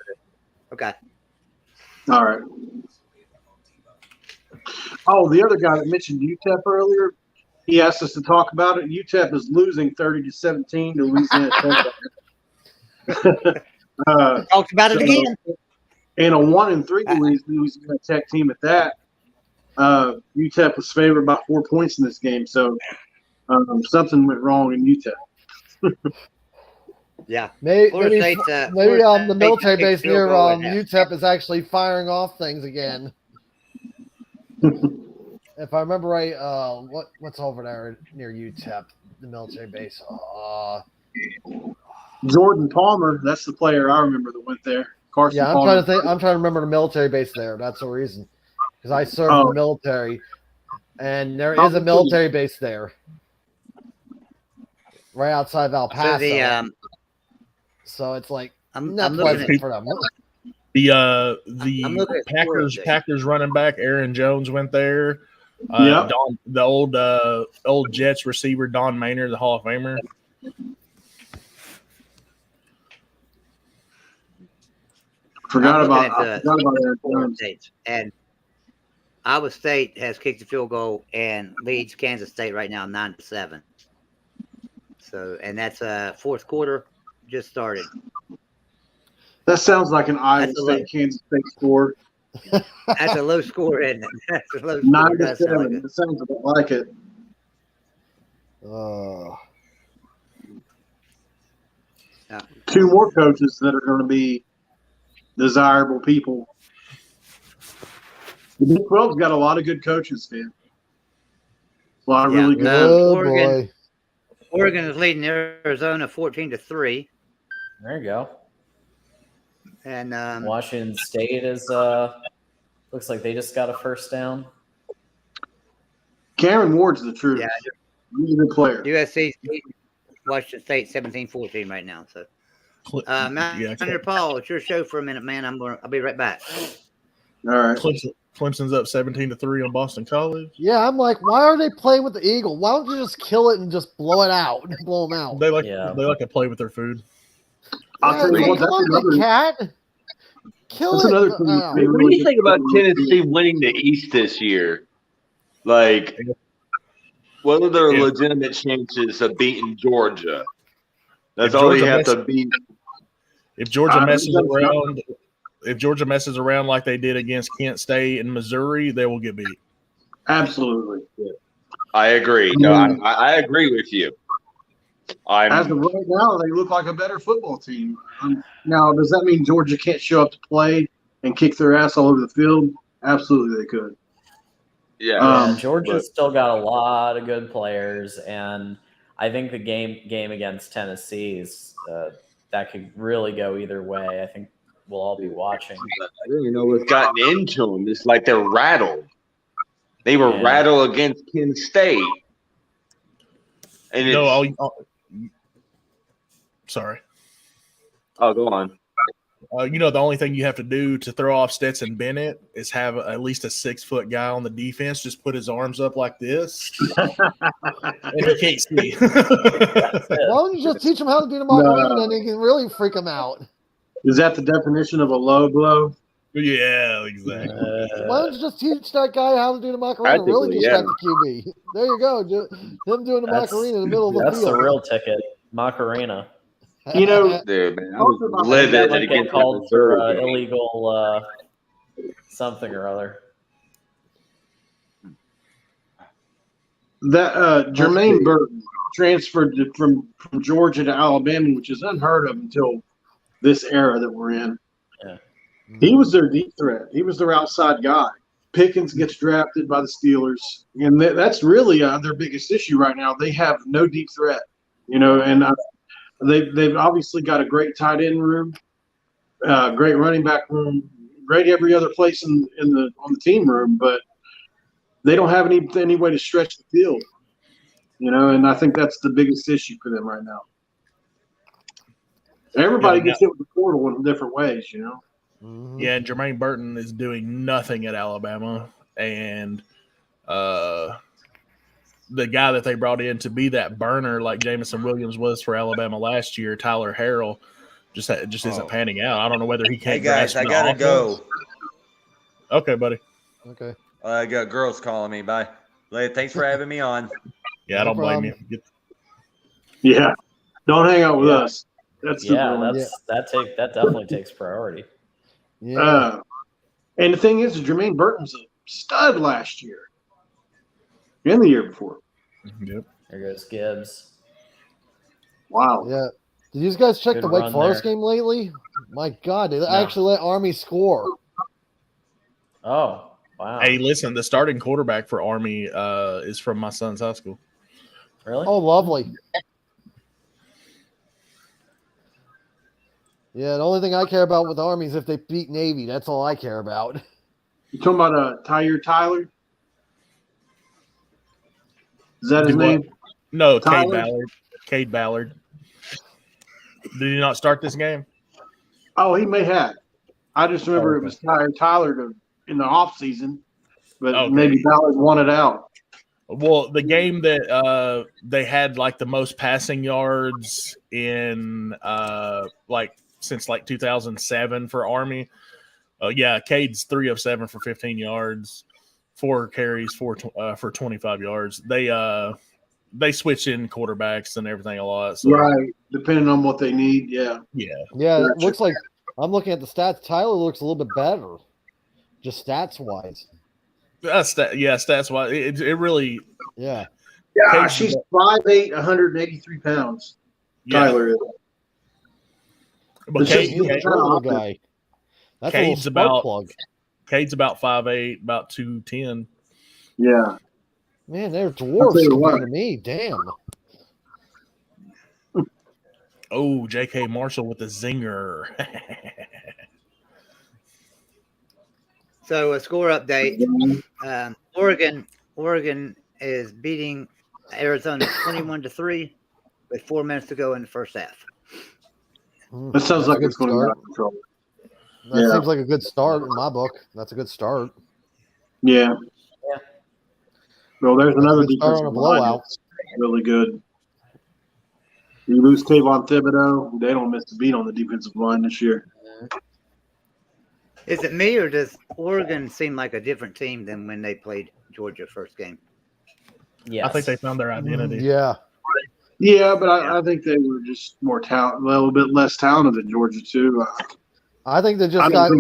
Okay. All right. Oh, the other guy that mentioned UTEP earlier, he asked us to talk about it. UTEP is losing 30-17 to Louisiana Tech. Talked about it again. And a 1-3 Louisiana Tech team at that. UTEP was favored by 4 points in this game, so something went wrong in UTEP. Yeah, maybe the military base near UTEP is actually firing off things again. If I remember right, what's over there near UTEP, the military base? Jordan Palmer, that's the player I remember that went there. Carson Palmer. I'm trying to remember the military base there. That's the reason, because I served in the military, and there is a military base there, right outside of El Paso. So it's like not pleasant for them. The Packers running back Aaron Jones went there. The old Jets receiver Don Maynard, the Hall of Famer. Forgot I'm about looking that. States, and Iowa State has kicked the field goal and leads Kansas State right now 9-7. So, and that's fourth quarter just started. That sounds like an Iowa State Kansas State score. That's a low score, isn't it? That's a low score. 9-7. It sounds like it. Two more coaches that are going to be desirable people. The Big 12's got a lot of good coaches, man. A lot of really good. Oregon is leading Arizona 14-3. There you go. And Washington State is looks like they just got a first down. Cameron Ward's the truth. Yeah, he's a good player. USC Washington State 17-14 right now. So, Matt Paul, it's your show for a minute, man. I'll be right back. All right. Clemson's up 17-3 on Boston College. Yeah, I'm like, why are they playing with the Eagle? Why don't you just kill it and just blow it out? Blow them out. They like to play with their food. I'll tell you what, come on, big cat. Kill it. What do you think about Tennessee winning the East this year? Like, what are their legitimate chances of beating Georgia? That's all you have to beat. If Georgia messes around like they did against Kent State and Missouri, they will get beat. Absolutely. Yeah. I agree. No, I agree with you. As of right now, they look like a better football team. Now, does that mean Georgia can't show up to play and kick their ass all over the field? Absolutely, they could. Yeah. Georgia's still got a lot of good players, and I think the game against Tennessee is that could really go either way. I think we'll all be watching. I don't know what's gotten into them. It's like they're rattled. They were rattled against Kent State. And sorry. Oh, go on. The only thing you have to do to throw off Stetson Bennett is have at least a 6-foot guy on the defense. Just put his arms up like this, and he can't see. Why don't you just teach him how to do the Macarena, and he can really freak him out? Is that the definition of a low blow? Yeah, exactly. Why don't you just teach that guy how to do the Macarena? Really just got the QB. There you go. Him doing the Macarena in the middle of the field. That's the real ticket, Macarena. Dude, man, I was livid to get called for illegal something or other. That Jermaine Burton transferred from Georgia to Alabama, which is unheard of until this era that we're in. Yeah. He was their deep threat. He was their outside guy. Pickens gets drafted by the Steelers, and that's really their biggest issue right now. They have no deep threat, and they've obviously got a great tight end room, great running back room, great every other place on the team room, but they don't have any way to stretch the field, and I think that's the biggest issue for them right now. Everybody gets hit with the portal in different ways, Yeah, and Jermaine Burton is doing nothing at Alabama, and the guy that they brought in to be that burner like Jamison Williams was for Alabama last year, Tyler Harrell, just isn't panning out. I don't know whether he can't. Hey guys, I gotta go. Okay, buddy. Okay. I got girls calling me. Bye. Thanks for having me on. Yeah, I don't blame you. Yeah, don't hang out with us. That definitely takes priority. Yeah. And the thing is, Jermaine Burton's a stud last year. And the year before. Yep. There goes Gibbs. Wow. Yeah. Did you guys check Good the Wake run Forest there. game lately? My God, they actually let Army score. Oh, wow. Hey, listen, the starting quarterback for Army is from my son's high school. Really? Oh, lovely. Yeah, the only thing I care about with Army is if they beat Navy. That's all I care about. You talking about Tyler? Is that his name? No, Tyler? Cade Ballard. Did he not start this game? Oh, he may have. I just remember it was Tyler in the offseason, but maybe Ballard won it out. Well, the game that they had like the most passing yards in since like 2007 for Army. Yeah, Cade's 3 of 7 for 15 yards, 4 carries for 25 yards. They switch in quarterbacks and everything a lot. So. Right, depending on what they need. Yeah. Yeah. It looks like I'm looking at the stats. Tyler looks a little bit better, just stats wise. Stats wise, it really. Yeah. Yeah, she's 5'8", 183 pounds. Yeah. Tyler is. But He's a terrible guy. That's Cade's a little spark about plug. Cade's about 5'8", about 210. Yeah. Man, they're dwarfs compared to me. Damn. Oh, J.K. Marshall with the zinger. So a score update. Oregon is beating Arizona 21-3 with 4 minutes to go in the first half. That sounds like it's going to be out of control. That seems like a good start in my book. That's a good start. Yeah. Well, there's another defensive on a blowout. Really good. You lose Kayvon Thibodeau, they don't miss a beat on the defensive line this year. Is it me, or does Oregon seem like a different team than when they played Georgia first game? Yeah, I think they found their identity. Yeah. Yeah, but I think they were just more a little bit less talented than Georgia too. I think they just got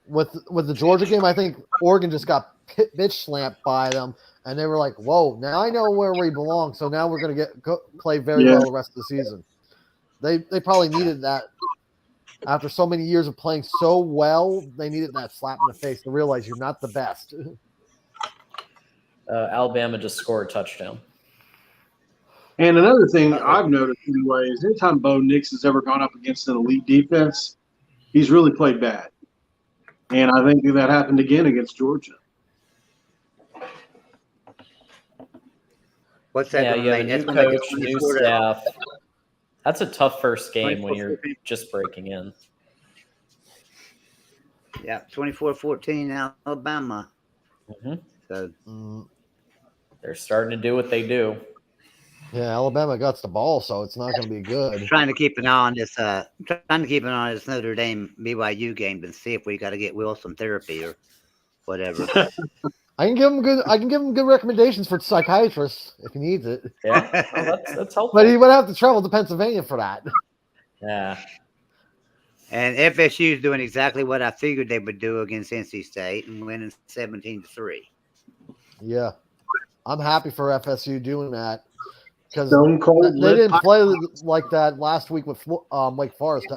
with the Georgia game. I think Oregon just got bitch slapped by them, and they were like, "Whoa, now I know where we belong." So now we're going to play very well the rest of the season. They probably needed that after so many years of playing so well. They needed that slap in the face to realize you're not the best. Alabama just scored a touchdown. And another thing I've noticed anyway is anytime Bo Nix has ever gone up against an elite defense, he's really played bad. And I think that happened again against Georgia. What's that? Yeah, you have a new coach, new staff. That's a tough first game when you're just breaking in. Yeah, 24-14 Alabama. Mm-hmm. So they're starting to do what they do. Yeah, Alabama got the ball, so it's not going to be good. Trying to keep an eye on this. Trying to keep an eye on this Notre Dame BYU game and see if we got to get Will some therapy or whatever. I can give him good recommendations for psychiatrists if he needs it. Yeah, that's helpful. But he would have to travel to Pennsylvania for that. Yeah. And FSU is doing exactly what I figured they would do against NC State and winning 17-3. Yeah, I'm happy for FSU doing that because they didn't play like that last week with Wake Forest.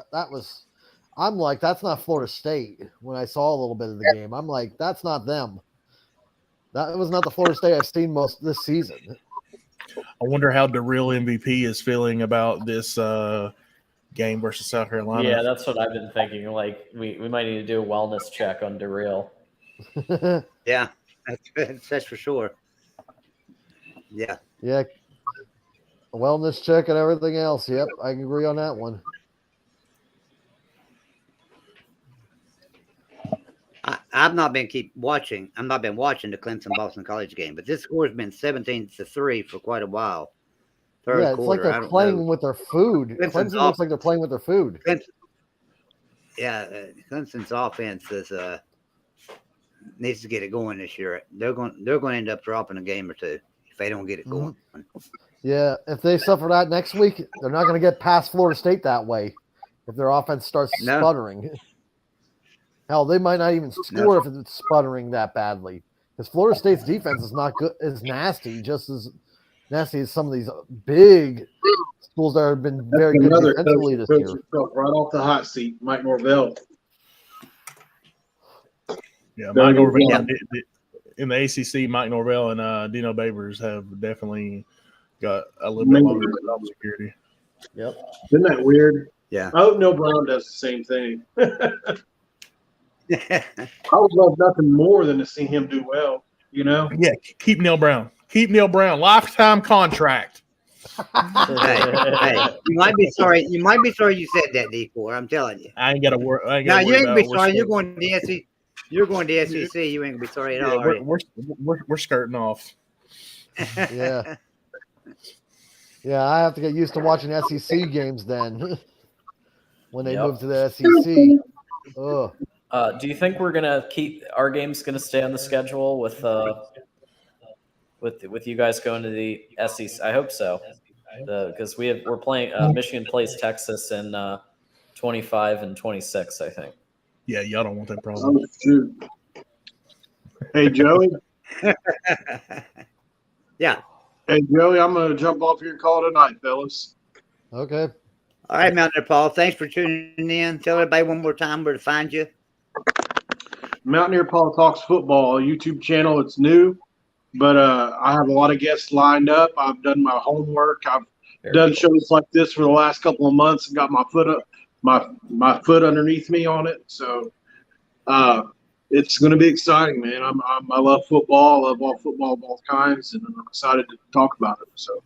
I'm like, that's not Florida State. When I saw a little bit of the game, I'm like, that's not them. That was not the Florida State I've seen most this season. I wonder how the real MVP is feeling about this game versus South Carolina. Yeah, that's what I've been thinking. Like, we might need to do a wellness check on DeReal. Yeah, that's for sure. Yeah. Yeah. A wellness check and everything else. Yep, I can agree on that one. I've not been watching the Clemson Boston College game, but this score has been 17-3 for quite a while. Yeah, it's like they're playing with their food. Clemson looks like they're playing with their food. Clemson's offense needs to get it going this year. They're going to end up dropping a game or two if they don't get it going. Yeah, if they suffer that next week, they're not going to get past Florida State that way. If their offense starts sputtering. Hell, they might not even score if it's sputtering that badly. Because Florida State's defense is not good, is nasty, just as nasty as some of these big schools that have been very good defensively this year. Right off the hot seat, Mike Norvell. Yeah, Mike Norvell in the ACC. Mike Norvell and Dino Babers have definitely got a little bit longer job security. Yep. Isn't that weird? Yeah. I hope Neil Brown does the same thing. I would love nothing more than to see him do well, you know? Yeah, keep Neil Brown. Keep Neil Brown. Lifetime contract. Hey, you might be sorry. You might be sorry you said that, D4. I'm telling you. I ain't got to worry. No, you ain't gonna be sorry. You're going to the SEC. You're going to the SEC. You ain't gonna be sorry at all. We're skirting off. Yeah. Yeah, I have to get used to watching SEC games then. when they move to the SEC. Ugh. Do you think we're gonna keep our game's gonna stay on the schedule with you guys going to the SEC? I hope so, because we're playing. Michigan plays Texas in 25 and 26, I think. Yeah, y'all don't want that problem. Oh, shoot. Hey, Joey. Yeah. Hey, Joey, I'm going to jump off your call tonight, fellas. Okay. All right, Mountaineer Paul. Thanks for tuning in. Tell everybody one more time where to find you. Mountaineer Paul Talks Football YouTube channel. It's new, but I have a lot of guests lined up. I've done my homework. I've done shows like this for the last couple of months and got my foot up, my foot underneath me on it. So it's going to be exciting, man. I love football. I love all football of all kinds, and I'm excited to talk about it. So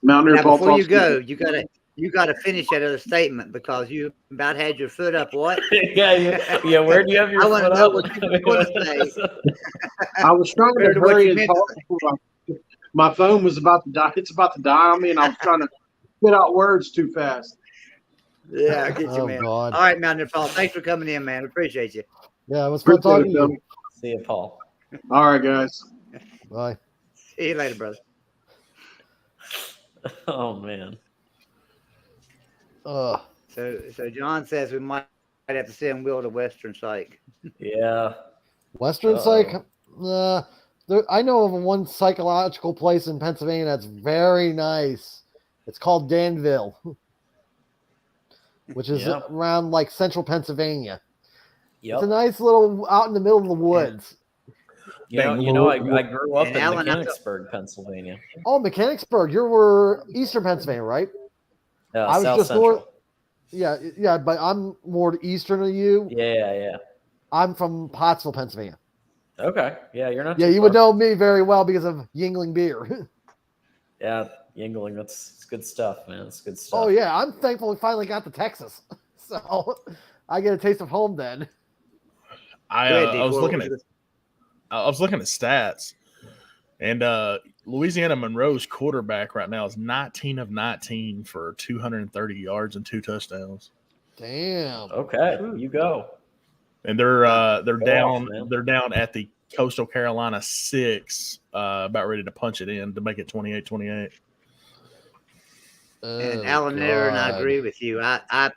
Mountaineer Paul before Talks you go, Football. you got to finish that other statement because you about had your foot up. What? yeah. Where do you have your foot up? I want to know what you were going to say. I was trying to hurry and talk. My phone was about to die. It's about to die on me, and I was trying to spit out words too fast. Yeah, I get you, man. God. All right, Mountaineer Paul. Thanks for coming in, man. Appreciate you. Yeah, it was fun talking to you. See you, Paul. All right, guys. Bye. See you later, brother. Oh man. So John says we might have to send Will to Western Psych. Yeah. Western Psych. I know of one psychological place in Pennsylvania that's very nice. It's called Danville, which is around like central Pennsylvania. Yep. It's a nice little out in the middle of the woods. I grew up in Mechanicsburg, Pennsylvania. Oh, Mechanicsburg. You were Eastern Pennsylvania, right? I was South Central. north. Yeah, but I'm more eastern of you. Yeah. I'm from Pottsville, Pennsylvania. Okay. Yeah, you're not. Yeah, you would know me very well because of Yingling beer. Yeah, Yingling. That's good stuff, man. It's good stuff. Oh yeah, I'm thankful we finally got to Texas, so I get a taste of home then. I was looking at stats, and Louisiana Monroe's quarterback right now is 19 of 19 for 230 yards and 2 touchdowns. Damn. Okay, you go. And they're down. They're down at the Coastal Carolina 6, about ready to punch it in to make it 28-28. And Alan Nair and I agree with you. I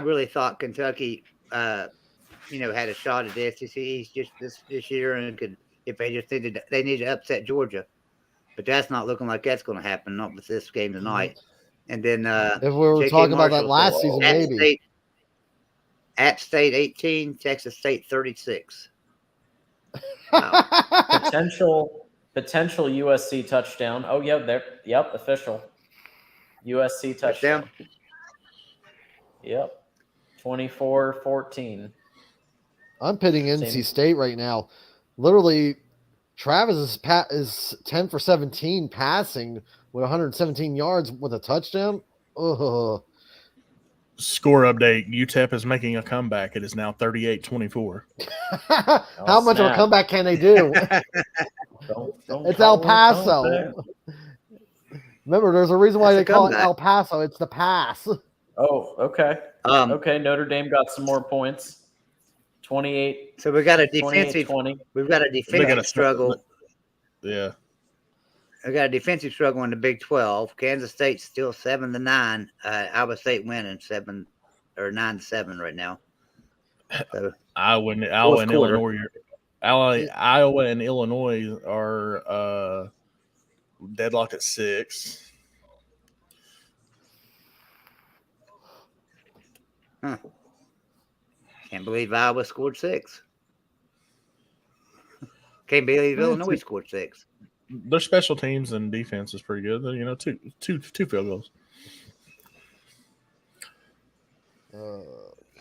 really thought Kentucky, had a shot at the SEC East just this year, and could, if they just needed to upset Georgia, but that's not looking like that's going to happen. Not with this game tonight. And then if we were talking about that last season, maybe App State 18, Texas State 36. Wow. potential USC touchdown. Oh, yep, official USC touchdown. Yep, 24-14. I'm pitting NC State right now. Literally, Travis is 10 for 17 passing with 117 yards with a touchdown. Ugh. Score update. UTEP is making a comeback. It is now 38-24. How much of a comeback can they do? It's El Paso. Remember, there's a reason why they call it El Paso. It's the pass. Oh, okay. Okay, Notre Dame got some more points. 28. So we got a defensive. We've got a defensive struggle. Yeah. We got a defensive struggle in the Big 12. Kansas State's still 7-9. Iowa State winning 9-7 right now. So, Iowa and Illinois are deadlocked at 6. Huh. Can't believe Iowa scored 6. Can't believe Illinois scored 6. Their special teams and defense is pretty good. Two field goals.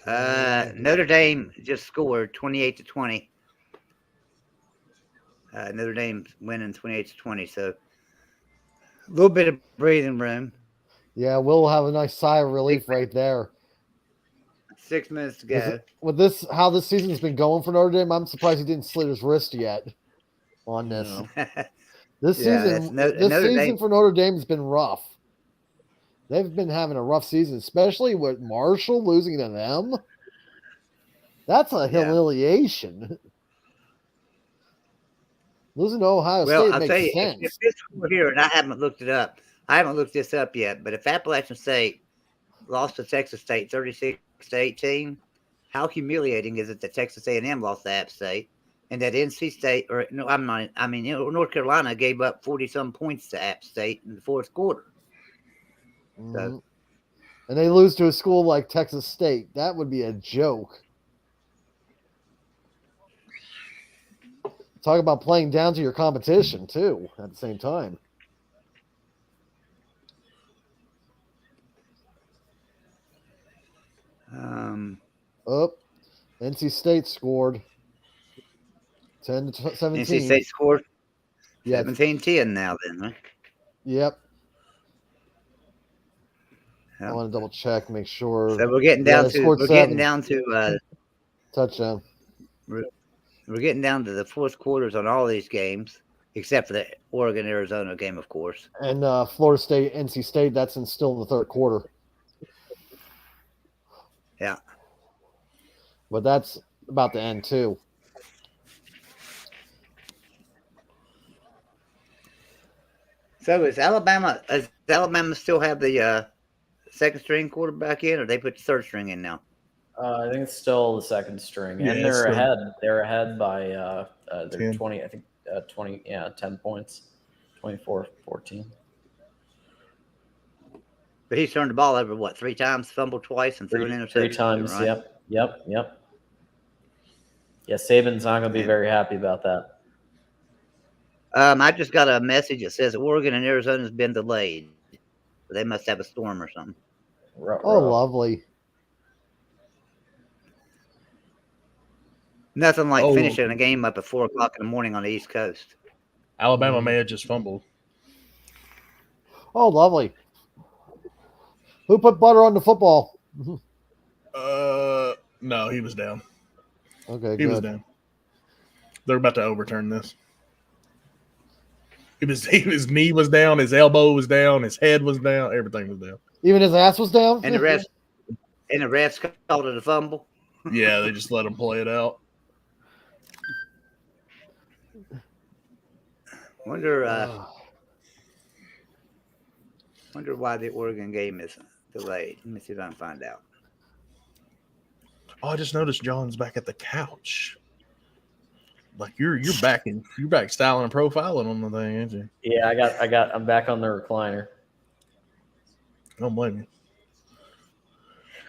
Notre Dame just scored 28-20. Notre Dame's winning 28-20. So a little bit of breathing room. Yeah, we'll have a nice sigh of relief right there. 6 minutes to go. With this, how this season's been going for Notre Dame, I'm surprised he didn't slit his wrist yet on this. This season for Notre Dame has been rough. They've been having a rough season, especially with Marshall losing to them. That's a humiliation. Losing to Ohio State I'll makes tell you, sense. if this were here, and I haven't looked it up, I haven't looked this up yet, but if Appalachian State lost to Texas State 36-18, how humiliating is it that Texas A&M lost to App State, and that NC State, North Carolina gave up 40-some points to App State in the fourth quarter. So, and they lose to a school like Texas State. That would be a joke. Talk about playing down to your competition, too, at the same time. NC State scored 10-17. NC State scored 17-10 now then, right? Yep. Yeah. I want to double check, make sure. So we're getting down to touchdown. We're getting down to the fourth quarters on all these games, except for the Oregon-Arizona game, of course. And Florida State, NC State, that's still in the third quarter. Yeah. But that's about to end, too. So does Alabama still have the second string quarterback in, or they put the third string in now? I think it's still the second string, and they're ahead. They're ahead by they're 20. I think 20. Yeah, 10 points, 24-14. But he's turned the ball over 3 times, fumbled twice, and threw an interception. 3 times. Right? Yep. Yeah, Saban's not going to be very happy about that. I just got a message that says Oregon and Arizona has been delayed. They must have a storm or something. Oh, lovely. Nothing like finishing a game up at 4 o'clock in the morning on the East Coast. Alabama may have just fumbled. Oh, lovely. Who put butter on the football? No, he was down. Okay, he was down. They're about to overturn this. His knee was down, his elbow was down, his head was down, everything was down. Even his ass was down? And the refs called it a fumble? Yeah, they just let him play it out. Wonder why the Oregon game is delayed. Let me see if I can find out. Oh, I just noticed John's back at the couch. Like you're back styling and profiling on the thing, ain't you? Yeah, I'm back on the recliner. Don't blame me.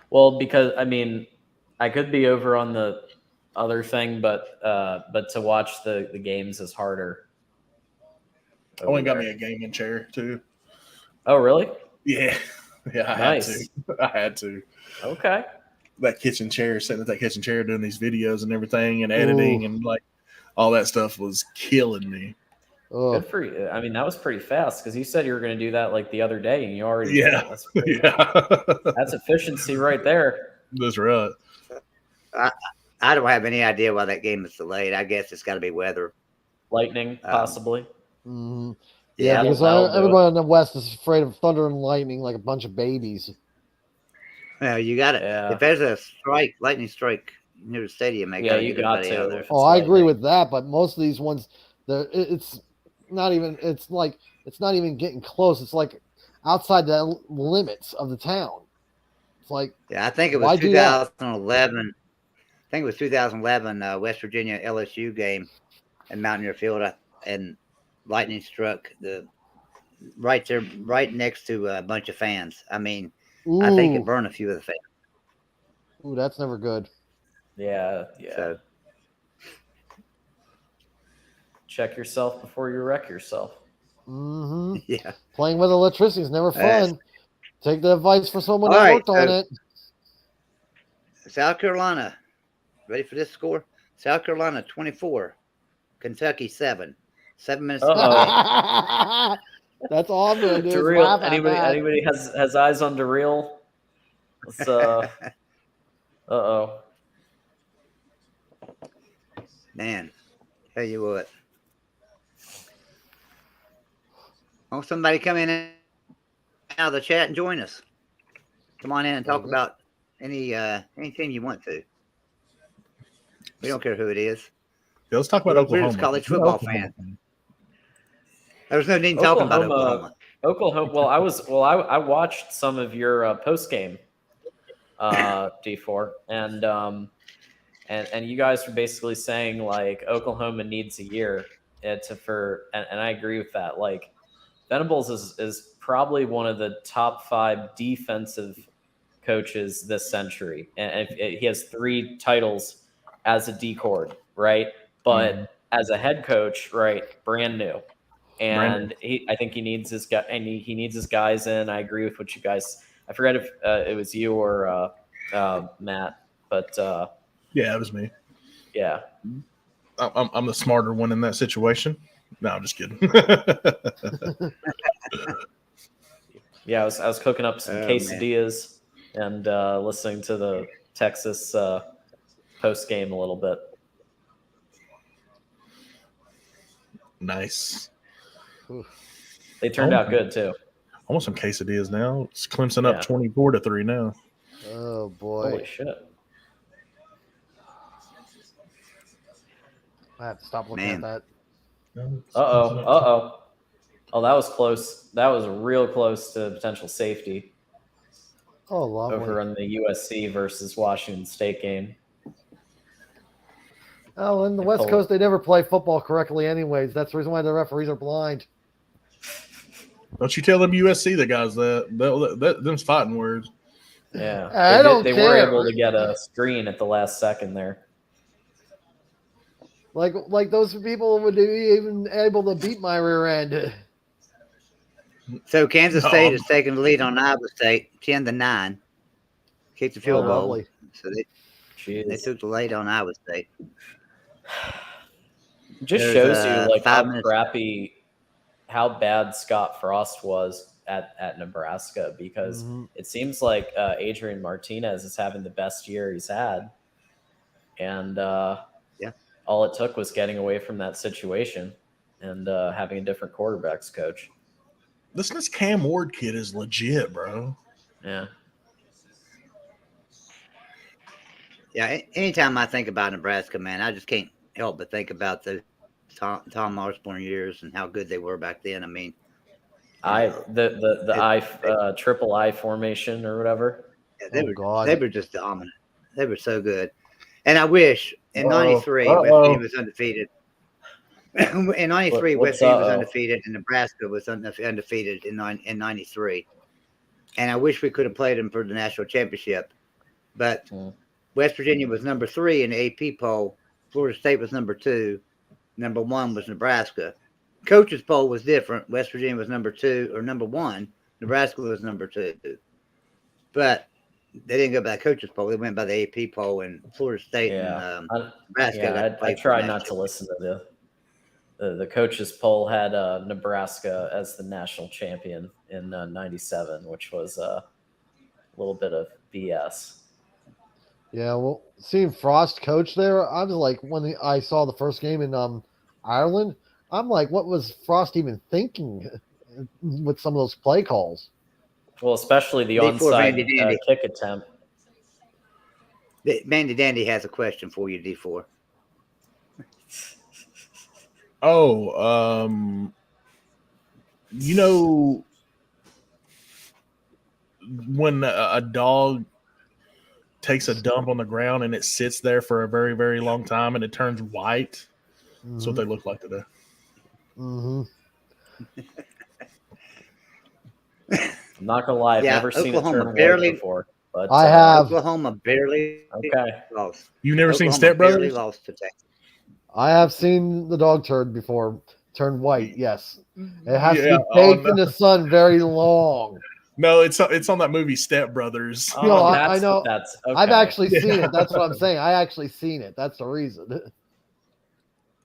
Well, because I could be over on the other thing, but to watch the games is harder. Owen got me a gaming chair too. Oh, really? Yeah. Yeah, I had to. Okay. That kitchen chair, sitting at that kitchen chair doing these videos and everything and editing and like all that stuff was killing me. Good for you. That was pretty fast because you said you were going to do that like the other day and you already did. That's efficiency right there. That's right. I don't have any idea why that game is delayed. I guess it's got to be weather. Lightning, possibly. Mm-hmm. Yeah, because everybody in the West is afraid of thunder and lightning like a bunch of babies. Well, you got it. Yeah. If there's a lightning strike near the stadium, you got to. Oh, I agree with that, but most of these ones, it's not even getting close. It's like outside the limits of the town. It's like I think it was 2011. I think it was 2011 West Virginia LSU game in Mountaineer Field, and lightning struck right next to a bunch of fans. I think it burned a few of the fans. Ooh, that's never good. Yeah. So, check yourself before you wreck yourself. Mm-hmm. Yeah. Playing with electricity is never fun. Take the advice from someone who worked on it. South Carolina. Ready for this score? South Carolina 24. Kentucky 7. 7 minutes. That's all I'm gonna do. Darrell, anybody has eyes on Darrell? Let's Man, tell you what. Oh, somebody come in and of the chat and join us. Come on in and talk about any team you want to. We don't care who it is. Yeah, let's talk about Oklahoma. We're just college football fans. There's no need talking about Oklahoma. Oklahoma. Well, I watched some of your post game, D4, and you guys were basically saying like Oklahoma needs a year and I agree with that. Like Venables is probably one of the top 5 defensive coaches this century, and he has 3 titles as a D-cord, right? But as a head coach, right, brand new. And I think he needs his guy, and he needs his guys in. I agree with what you guys. I forget if it was you or Matt, but yeah, it was me. Yeah, I'm the smarter one in that situation. No, I'm just kidding. Yeah, I was cooking up some quesadillas and listening to the Texas post game a little bit. Nice. They turned out good too. I want some quesadillas now. It's Clemson up 24-3 now. Oh boy! Holy shit! I have to stop looking at that. Oh, that was close. That was real close to potential safety. Oh, lovely. Over on the USC versus Washington State game. Oh, in the West Coast, they never play football correctly anyways. That's the reason why the referees are blind. Don't you tell them USC the guys that them's fighting words. Yeah, they were able to get a screen at the last second there. Like those people would be even able to beat my rear end. So Kansas State is taking the lead on Iowa State, 10-9. Kicked the field goal. Lovely. So they took the lead on Iowa State. Just shows you like how bad Scott Frost was at Nebraska, because it seems like Adrian Martinez is having the best year he's had, and all it took was getting away from that situation and having a different quarterbacks coach. This Cam Ward kid is legit, bro. Yeah. Yeah, anytime I think about Nebraska, man, I just can't help but think about the Tom Osborne years and how good they were back then. I mean, triple I formation or whatever. Yeah, they were just dominant. They were so good. And I wish in '93 West Virginia was undefeated. In '93, West Virginia was undefeated, and Nebraska was undefeated in '93. And I wish we could have played them for the national championship. But West Virginia was number 3 in the AP poll. Florida State was number 2. Number 1 was Nebraska. Coaches poll was different. West Virginia was number 2 or number 1. Nebraska was number 2. But they didn't go by the coaches poll. They went by the AP poll, and Florida State and Nebraska. I tried not to listen to the coaches poll. Had Nebraska as the national champion in '97, which was a little bit of BS. Yeah, well, seeing Frost coach there, I was like, when I saw the first game in Ireland, I'm like, what was Frost even thinking with some of those play calls? Well, especially the onside kick attempt. Mandy Dandy has a question for you, D4. You know, when a dog takes a dump on the ground and it sits there for a very, very long time and it turns white, that's what they look like today. I'm not gonna lie, I've never seen it turn white before. But I have. Oklahoma barely lost. You've never seen Step Brothers? Lost to Texas. I have seen the dog turn before, turn white. Yes, it has to be baked in the sun very long. No, it's on that movie Step Brothers. I know. I've actually seen it. That's what I'm saying. I actually seen it. That's the reason.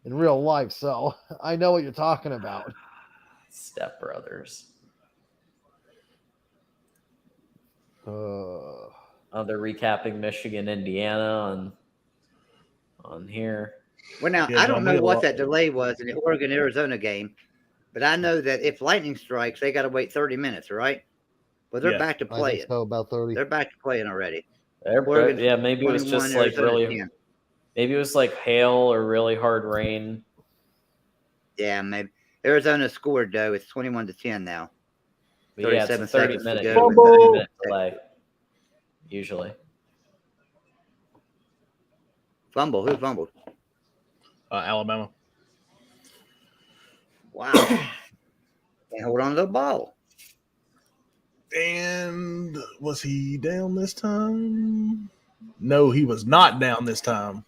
In real life, so I know what you're talking about. Step Brothers. They're recapping Michigan, Indiana on here. Well, now I don't know what that delay was in the Oregon-Arizona game, but I know that if lightning strikes, they got to wait 30 minutes, right? Well, they're back to I playing. think so, about 30. They're back to playing already. Yeah, maybe it was just like really. Maybe it was like hail or really hard rain. Yeah, maybe. Arizona scored though. It's 21-10 now. But yeah, it's a 30-minute delay. Usually. Fumble. Who fumbled? Alabama. Wow. Can't hold on to the ball. And was he down this time? No, he was not down this time.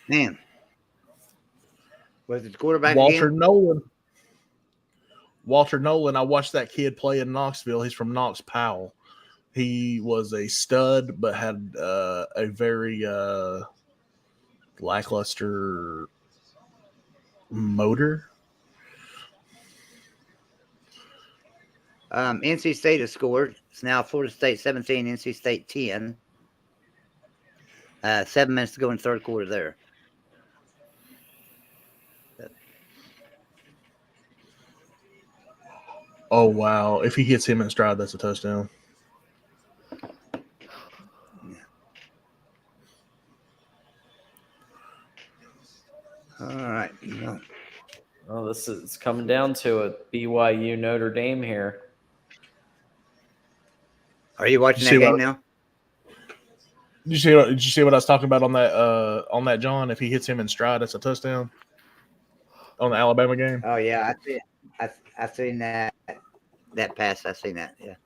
Man. Was it the quarterback Walter again? Nolan. Walter Nolan, I watched that kid play in Knoxville. He's from Knox Powell. He was a stud, but had a very lackluster motor. NC State has scored. It's now Florida State 17, NC State 10. 7 minutes to go in the third quarter there. Oh, wow. If he hits him in stride, that's a touchdown. All right. Oh, this is coming down to a BYU Notre Dame here. Are you watching that game now? Did you see what I was talking about on that, John? If he hits him in stride, that's a touchdown on the Alabama game. Oh yeah, I seen that pass. I seen that. Yeah.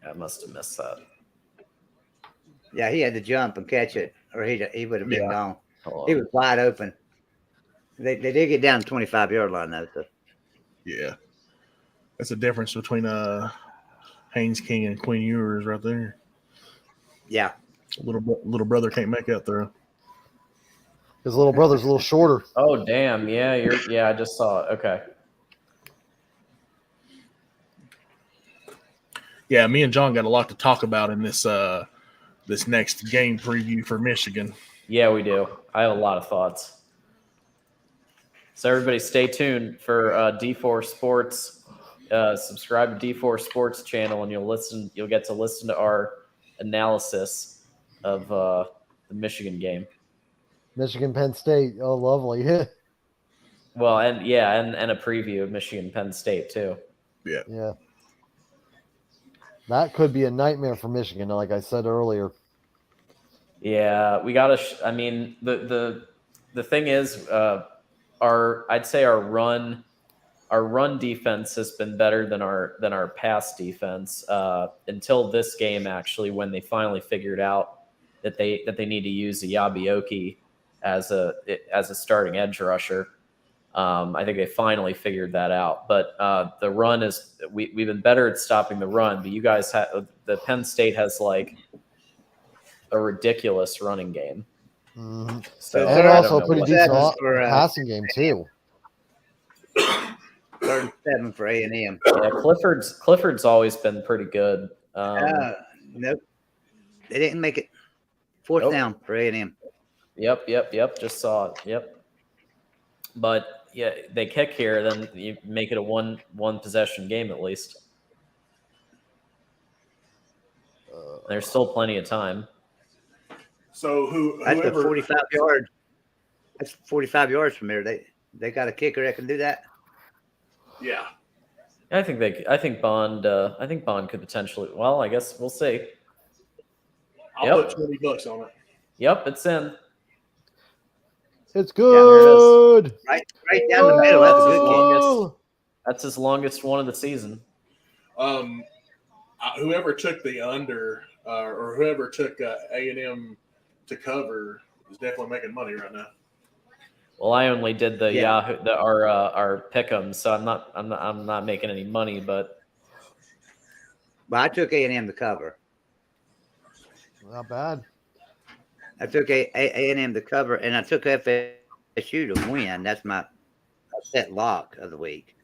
I must have missed that. Yeah, he had to jump and catch it, or he would have been gone. Hold on. He was wide open. They did get down the 25-yard line though. So. Yeah, that's the difference between Haynes King and Quinn Ewers right there. Yeah, little brother can't make that throw. His little brother's a little shorter. Oh damn! Yeah, I just saw it. Okay. Yeah, me and John got a lot to talk about in this this next game preview for Michigan. Yeah, we do. I have a lot of thoughts. So everybody stay tuned for D4 Sports. Subscribe to D4 Sports channel and you'll get to listen to our analysis of the Michigan game. Michigan Penn State. Oh, lovely. Well, and a preview of Michigan Penn State too. Yeah. That could be a nightmare for Michigan, like I said earlier. Yeah, we got to. I mean, the thing is, I'd say our run defense has been better than our pass defense until this game. Actually, when they finally figured out that they need to use Yabioki as a starting edge rusher. I think they finally figured that out. But the run is we've been better at stopping the run. But you guys the Penn State has like a ridiculous running game. Mm-hmm. So and also a pretty decent passing game too. 3rd and 7 for A&M. Yeah, Clifford's always been pretty good. Nope, they didn't make it. 4th down for A&M. Yep. Just saw it. Yep. But yeah, they kick here, then you make it a one possession game at least. There's still plenty of time. So whoever, that's 45 yards. That's 45 yards from here. They got a kicker that can do that. Yeah. I think Bond could potentially. Well, I guess we'll see. I'll put $20 on it. Yep, it's in. It's good. Yeah, it right down the middle. That's a good kick. That's his longest one of the season. Whoever took the under or whoever took A&M to cover is definitely making money right now. Well, I only did the Yahoo our pick'em, so I'm not making any money, but I took A&M to cover. Not bad. I took A&M to cover, and I took FSU to win. That's my set lock of the week.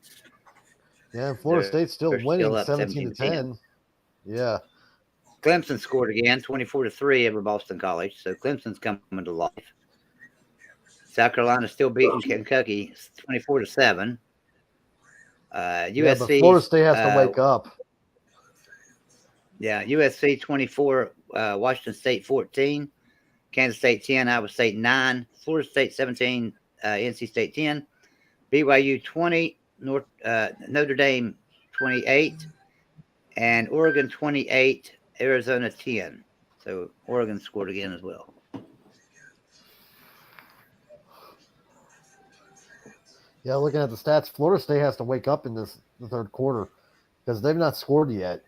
Yeah, Florida State's still winning 17-10. Yeah. Clemson scored again, 24-3 over Boston College. So Clemson's coming to life. South Carolina still beating Kentucky 24-7. Yeah, but USC. Florida State has to wake up. Yeah, USC 24, Washington State 14, Kansas State 10, Iowa State 9, Florida State 17, NC State 10, BYU 20, Notre Dame 28, and Oregon 28, Arizona 10. So Oregon scored again as well. Yeah, looking at the stats, Florida State has to wake up in the third quarter because they've not scored yet.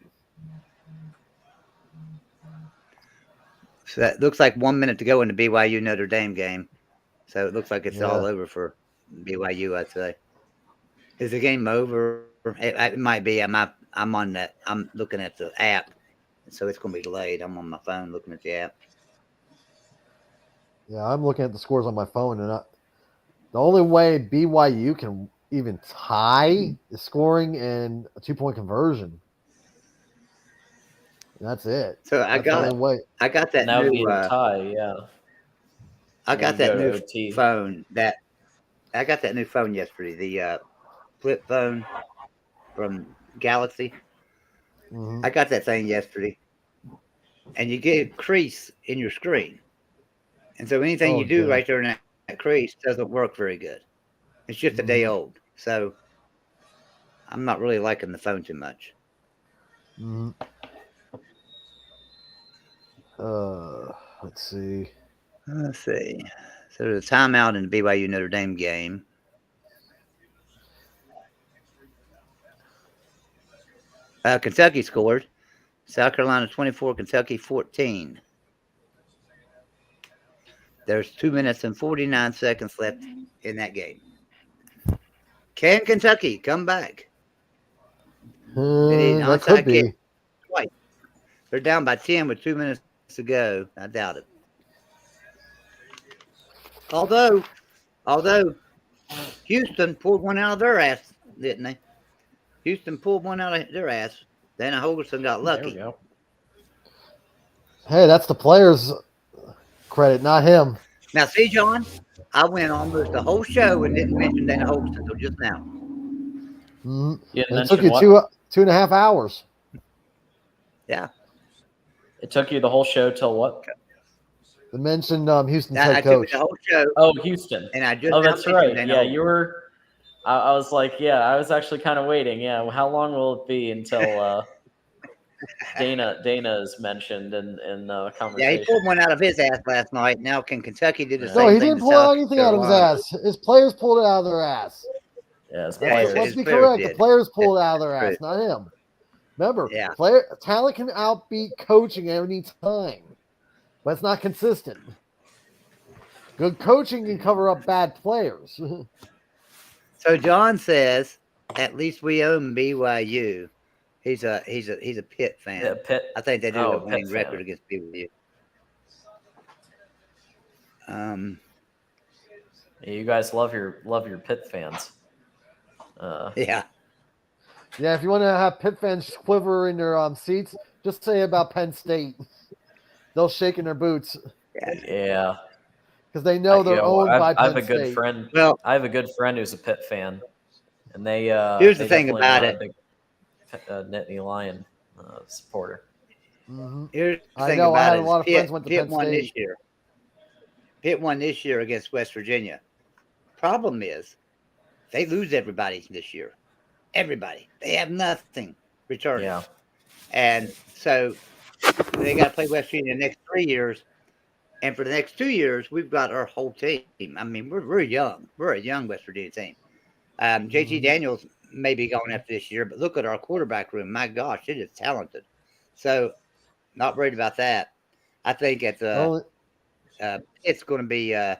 So that looks like 1 minute to go in the BYU Notre Dame game. So it looks like it's all over for BYU, I'd say. Is the game over? It might be. I'm on that. I'm looking at the app, so it's going to be delayed. I'm on my phone looking at the app. Yeah, I'm looking at the scores on my phone, and the only way BYU can even tie is scoring and a 2-point conversion. That's it. So I got that now new be a tie. Yeah, I got that new phone. I got that new phone yesterday. The flip phone from Galaxy. Mm-hmm. I got that thing yesterday, and you get a crease in your screen, and so anything you do right there in that crease doesn't work very good. It's just a day old, so I'm not really liking the phone too much. Mm-hmm. Let's see. So there's a timeout in the BYU Notre Dame game. Kentucky scored. South Carolina 24, Kentucky 14. There's 2 minutes and 49 seconds left in that game. Can Kentucky come back? That could be. Twice. They're down by 10 with 2 minutes to go. I doubt it. Although Houston pulled one out of their ass, didn't they? Houston pulled one out of their ass. Dana Holgerson got lucky. There we go. Hey, that's the players' credit, not him. Now, see, John, I went almost the whole show and didn't mention Dana Holgerson until just now. Mm-hmm. It took you 2.5 hours. Yeah. It took you the whole show till what? To mention Houston's head coach. The whole show. Oh, Houston. And I just that's right. Dana Yeah, Holgerson. you were. I was like, yeah, I was actually kind of waiting. Yeah, how long will it be until Dana is mentioned in the conversation? Yeah, he pulled one out of his ass last night. Now can Kentucky do the same thing? No, he didn't pull anything out of his ass. His players pulled it out of their ass. Yeah, his players. Let's be correct. The players pulled it out of their ass, not him. Remember, talent can outbeat coaching any time, but it's not consistent. Good coaching can cover up bad players. So John says, at least we own BYU. He's a Pitt fan. Yeah, Pitt. I think they do have a winning Pitt record fan. against BYU. You guys love your Pitt fans. Yeah. Yeah, if you want to have Pitt fans quiver in their seats, just say about Penn State. They'll shake in their boots. Yeah. Because they know they're owned by Penn State. I have a good friend. Well, I have a good friend who's a Pitt fan, and they. Here's the thing about it. Big Nittany Lion supporter. Mm-hmm. Here's the I thing know. about I had it. a lot of friends went to Pitt Penn won State. this year. Pitt won this year against West Virginia. Problem is, they lose everybody this year. Everybody. They have nothing returning. Yeah. And so they got to play West Virginia the next 3 years. And for the next 2 years, we've got our whole team. I mean, we're young. We're a young West Virginia team. JT Daniels may be going after this year, but look at our quarterback room. My gosh, it is talented. So not worried about that. I think it's going to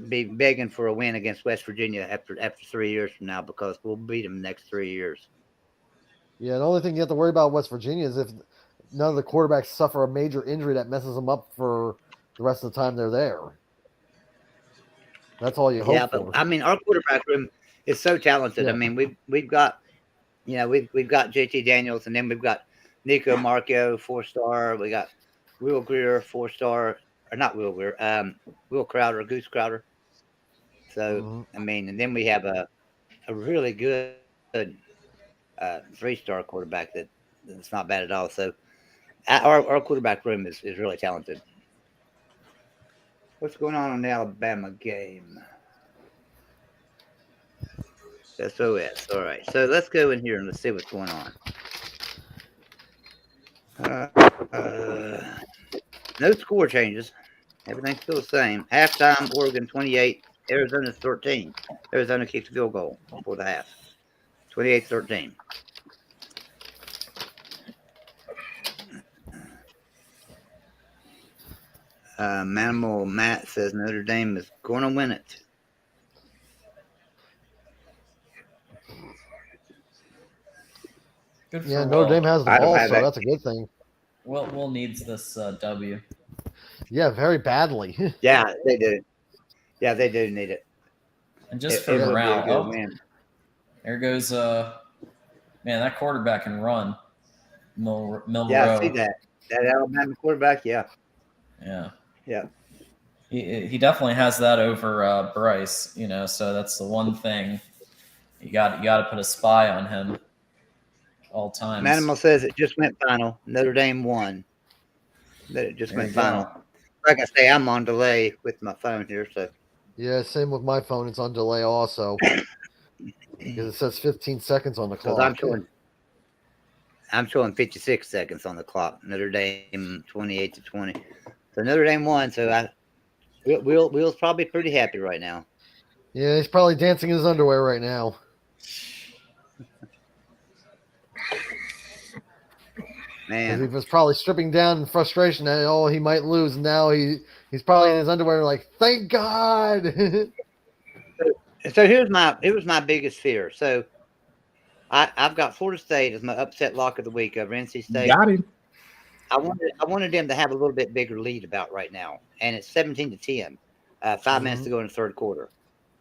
be begging for a win against West Virginia after 3 years from now, because we'll beat them the next 3 years. Yeah, the only thing you have to worry about West Virginia is if none of the quarterbacks suffer a major injury that messes them up for the rest of the time they're there. That's all you hope for. But I mean, our quarterback room is so talented. Yeah. I mean, we've got JT Daniels, and then we've got Nico Marco, 4-star. We got Will Greer, 4-star, or not Will Greer, Will Crowder, Goose Crowder. So I mean, and then we have a a really good 3-star quarterback that's not bad at all. So our quarterback room is really talented. What's going on in the Alabama game? SOS. All right. So let's go in here and let's see what's going on. No score changes. Everything's still the same. Halftime, Oregon 28, Arizona 13. Arizona kicked a field goal before the half. 28-13. Manimal Matt says Notre Dame is going to win it. Good for Notre Dame has the ball, so that. that's a good thing. Will needs this W. Yeah, very badly. Yeah, they do. Yeah, they do need it. And just for morale, there goes man, that quarterback can run. Milrow. Yeah, I see that. That Alabama quarterback, yeah. Yeah. Yeah. He definitely has that over Bryce, so that's the one thing. You got to put a spy on him all times. Manimal says it just went final. Notre Dame won. That it just went final. Like I say, I'm on delay with my phone here, so. Yeah, same with my phone. It's on delay also. Because it says 15 seconds on the clock. I'm showing 56 seconds on the clock. Notre Dame 28-20. So Notre Dame won. So Will's probably pretty happy right now. Yeah, he's probably dancing in his underwear right now. Man, he was probably stripping down in frustration that he might lose. And now he's probably in his underwear like, thank God. So here's my biggest fear. So I've got Florida State as my upset lock of the week over NC State. Got him. I wanted them to have a little bit bigger lead about right now, and it's 17-10. 5 minutes to go in the third quarter.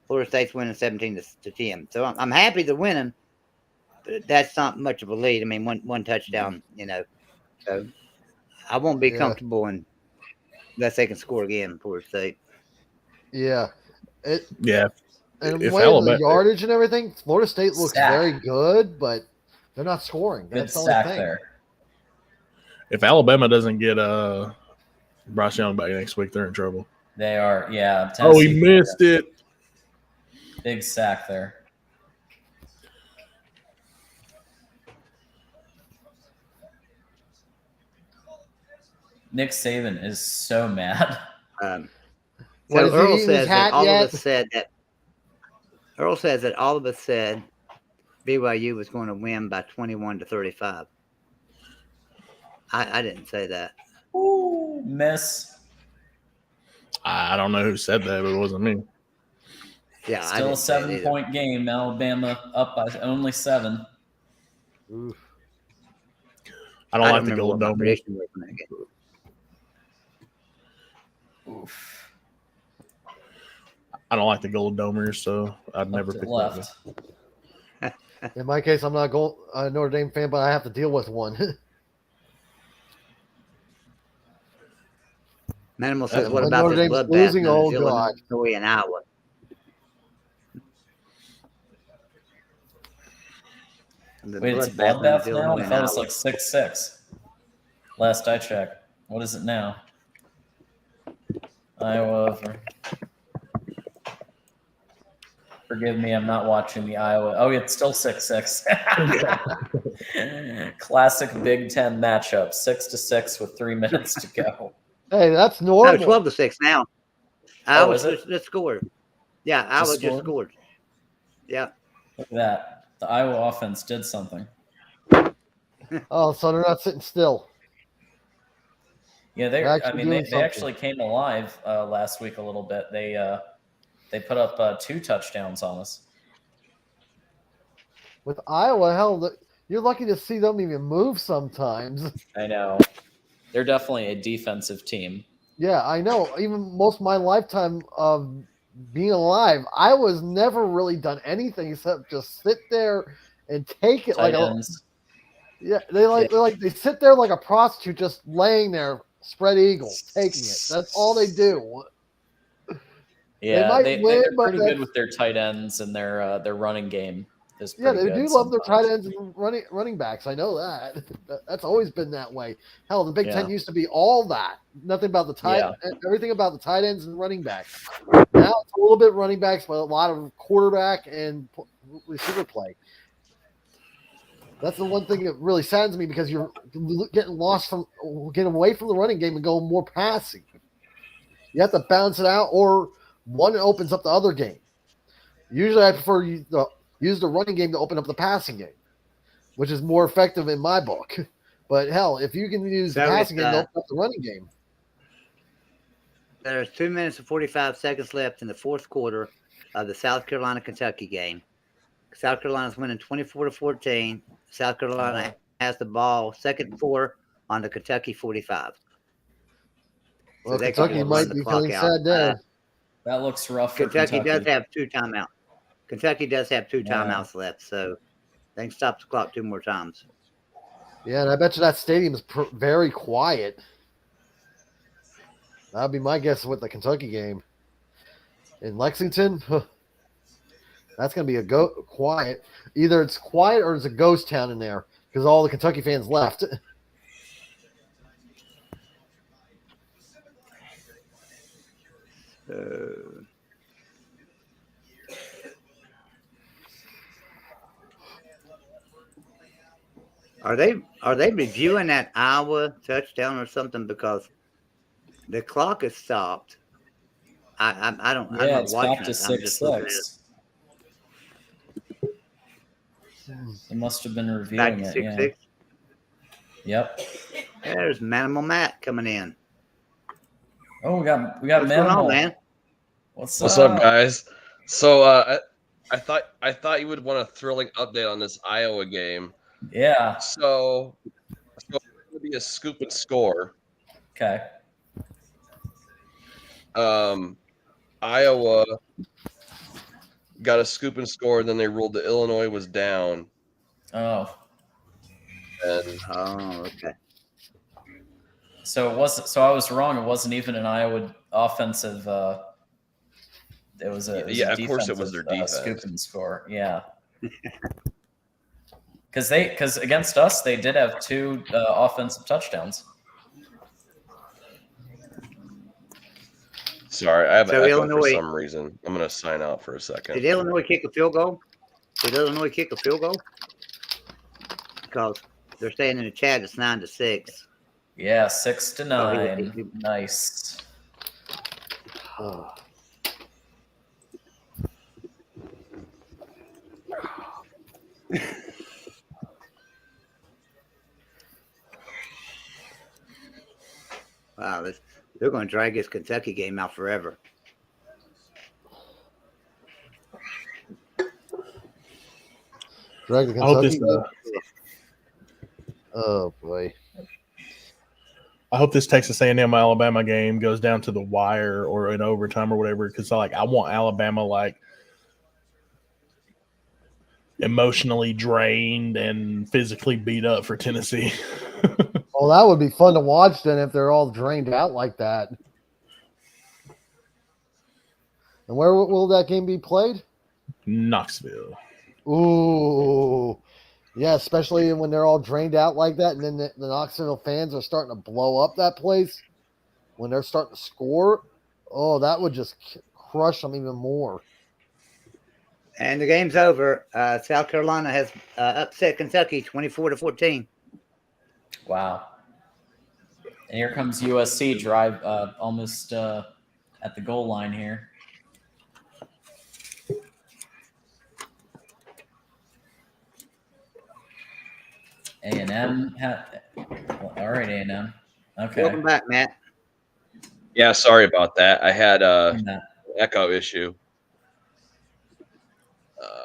Florida State's winning 17-10. So I'm happy they're winning, but that's not much of a lead. I mean, one touchdown, So I won't be comfortable unless they can score again, Florida State. Yeah. Yeah. And when the yardage and everything, Florida State looks very good, but they're not scoring. That's the only thing. There. If Alabama doesn't get Bryce Young back next week, they're in trouble. They are, yeah. Tennessee, he missed it. Big sack there. Nick Saban is so mad. So Earl says that all of us said that. Earl says that all of us said BYU was going to win by 21-35. I didn't say that. Ooh, miss. I don't know who said that, but it wasn't me. Yeah, still a 7-point game. Alabama up by only 7. Oof. I don't like the Gold Dome. Oof. I don't like the Gold Domers, so I'd never pick left. In my case, I'm not a Notre Dame fan, but I have to deal with one. Manimal says, "What about this bloodbath losing? Oh God, Illinois and Iowa?" Wait, it's bloodbath now? I thought it was like 6-6. Last I checked. What is it now? Iowa over. Forgive me, I'm not watching the Iowa. Oh, it's still 6-6. Classic Big Ten matchup, 6-6 with 3 minutes to go. Hey, that's normal. No, 12-6 now. Iowa just scored. Yeah, Iowa just scored. Yeah. Look at that. The Iowa offense did something. Oh, so they're not sitting still. Yeah, they actually came alive last week a little bit. They put up 2 touchdowns on us. With Iowa, hell, you're lucky to see them even move sometimes. I know. They're definitely a defensive team. Yeah, I know. Even most of my lifetime of being alive, Iowa's never really done anything except just sit there and take it Tight like ends. they sit there like a prostitute just laying there, spread eagles, taking it. That's all they do. Yeah, they might win, they're but pretty good with their tight ends and their running game. Is yeah, pretty they good do love their sometimes. tight ends and running backs. I know that. That's always been that way. Hell, the Big Ten used to be all that. Nothing about the everything about the tight ends and running backs. Now it's a little bit running backs, but a lot of quarterback and receiver play. That's the one thing that really saddens me because you're getting away from the running game and going more passing. You have to balance it out, or one opens up the other game. Usually, I prefer use the running game to open up the passing game, which is more effective in my book. But hell, if you can use the passing game to open up the running game. There's 2 minutes and 45 seconds left in the fourth quarter of the South Carolina-Kentucky game. South Carolina's winning 24-14. South Carolina has the ball, second and 4 on the Kentucky 45. Well, Kentucky might be feeling sad there. That looks rough for Kentucky does have 2 timeouts. Kentucky does have 2 timeouts left, so they can stop the clock 2 more times. Yeah, and I bet you that stadium is very quiet. That would be my guess with the Kentucky game. In Lexington, that's going to be quiet. Either it's quiet or it's a ghost town in there because all the Kentucky fans left. Are they reviewing that Iowa touchdown or something because the clock is stopped? I'm not it's watching back to it. I'm just looking at 6-6. They must have been reviewing it. 6-6. Yep. There's Manimal Matt coming in. Oh, we got What's Manimal. going on, man? What's up, guys? So I thought you would want a thrilling update on this Iowa game. Yeah. So it's going to be a scoop and score. Okay. Iowa got a scoop and score, and then they ruled that Illinois was down. Oh. And okay. So it wasn't. So I was wrong. It wasn't even an Iowa offensive. It was a of course it was their defense. Scoop and score. Yeah. Because against us they did have 2 offensive touchdowns. Sorry, I have So an echo Illinois, for some reason. I'm going to sign out for a second. Did Illinois kick a field goal? Because they're saying in the chat it's 9-6. Yeah, 6-9. Nice. Oh. Wow, they're going to drag this Kentucky game out forever. Drag the Kentucky game? Oh boy. I hope this Texas A&M Alabama game goes down to the wire or in overtime or whatever, because I want Alabama emotionally drained and physically beat up for Tennessee. Well, that would be fun to watch then if they're all drained out like that. And where will that game be played? Knoxville. Ooh. Yeah, especially when they're all drained out like that, and then the Knoxville fans are starting to blow up that place when they're starting to score. Oh, that would just crush them even more. And the game's over. South Carolina has upset Kentucky 24-14. Wow. And here comes USC drive almost at the goal line here. A&M. All right, A&M. Okay. Welcome back, Matt. Yeah, sorry about that. I had an echo issue.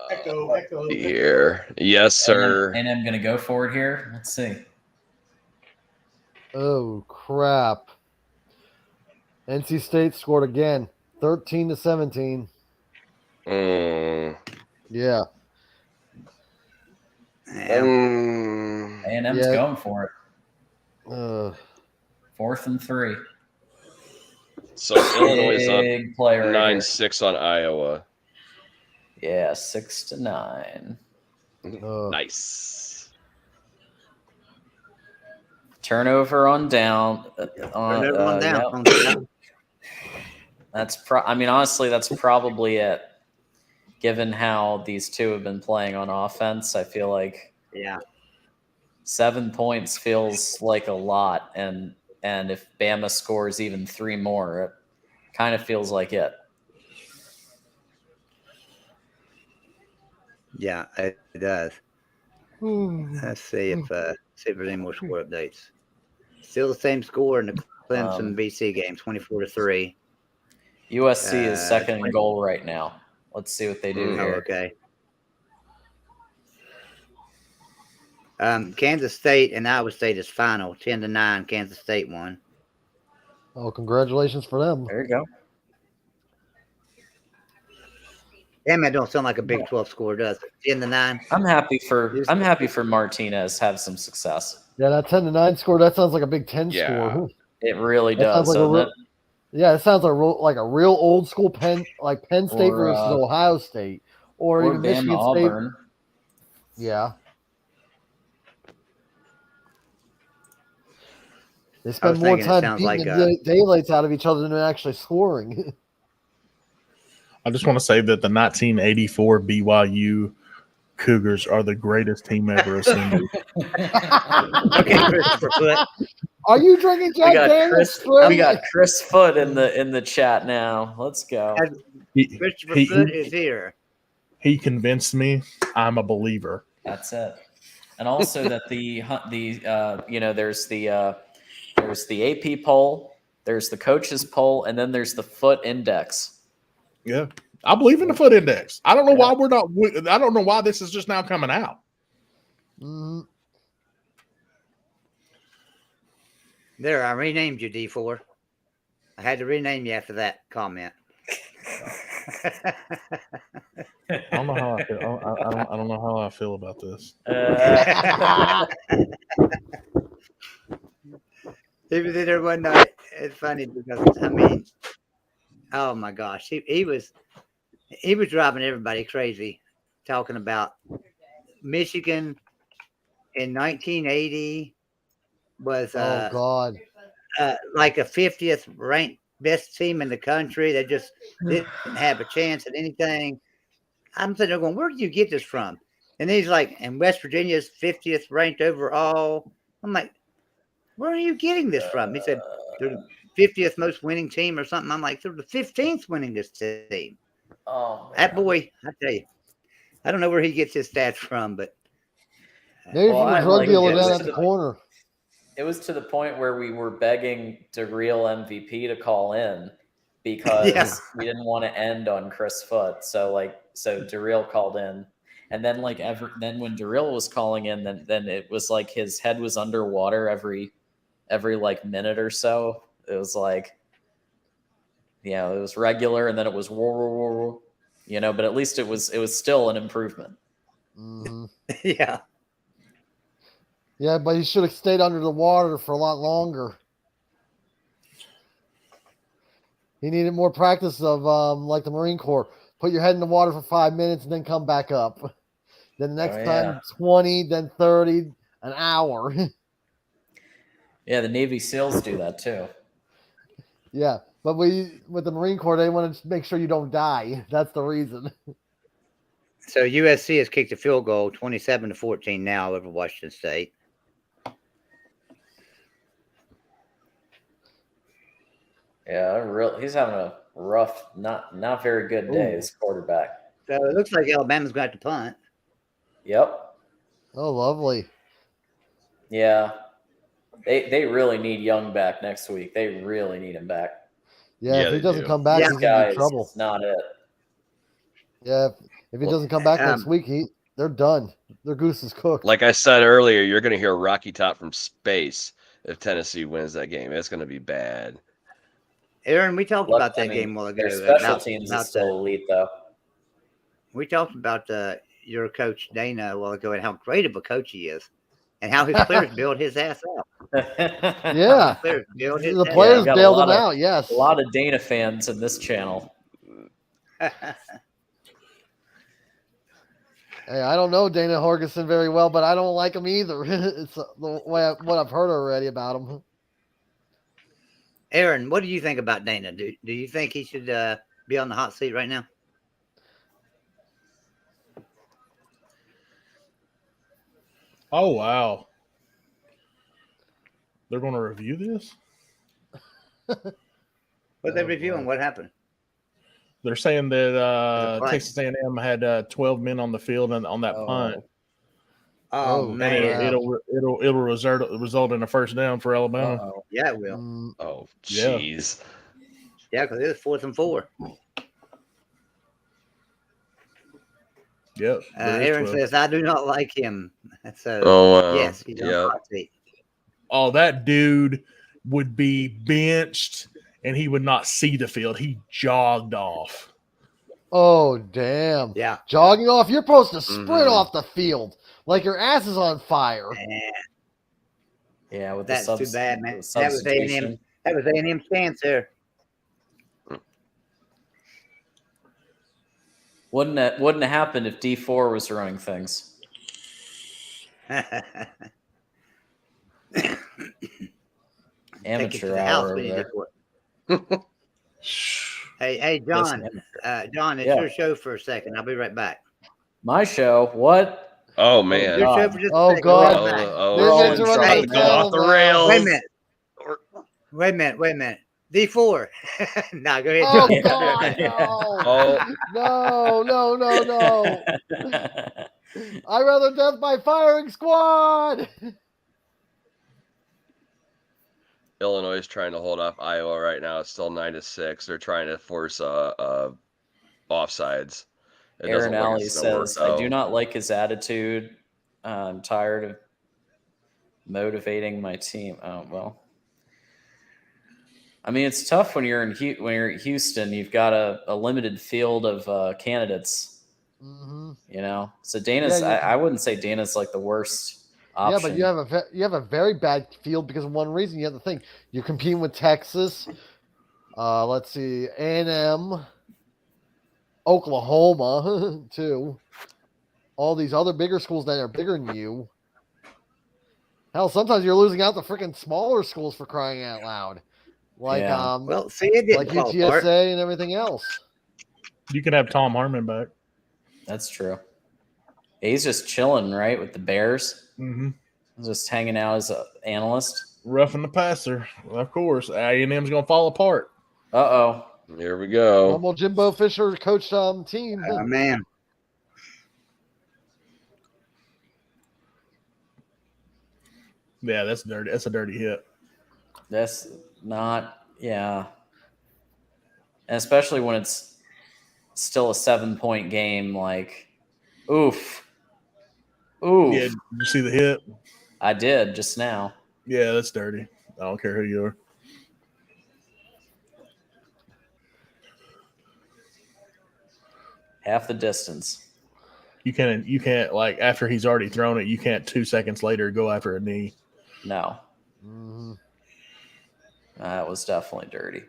Echo. Here. Yes, sir. A&M going to go for it here. Let's see. Oh, crap. NC State scored again. 13-17. Yeah. A&M's going for it. 4th and 3. So Illinois is up Big player right here. 9-6 on Iowa. Yeah, 6-9. Nice. Turnover on down. Down. I mean, honestly, that's probably it. Given how these two have been playing on offense, I feel like 7 points feels like a lot, and if Bama scores even 3 more, it kind of feels like it. Yeah, it does. Let's see if there's any more score updates. Still the same score in the Clemson BC game, 24-3. USC is second in goal right now. Let's see what they do here. Okay. Kansas State and Iowa State is final, 10-9. Kansas State won. Oh, congratulations for them. There you go. Damn, that don't sound like a Big 12 score, does it? 10-9. I'm happy for Martinez have some success. Yeah, that 10-9 score, that sounds like a Big 10 score. It really does. Like it sounds like a real old school Penn State versus Ohio State, or even Michigan State. Auburn. Yeah. They spend more time beating the daylights out of each other than actually scoring. I just want to say that the 1984 BYU Cougars are the greatest team ever assembled. Okay, Christopher Foot. Are you drinking Jack Daniels? We got Chris Foot in the chat now. Let's go. Christopher Foot is here. He convinced me. I'm a believer. That's it. And also that there's the AP poll, there's the coaches poll, and then there's the Foot Index. Yeah, I believe in the Foot Index. I don't know why we're not. I don't know why this is just now coming out. There, I renamed you D4. I had to rename you after that comment. I don't know how I feel. I don't know how I feel about this. He was in there one night. It's funny because oh my gosh, he was driving everybody crazy, talking about Michigan in 1980 was like a 50th ranked best team in the country. They just didn't have a chance at anything. I'm sitting there going, where do you get this from? And he's like, and West Virginia's 50th ranked overall. I'm like, where are you getting this from? He said, they're the 50th most winning team or something. I'm like, they're the 15th winningest team. Oh, that boy, I tell you, I don't know where he gets his stats from, but maybe from a drug dealer down at the corner. It was to the point where we were begging DeReal MVP to call in because we didn't want to end on Chris Foot. So DeReal called in, and then then when DeReal was calling in, then it was like his head was underwater every like minute or so. It was like, it was regular, and then it was whoa, but at least it was still an improvement. Mm-hmm. Yeah, but he should have stayed under the water for a lot longer. He needed more practice of like the Marine Corps. Put your head in the water for 5 minutes and then come back up. Then the next time 20, then 30, an hour. Yeah, the Navy SEALs do that too. Yeah, but with the Marine Corps, they want to make sure you don't die. That's the reason. So USC has kicked a field goal, 27-14 now over Washington State. Yeah, he's having a rough, not very good day as quarterback. So it looks like Alabama's got to punt. Yep. Oh, lovely. Yeah. They really need Young back next week. They really need him back. Yeah, if he doesn't come back, he's going to be in trouble. That's not it. Yeah, if he doesn't come back next week, they're done. Their goose is cooked. Like I said earlier, you're going to hear Rocky Top from space if Tennessee wins that game. It's going to be bad. Aaron, we talked about that game a while ago. Their special teams is still elite, though. We talked about your coach, Dana, a while ago, and how great of a coach he is and how his players build his ass up. Yeah. The Yeah, players we got bailed him out, yes. A lot of Dana fans in this channel. Hey, I don't know Dana Horgeson very well, but I don't like him either. It's the way what I've heard already about him. Aaron, what do you think about Dana? Do you think he should be on the hot seat right now? Oh, wow. They're going to review this? What they reviewing? What happened? They're saying that Texas A&M had 12 men on the field on that punt. Oh man! It'll result in a first down for Alabama. Uh-oh. Yeah, it will. Oh, jeez. Yeah, because it was 4th and 4. Yep. Aaron says, "I do not like him." So, yes, he's on the hot seat. Oh, that dude would be benched, and he would not see the field. He jogged off. Oh, damn. Yeah. Jogging off. You're supposed to sprint off the field like your ass is on fire. Yeah, with that's too bad, man. That was A&M. That was A&M's chance there. Wouldn't have happened if D4 was running things. Amateur hour over there. Hey, John. John, it's your show for a second. I'll be right back. My show? What? Oh man! Your show for just oh a second. God! We're all go off the rails. Wait a minute. D4. No, go ahead. Oh John. God! No! I'd rather death by firing squad. Illinois is trying to hold off Iowa right now. It's still 9-6. They're trying to force offsides. Aaron Alley says, "I do not like his attitude. I'm tired of motivating my team." Oh well. I mean, it's tough when you're in Houston. You've got a limited field of candidates. Mm-hmm. You know, so Dana's. I wouldn't say Dana's like the worst option. Yeah, but you have a very bad field because of one reason. You have to think you're competing with Texas. Let's see, A&M, Oklahoma too. All these other bigger schools that are bigger than you. Hell, sometimes you're losing out to freaking smaller schools for crying out loud. Like well, see, it didn't like fall UTSA apart. and everything else. You can have Tom Harmon back. That's true. He's just chilling, right, with the Bears. Mm-hmm. Just hanging out as an analyst. Roughing the passer, of course. A&M's gonna fall apart. Uh-oh. Here we go. Normal Jimbo Fisher coached team. Oh man. Yeah, that's dirty. That's a dirty hit. That's not, yeah. And especially when it's still a 7-point game, like, oof. Oof. Yeah, did you see the hit? I did just now. Yeah, that's dirty. I don't care who you are. Half the distance. You can't like after he's already thrown it, you can't 2 seconds later go after a knee. No. Mm-hmm. That was definitely dirty.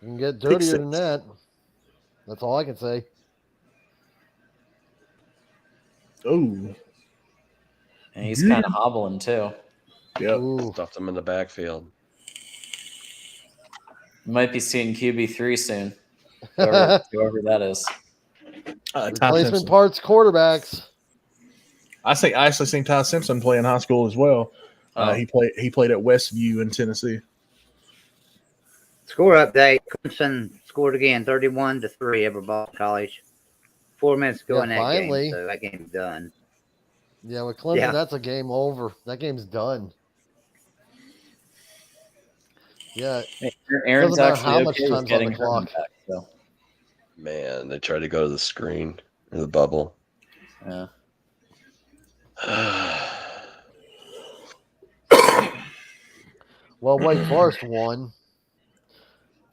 You can get dirtier than that. That's all I can say. Oh. And he's kind of hobbling too. Yep. Stuffed him in the backfield. You might be seeing QB3 soon. Whoever that is. Replacement parts quarterbacks. I actually seen Ty Simpson play in high school as well. He played at Westview in Tennessee. Score update. Clemson scored again, 31-3 over Boston College. 4 minutes to go in that game, so that game's done. Yeah, with Clemson, that's a game over. That game's done. Yeah. Aaron's actually how much okay with time's on getting the clock. back, so. Man, they tried to go to the screen or the bubble. Yeah. Well, Wake Forest won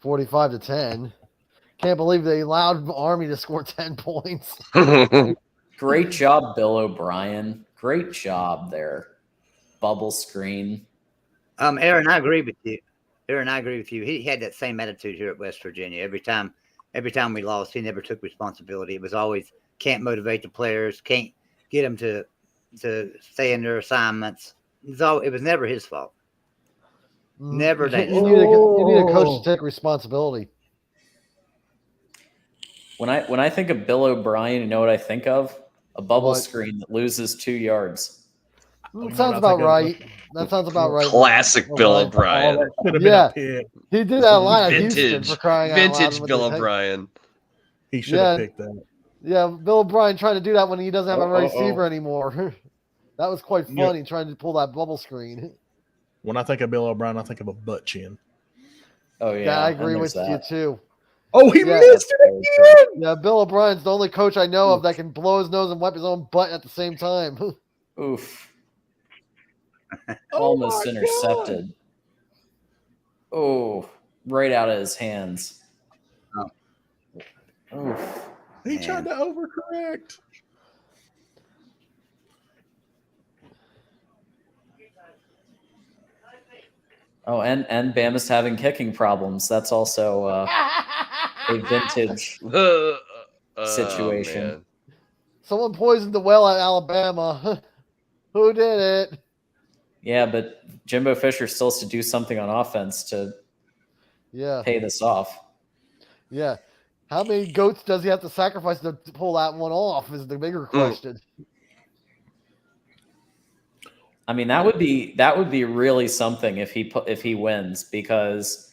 45-10. Can't believe they allowed Army to score 10 points. Great job, Bill O'Brien. Great job there. bubble screen. Aaron, I agree with you. He had that same attitude here at West Virginia. Every time we lost, he never took responsibility. It was always can't motivate the players, can't get them to stay in their assignments. It was never his fault. Never. You need a coach to take responsibility. When I think of Bill O'Brien, you know what I think of? A bubble screen that loses 2 yards. Sounds about right. That sounds about right. Classic Bill O'Brien. Yeah, he did that a lot at Houston for crying out loud. Vintage Bill O'Brien. He should have picked that. Yeah, Bill O'Brien trying to do that when he doesn't have a receiver anymore. That was quite funny trying to pull that bubble screen. When I think of Bill O'Brien, I think of a butt chin. Oh, yeah. Yeah, I agree with you, too. Oh, he missed it again. Yeah, Bill O'Brien's the only coach I know of that can blow his nose and wipe his own butt at the same time. Oof. Almost intercepted. Oh, right out of his hands. Oof. He tried to overcorrect. Oh, and Bama's having kicking problems. That's also a vintage situation. Man. Someone poisoned the well at Alabama. Who did it? Yeah, but Jimbo Fisher still has to do something on offense to pay this off. Yeah. How many goats does he have to sacrifice to pull that one off is the bigger question. I mean, that would be really something if he wins, because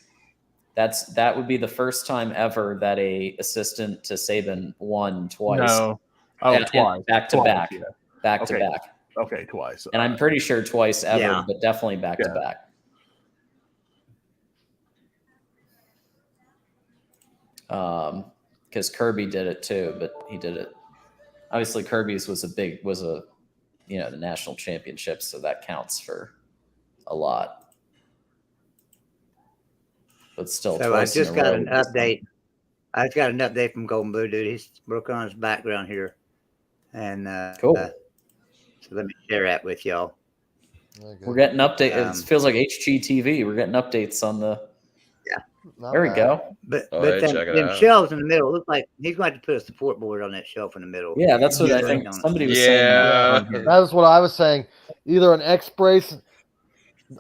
that would be the first time ever that a assistant to Saban won twice. No. Twice. Back to back. Yeah. Back to back. Okay, twice. And I'm pretty sure twice ever, but definitely back to back. Because Kirby did it too, but he did it. Obviously, Kirby's was the national championship, so that counts for a lot. But still, so I just got an update. I just got an update from Golden Blue Dude. He's working on his background here, and cool. So let me share that with y'all. We're getting updates. It feels like HGTV. We're getting updates on the. There we go. But them shelves in the middle look like he's going to have to put a support board on that shelf in the middle. Yeah, that's what I think somebody was saying. Yeah, that's what I was saying. Either an X brace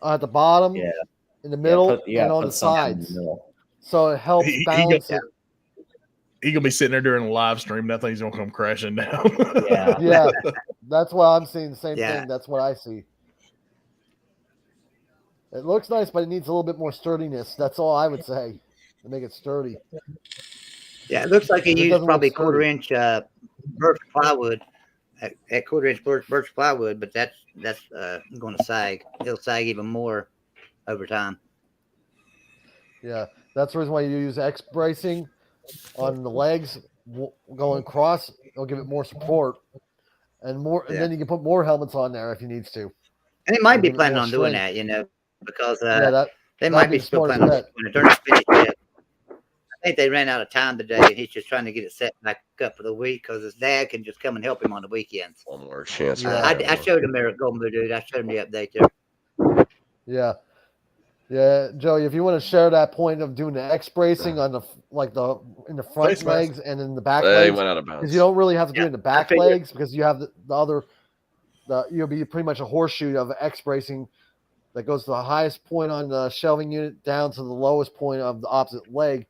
at the bottom, in the middle, and on the sides. So it helps balance it. He's gonna be sitting there during a live stream. That thing's gonna come crashing down. Yeah, that's why I'm seeing the same thing. That's what I see. It looks nice, but it needs a little bit more sturdiness. That's all I would say to make it sturdy. Yeah, it looks like he used probably quarter-inch birch plywood. At quarter-inch birch plywood, but that's going to sag. It'll sag even more over time. Yeah, that's the reason why you use X bracing on the legs going across. It'll give it more support and more, and then you can put more helmets on there if you need to. And it might be planning on doing that, because they might be still planning on when the tournament's finished. I think they ran out of time today, and he's just trying to get it set back up for the week because his dad can just come and help him on the weekends. One more chance. I showed him there at Golden Blue Dude. I showed him the update there. Yeah. Yeah, Joey, if you want to share that point of doing the X bracing on in the front legs and in the back legs, he went out of bounds. Because you don't really have to do it in the back legs because you have the other, you'll be pretty much a horseshoe of X bracing that goes to the highest point on the shelving unit down to the lowest point of the opposite leg,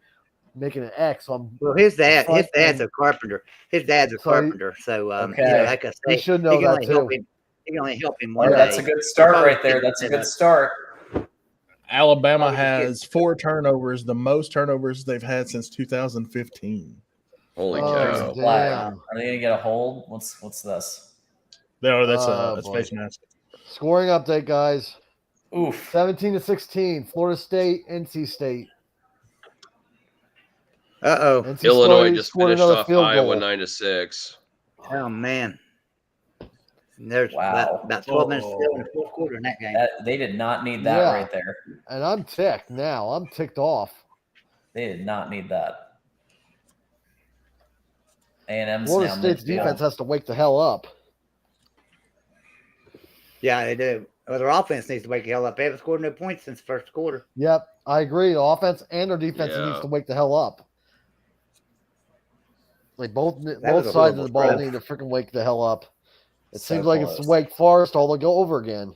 making an X. Well, his dad's a carpenter. His dad's a carpenter, so like I say, he should know that too. He can only help him one day. That's a good start right there. That's a good start. Alabama has 4 turnovers, the most turnovers they've had since 2015. Holy cow! Are they gonna get a hold? What's this? No, that's face mask. Scoring update, guys. Oof. 17-16. Florida State, NC State. Illinois just finished off Iowa 9-6. Oh man. There's about 12 minutes still in the fourth quarter in that game. They did not need that right there. And I'm ticked now. I'm ticked off. They did not need that. A&M's Florida now State's defense has to wake the hell up. Yeah, they do. Well, their offense needs to wake the hell up. They haven't scored no points since the first quarter. Yep, I agree. The offense and their defense needs to wake the hell up. Like both sides of the ball need to freaking wake the hell up. It seems like it's Wake Forest all to go over again.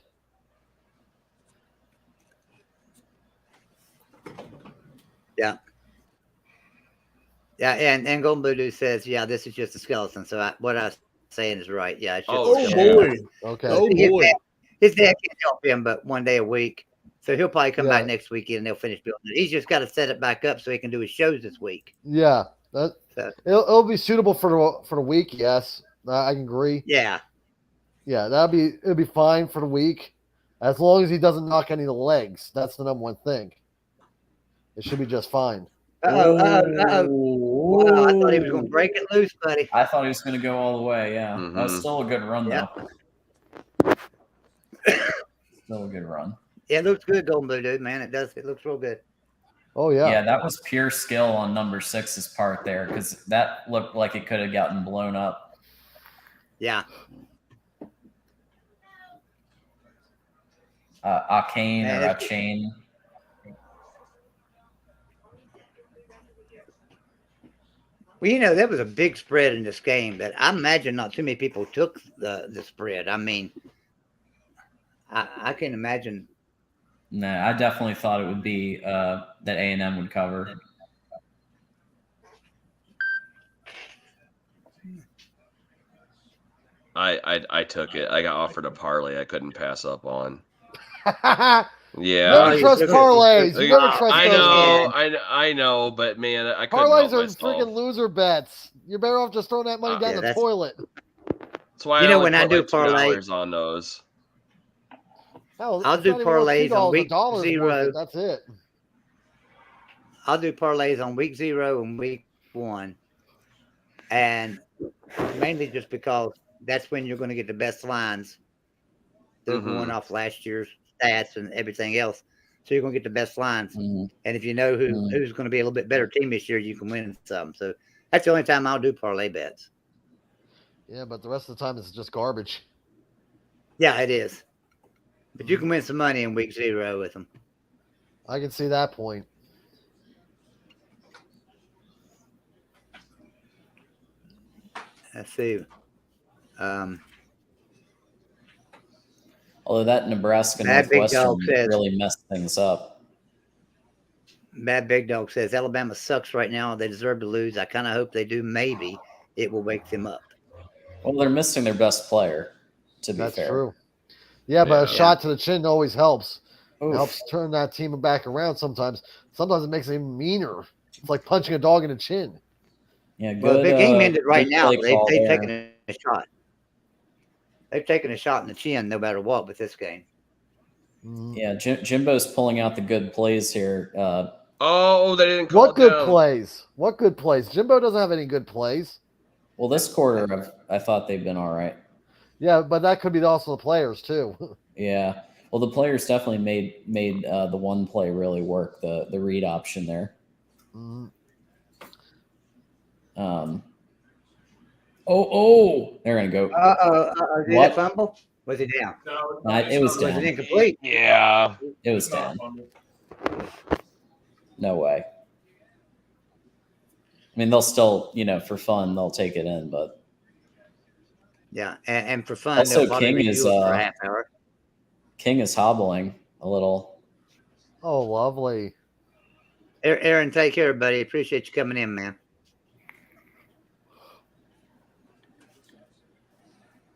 Yeah. Yeah, and Golden Voodoo says, yeah, this is just a skeleton. So what I was saying is right. Yeah, it's just a skeleton. Boy. Okay. Oh, boy. His dad can't help him but one day a week. So he'll probably come back next weekend and they'll finish building it. He's just got to set it back up so he can do his shows this week. Yeah. It'll be suitable for the week, yes. I can agree. Yeah. Yeah, it'll be fine for the week. As long as he doesn't knock any of the legs. That's the number one thing. It should be just fine. Wow, I thought he was going to break it loose, buddy. I thought he was going to go all the way, yeah. That was still a good run, though. Still a good run. Yeah, it looks good, Golden Voodoo, man. It does. It looks real good. Oh, yeah. Yeah, that was pure skill on number 6's part there because that looked like it could have gotten blown up. Yeah. Arcane or Achane. Well, that was a big spread in this game, but I imagine not too many people took the spread. I mean, I can imagine. No, I definitely thought it would be that A&M would cover. I took it. I got offered a parlay I couldn't pass up on. Yeah, never trust parlays. You never trust I know, but man, I couldn't parlays are myself. freaking loser bets. You're better off just throwing that money down the toilet. That's why when I do parlays on those. Hell, I'll do parlays on week zero. That's it. I'll do parlays on week 0 and week 1, and mainly just because that's when you're going to get the best lines. They're going off last year's stats and everything else, so you're going to get the best lines. And if you know who's going to be a little bit better team this year, you can win some. So that's the only time I'll do parlay bets. Yeah, but the rest of the time it's just garbage. Yeah, it is. But you can win some money in week 0 with them. I can see that point. Let's see. Although that Nebraska Northwestern really messed things up. Bad Big Dog says Alabama sucks right now. They deserve to lose. I kind of hope they do. Maybe it will wake them up. Well, they're missing their best player, to be fair. That's true. Yeah, but a shot to the chin always helps. It helps turn that team back around sometimes. Sometimes it makes them meaner. It's like punching a dog in the chin. Yeah, good. Well, the game ended right now. They've taken a shot. They've taken a shot in the chin no matter what with this game. Yeah, Jimbo's pulling out the good plays here. They didn't call What good plays? What good plays? Jimbo doesn't have any good plays. Well, this quarter, I thought they've been all right. Yeah, but that could be also the players, too. Yeah. Well, the players definitely made the one play really work, the read option there. They're going to go. Did it fumble? Was it down? No, it was down. Was it incomplete? Yeah. It was down. No way. I mean, they'll still, for fun, they'll take it in, but. Yeah, and for fun, also they'll King is for a half hour. King is hobbling a little. Oh, lovely. Aaron, take care, buddy. Appreciate you coming in, man.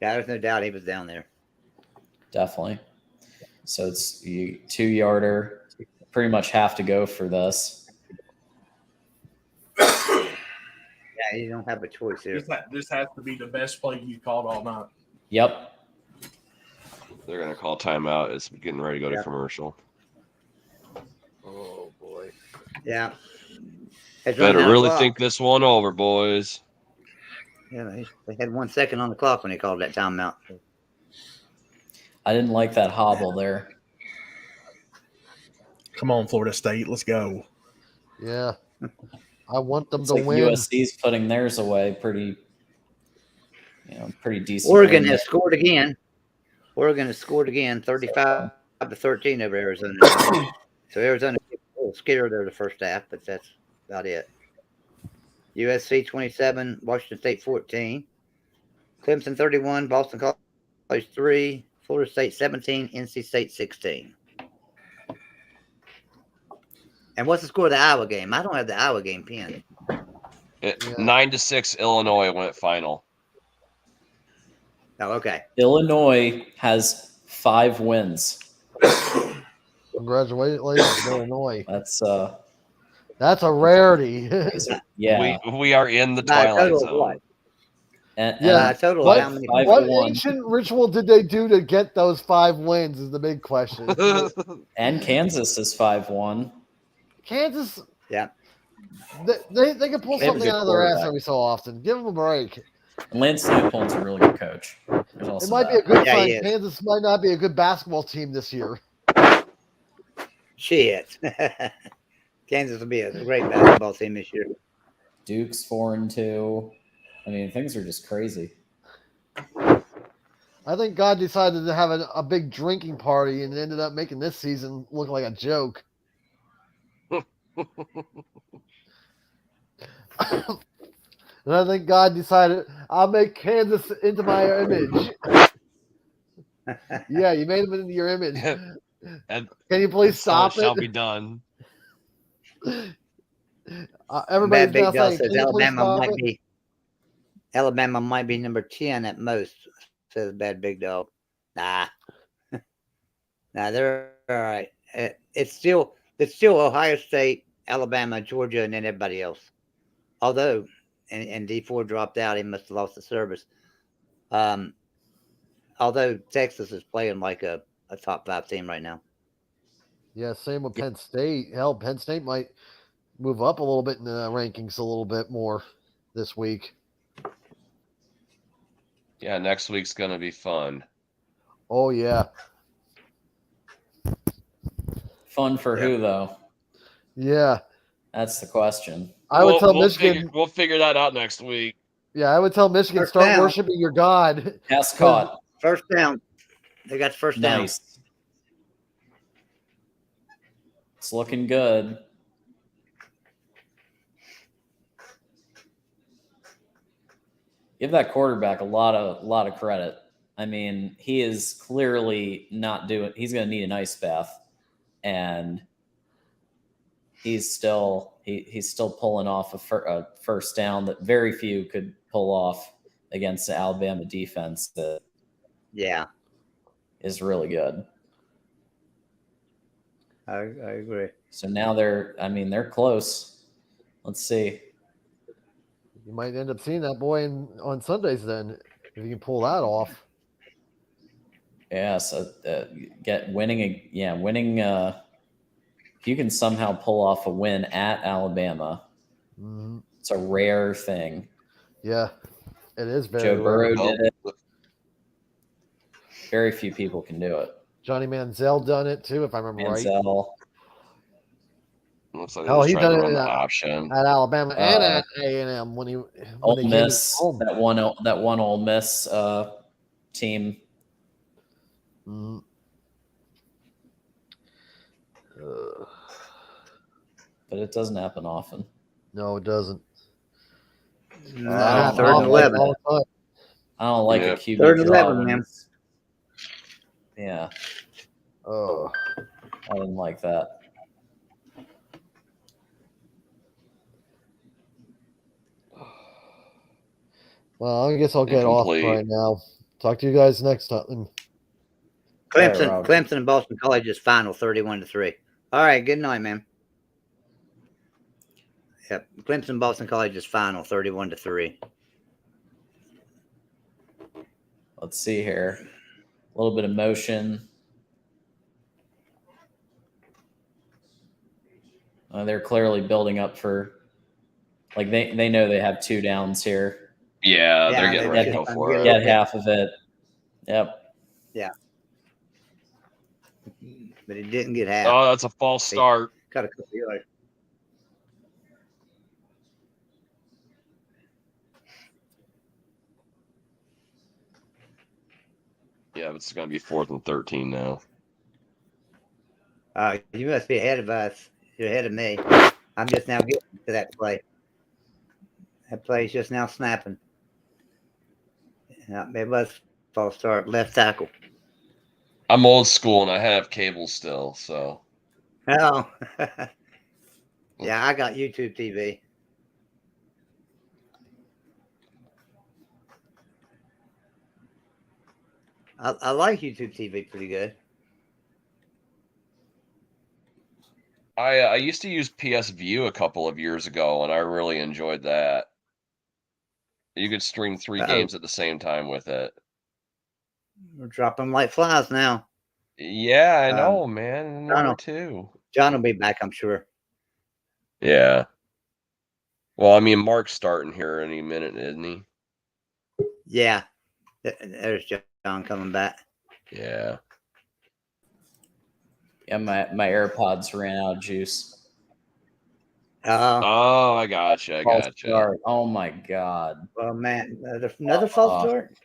Yeah, there's no doubt he was down there. Definitely. So it's 2-yarder. Pretty much have to go for this. Yeah, you don't have a choice here. This has to be the best play you called all night. Yep. They're going to call timeout. It's getting ready to go to commercial. Oh, boy. Yeah. Better really think this one over, boys. Yeah, they had 1 second on the clock when they called that timeout. I didn't like that hobble there. Come on, Florida State. Let's go. Yeah. I want them to like win. USC's putting theirs away pretty decent. Oregon has scored again. Oregon has scored again, 35-13 over Arizona. So Arizona gets a little scared there the first half, but that's about it. USC 27, Washington State 14, Clemson 31, Boston College 3, Florida State 17, NC State 16. And what's the score of the Iowa game? I don't have the Iowa game pinned. 9-6 Illinois went final. Oh, okay. Illinois has 5 wins. Congratulations, Illinois. That's a rarity. yeah. We are in the twilight zone. Total what, how many what ancient ritual did they do to get those 5 wins is the big question. And Kansas is 5-1. Kansas, yeah, they can pull something out of their ass every so often. Give them a break. And Lance Leipold's a really good coach. It might be a good sign. Kansas might not be a good basketball team this year. Shit. Kansas will be a great basketball team this year. Duke's 4-2. I mean, things are just crazy. I think God decided to have a big drinking party and ended up making this season look like a joke. And I think God decided, I'll make Kansas into my image. Yeah, you made them into your image. And can you please stop it? Shall be done. Everybody's now saying, says Alabama might be number 10 at most, says Bad Big Dog. Nah, they're all right. It's still Ohio State, Alabama, Georgia, and then everybody else. Although, and D4 dropped out, he must have lost the service. Although Texas is playing like a top 5 team right now. Yeah, same with Penn State. Hell, Penn State might move up a little bit in the rankings a little bit more this week. Yeah, next week's going to be fun. Oh, yeah. Fun for who, though? Yeah. That's the question. I would tell Michigan. We'll figure that out next week. Yeah, I would tell Michigan, start worshiping your God. Pass caught. First down. They got the first down. Nice. It's looking good. Give that quarterback a lot of credit. I mean, he is clearly not doing. He's going to need an ice bath, and he's still pulling off a first down that very few could pull off against the Alabama defense. That is really good. I agree. So now they're close. Let's see. You might end up seeing that boy on Sundays then, if you can pull that off. Yeah, so winning. If you can somehow pull off a win at Alabama, it's a rare thing. Yeah, it is very Joe Burrow rare. did it. Very few people can do it. Johnny Manziel done it too, if I remember right. Looks like he done it option at Alabama and at A&M when Ole Miss, that one Ole Miss team. But it doesn't happen often. No, it doesn't. 3rd and 11. I don't like a QB 3rd and 11, man. Yeah. Oh, I didn't like that. Well, I guess I'll get off right now. Talk to you guys next time. Clemson and Boston College is final 31-3. All right, good night, man. Yep, Clemson Boston College is final 31-3. Let's see here. A little bit of motion. They're clearly building up for, like they know they have 2 downs here. Yeah, they're getting ready to go for it. Get half of it. Yep. Yeah. But it didn't get half. Oh, that's a false start. Got a couple of yards. Yeah, it's going to be 4th and 13 now. You must be ahead of us. You're ahead of me. I'm just now getting to that play. That play's just now snapping. Yeah, it was false start, left tackle. I'm old school and I have cable still, so. Oh. Yeah, I got YouTube TV. I like YouTube TV pretty good. I used to use PS View a couple of years ago, and I really enjoyed that. You could stream 3 games at the same time with it. We're dropping like flies now. Yeah, I know, man. Number 2. John will be back, I'm sure. Yeah. Well, I mean, Mark's starting here any minute, isn't he? Yeah. There's John coming back. Yeah. Yeah, my AirPods ran out of juice. Oh, I gotcha. Oh my God. Oh man, another false start.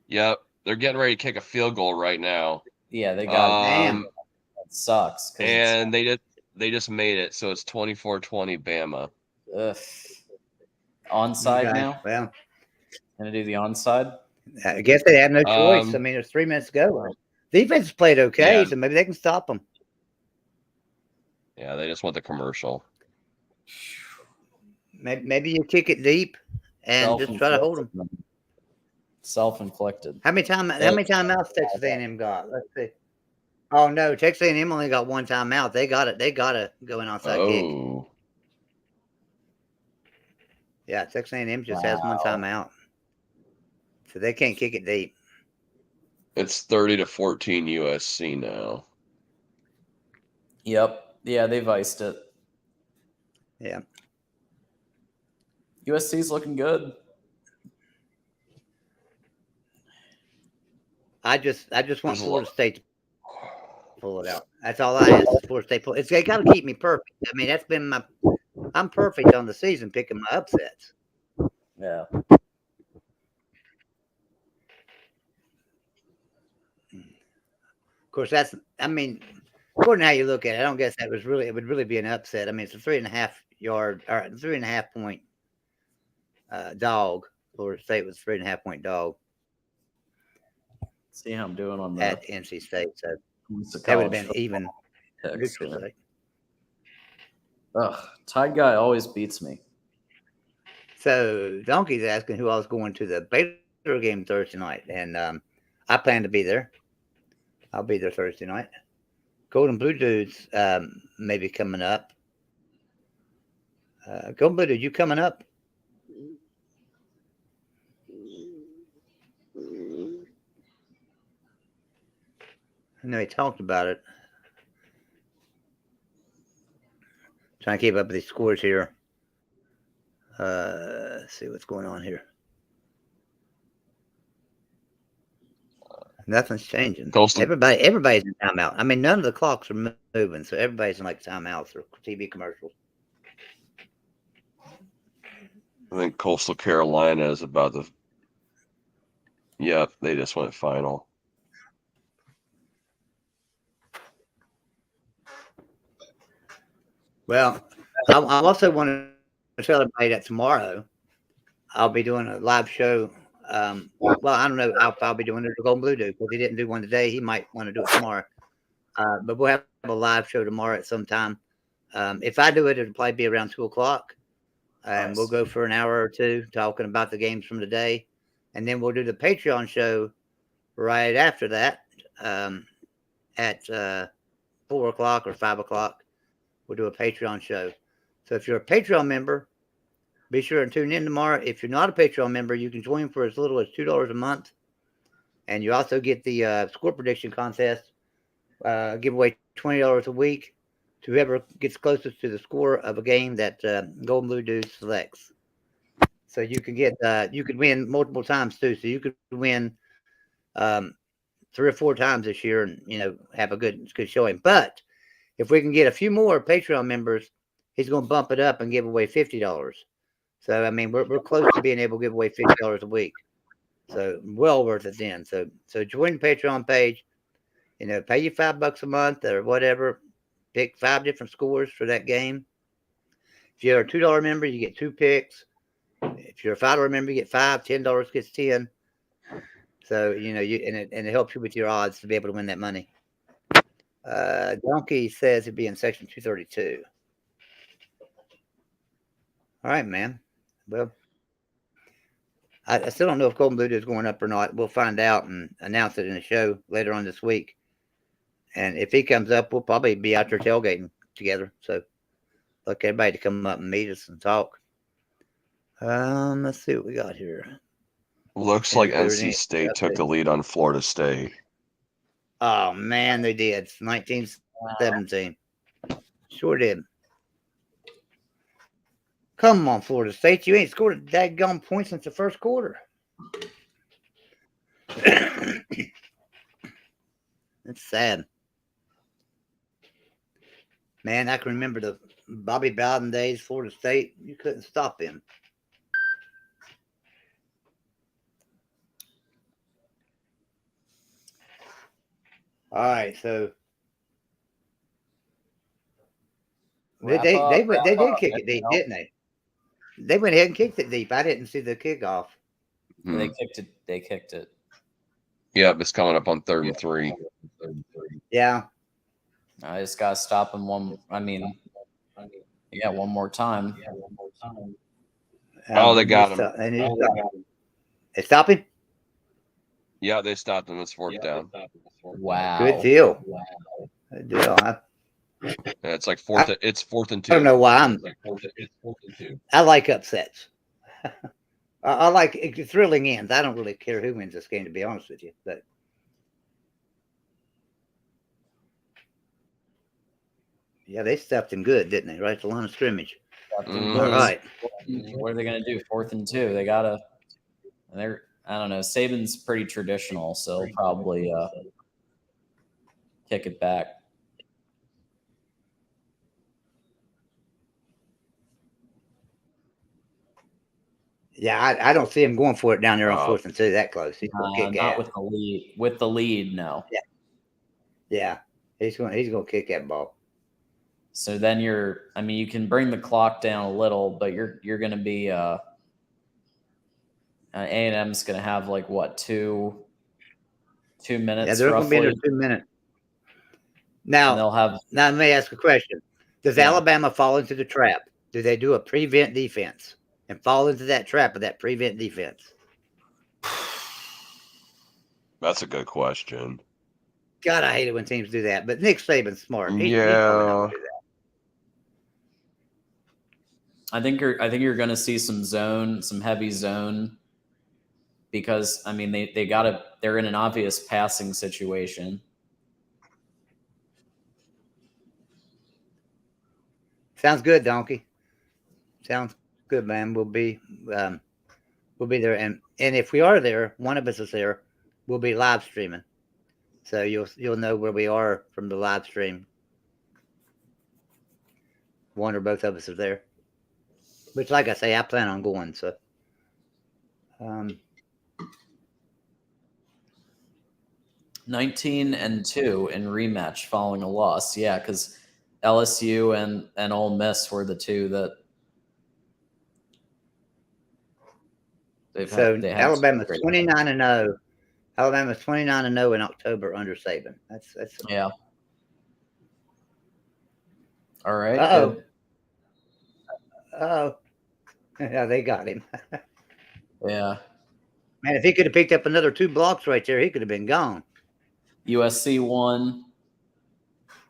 Yep, they're getting ready to kick a field goal right now. Yeah, they got damn. That sucks. And they just made it, so it's 24-20 Bama. Ugh. Onside now. Well, gonna do the onside. I guess they have no choice. I mean, there's 3 minutes to go. Defense played okay, so maybe they can stop them. Yeah, they just want the commercial. Maybe you kick it deep and just try to hold them. Self-inflicted. How many timeouts Texas A&M got? Let's see. Oh no, Texas A&M only got 1 timeout. They got it. They got to go in onside kick. Yeah, Texas A&M just has 1 timeout, so they can't kick it deep. It's 30-14 USC now. Yep. Yeah, they've iced it. Yeah. USC's looking good. I just want Florida State to pull it out. That's all I ask. Florida State pull. They got to keep me perfect. I mean, that's been I'm perfect on the season picking my upsets. Yeah. Of course, according to how you look at it, I don't guess it would really be an upset. I mean, it's a 3.5 point dog. Florida State was 3.5 point dog. See how I'm doing on at NC State. So that would have been even. Ugh, Tide guy always beats me. So Donkey's asking who I was going to the Baylor game Thursday night, and I plan to be there. I'll be there Thursday night. Golden Blue Dudes maybe coming up. Golden Blue Dude, you coming up? I know he talked about it. Trying to keep up with these scores here. Let's see what's going on here. Nothing's changing. Everybody's in timeout. I mean, none of the clocks are moving, so everybody's in like timeouts or TV commercials. I think Coastal Carolina is about to. Yep, they just went final. Well, I also want to tell everybody that tomorrow I'll be doing a live show. Well, I don't know if I'll be doing it with Golden Blue Dude because he didn't do one today. He might want to do it tomorrow. But we'll have a live show tomorrow at some time. If I do it, it'll probably be around 2:00. And we'll go for an hour or two talking about the games from today. And then we'll do the Patreon show right after that at 4:00 or 5:00. We'll do a Patreon show. So if you're a Patreon member, be sure and tune in tomorrow. If you're not a Patreon member, you can join for as little as $2 a month. And you also get the score prediction contest, give away $20 a week to whoever gets closest to the score of a game that Golden Blue Dude selects. So you can get you could win multiple times too. So you could win 3 or 4 times this year and have a good showing. But if we can get a few more Patreon members, he's going to bump it up and give away $50. So I mean, we're close to being able to give away $50 a week. So well worth it then. So join the Patreon page. Pay you $5 a month or whatever. Pick 5 different scores for that game. If you're a $2 member, you get 2 picks. If you're a $5 member, you get 5. $10 gets 10. So it helps you with your odds to be able to win that money. Donkey says it'd be in section 232. All right, man. Well, I still don't know if Golden Blue is going up or not. We'll find out and announce it in the show later on this week. And if he comes up, we'll probably be out there tailgating together. So look, everybody to come up and meet us and talk. Let's see what we got here. Looks like NC State took the lead on Florida State. Oh, man, they did. 19-17. Sure did. Come on, Florida State. You ain't scored a daggone point since the first quarter. That's sad. Man, I can remember the Bobby Bowden days, Florida State. You couldn't stop him. All right, so they did kick it deep, didn't they? They went ahead and kicked it deep. I didn't see the kickoff. They kicked it. Yep, it's coming up on 3rd and 3. Yeah. I just gotta stop him one more time. Oh, they got him. They stopped him? Yeah, they stopped him. It's 4th down. Wow. Good deal. Good deal. Yeah, it's like 4th. It's 4th and 2. I don't know why I like upsets. I like thrilling ends. I don't really care who wins this game, to be honest with you. But yeah, they stuffed him good, didn't they? Right at the line of scrimmage. Mm-hmm. All right. What are they going to do? 4th and 2. They gotta. I don't know. Saban's pretty traditional, so he'll probably kick it back. Yeah, I don't see him going for it down there on 4th and 2 that close. He's going to kick not out. with the lead. With the lead, no. Yeah, he's going to kick that ball. So then you can bring the clock down a little, but you're going to be A&M's going to have like what 2 minutes. Yeah, they're going to be in 2 minutes. Now let me ask a question: does Alabama fall into the trap? Do they do a prevent defense and fall into that trap of that prevent defense? That's a good question. God, I hate it when teams do that. But Nick Saban's smart. He's Yeah. probably not do that. I think you're going to see some heavy zone, because they're in an obvious passing situation. Sounds good, Donkey. Sounds good, man. We'll be there, and if we are there, one of us is there. We'll be live streaming, so you'll know where we are from the live stream. One or both of us are there. Which, like I say, I plan on going. So, 19-2 in rematch following a loss. Yeah, because LSU and Ole Miss were the two that Alabama's 29-0. Alabama's 29-0 in October under Saban. That's yeah. All right. Oh, yeah, they got him. Yeah. Man, if he could have picked up another 2 blocks right there, he could have been gone. USC won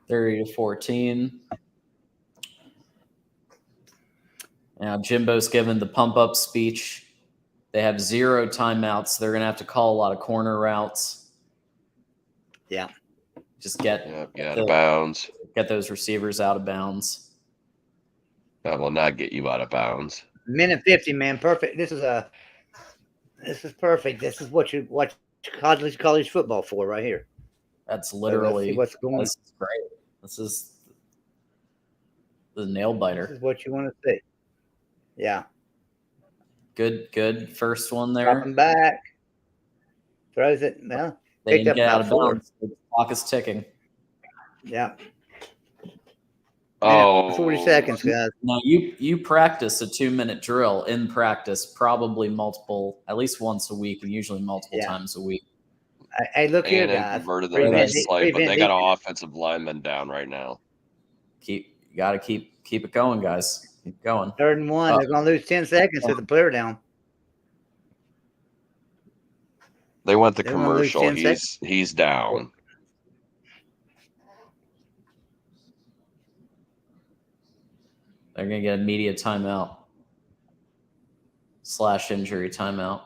30-14. Now Jimbo's given the pump up speech. They have 0 timeouts. They're going to have to call a lot of corner routes. Yeah. Just get out of bounds. Get those receivers out of bounds. That will not get you out of bounds. Minute 50, man. Perfect. This is perfect. This is what you watch college football for right here. That's literally what's going on. This is great. This is the nail biter. This is what you want to see. Yeah. Good first one there. Dropping back. throws it. Well, They picked didn't up get out about of 4. bounds. The clock is ticking. Yeah. Oh, 40 seconds, guys. Now you practice a 2-minute drill in practice, probably at least once a week, and usually multiple times a week. Hey, look here, A&M guys. converted their best play, but they got an offensive lineman down right now. You got to keep it going, guys. Keep going. 3rd and 1. They're going to lose 10 seconds with the player down. They went the They're gonna lose commercial. 10 He's down. They're going to get immediate timeout / injury timeout.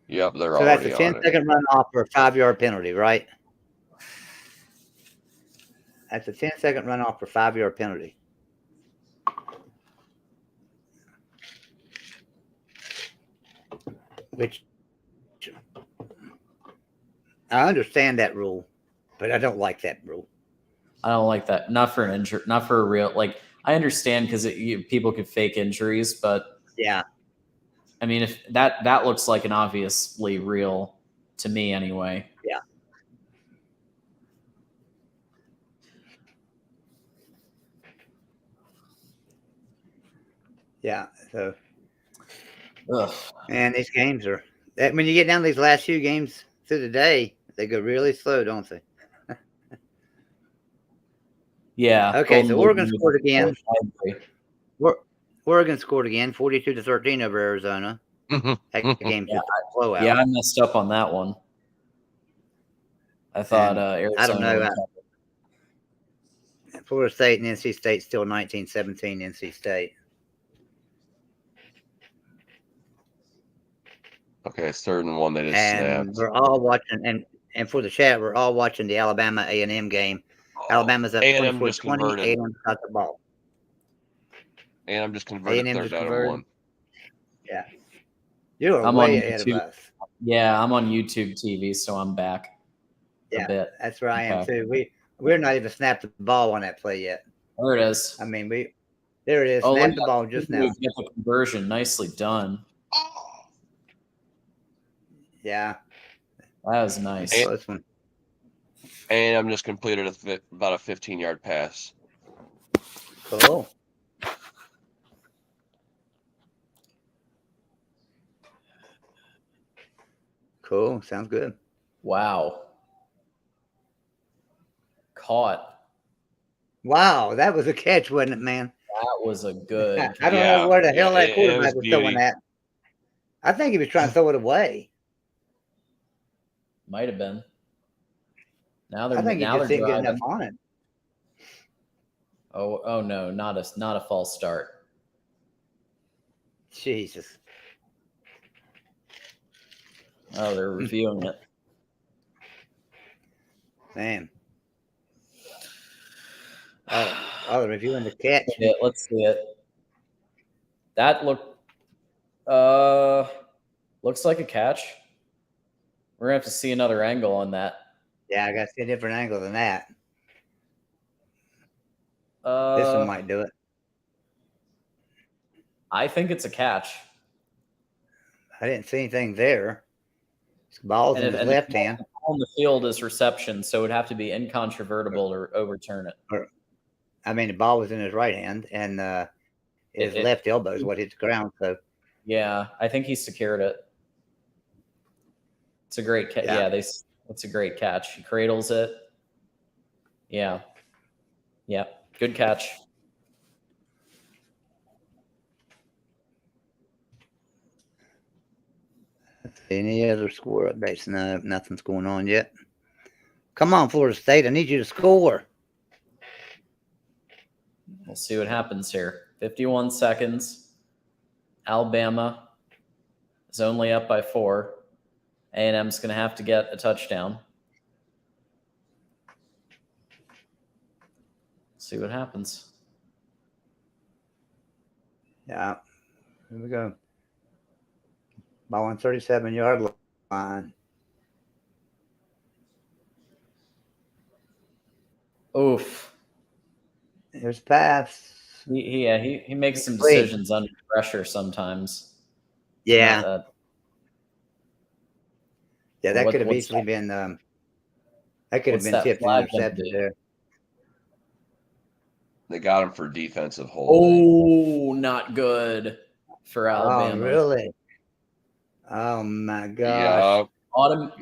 Yep, they're so already that's a on 10-second runoff for a 5-yard penalty, right? That's a 10-second runoff for 5-yard penalty. Which I understand that rule, but I don't like that rule. I don't like that. Not for an injury, not for a real. Like, I understand because people could fake injuries, but yeah, I mean, if that looks like an obviously real to me anyway. Yeah. Yeah. So, man, these games are. When you get down to these last few games through the day, they go really slow, don't they? Yeah. Okay, so Oregon scored again. Oregon scored again, 42-13 over Arizona. That game's just a blowout. Yeah, I messed up on that one. I thought Arizona. I don't know. Florida State and NC State still 19-17 NC State. Okay, it's 3rd and 1. They just snapped. We're all watching, and for the chat, we're all watching the Alabama A&M game. Alabama's up 24-20. A&M got the ball. A&M just converted 3rd down and 1. Yeah. I'm way ahead of us. Yeah, I'm on YouTube TV, so I'm back a bit. That's where I am too. We're not even snapped the ball on that play yet. There it is. I mean, there it is. Snapped the ball just now. Get the conversion. Nicely done. Yeah. That was nice. A&M just completed about a 15-yard pass. Cool. Cool. Sounds good. Wow. Caught. Wow, that was a catch, wasn't it, man? That was a good. I don't know where the hell that quarterback was throwing that. I think he was trying to throw it away. Might have been. Now they're I think now he just they're didn't driving. get enough on it. Oh no, not a false start. Jesus. Oh, they're reviewing it. Man. Oh, they're reviewing the catch. Yeah, let's see it. That looks like a catch. We're gonna have to see another angle on that. Yeah, I got to see a different angle than that. This one might do it. I think it's a catch. I didn't see anything there. Ball's in his left hand. On the field is reception, so it would have to be incontrovertible to overturn it. I mean, the ball was in his right hand, and his left elbow is what hit the ground. So, yeah, I think he secured it. It's a great catch. Yeah, it's a great catch. He cradles it. Yeah, good catch. Any other score updates? No, nothing's going on yet. Come on, Florida State. I need you to score. We'll see what happens here. 51 seconds. Alabama is only up by 4. A&M's going to have to get a touchdown. See what happens. Yeah. Here we go. Ball on 37-yard line. Oof. There's pass. He makes some decisions under pressure sometimes. Yeah. Yeah, that could have easily been. That could have been tipped and intercepted there. They got him for defensive holding. Oh, not good for Alabama. Oh, really? Oh my gosh!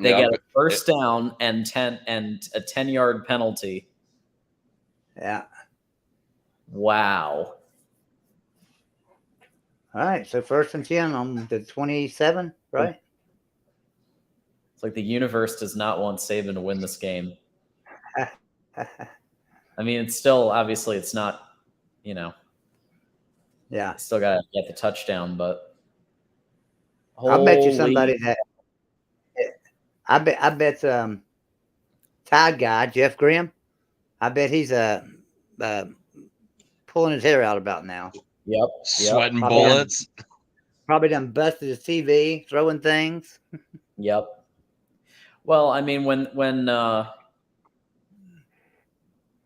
They got a first down and a 10-yard penalty. Yeah. Wow. All right, so 1st and 10 on the 27, right? It's like the universe does not want Saban to win this game. I mean, it's still obviously it's not, Yeah. Still got to get the touchdown, but I'll bet you somebody that I bet Tide guy Jeff Grimm. I bet he's pulling his hair out about now. Yep. Sweating bullets. Probably done busted his TV, throwing things. Yep. Well, I mean, when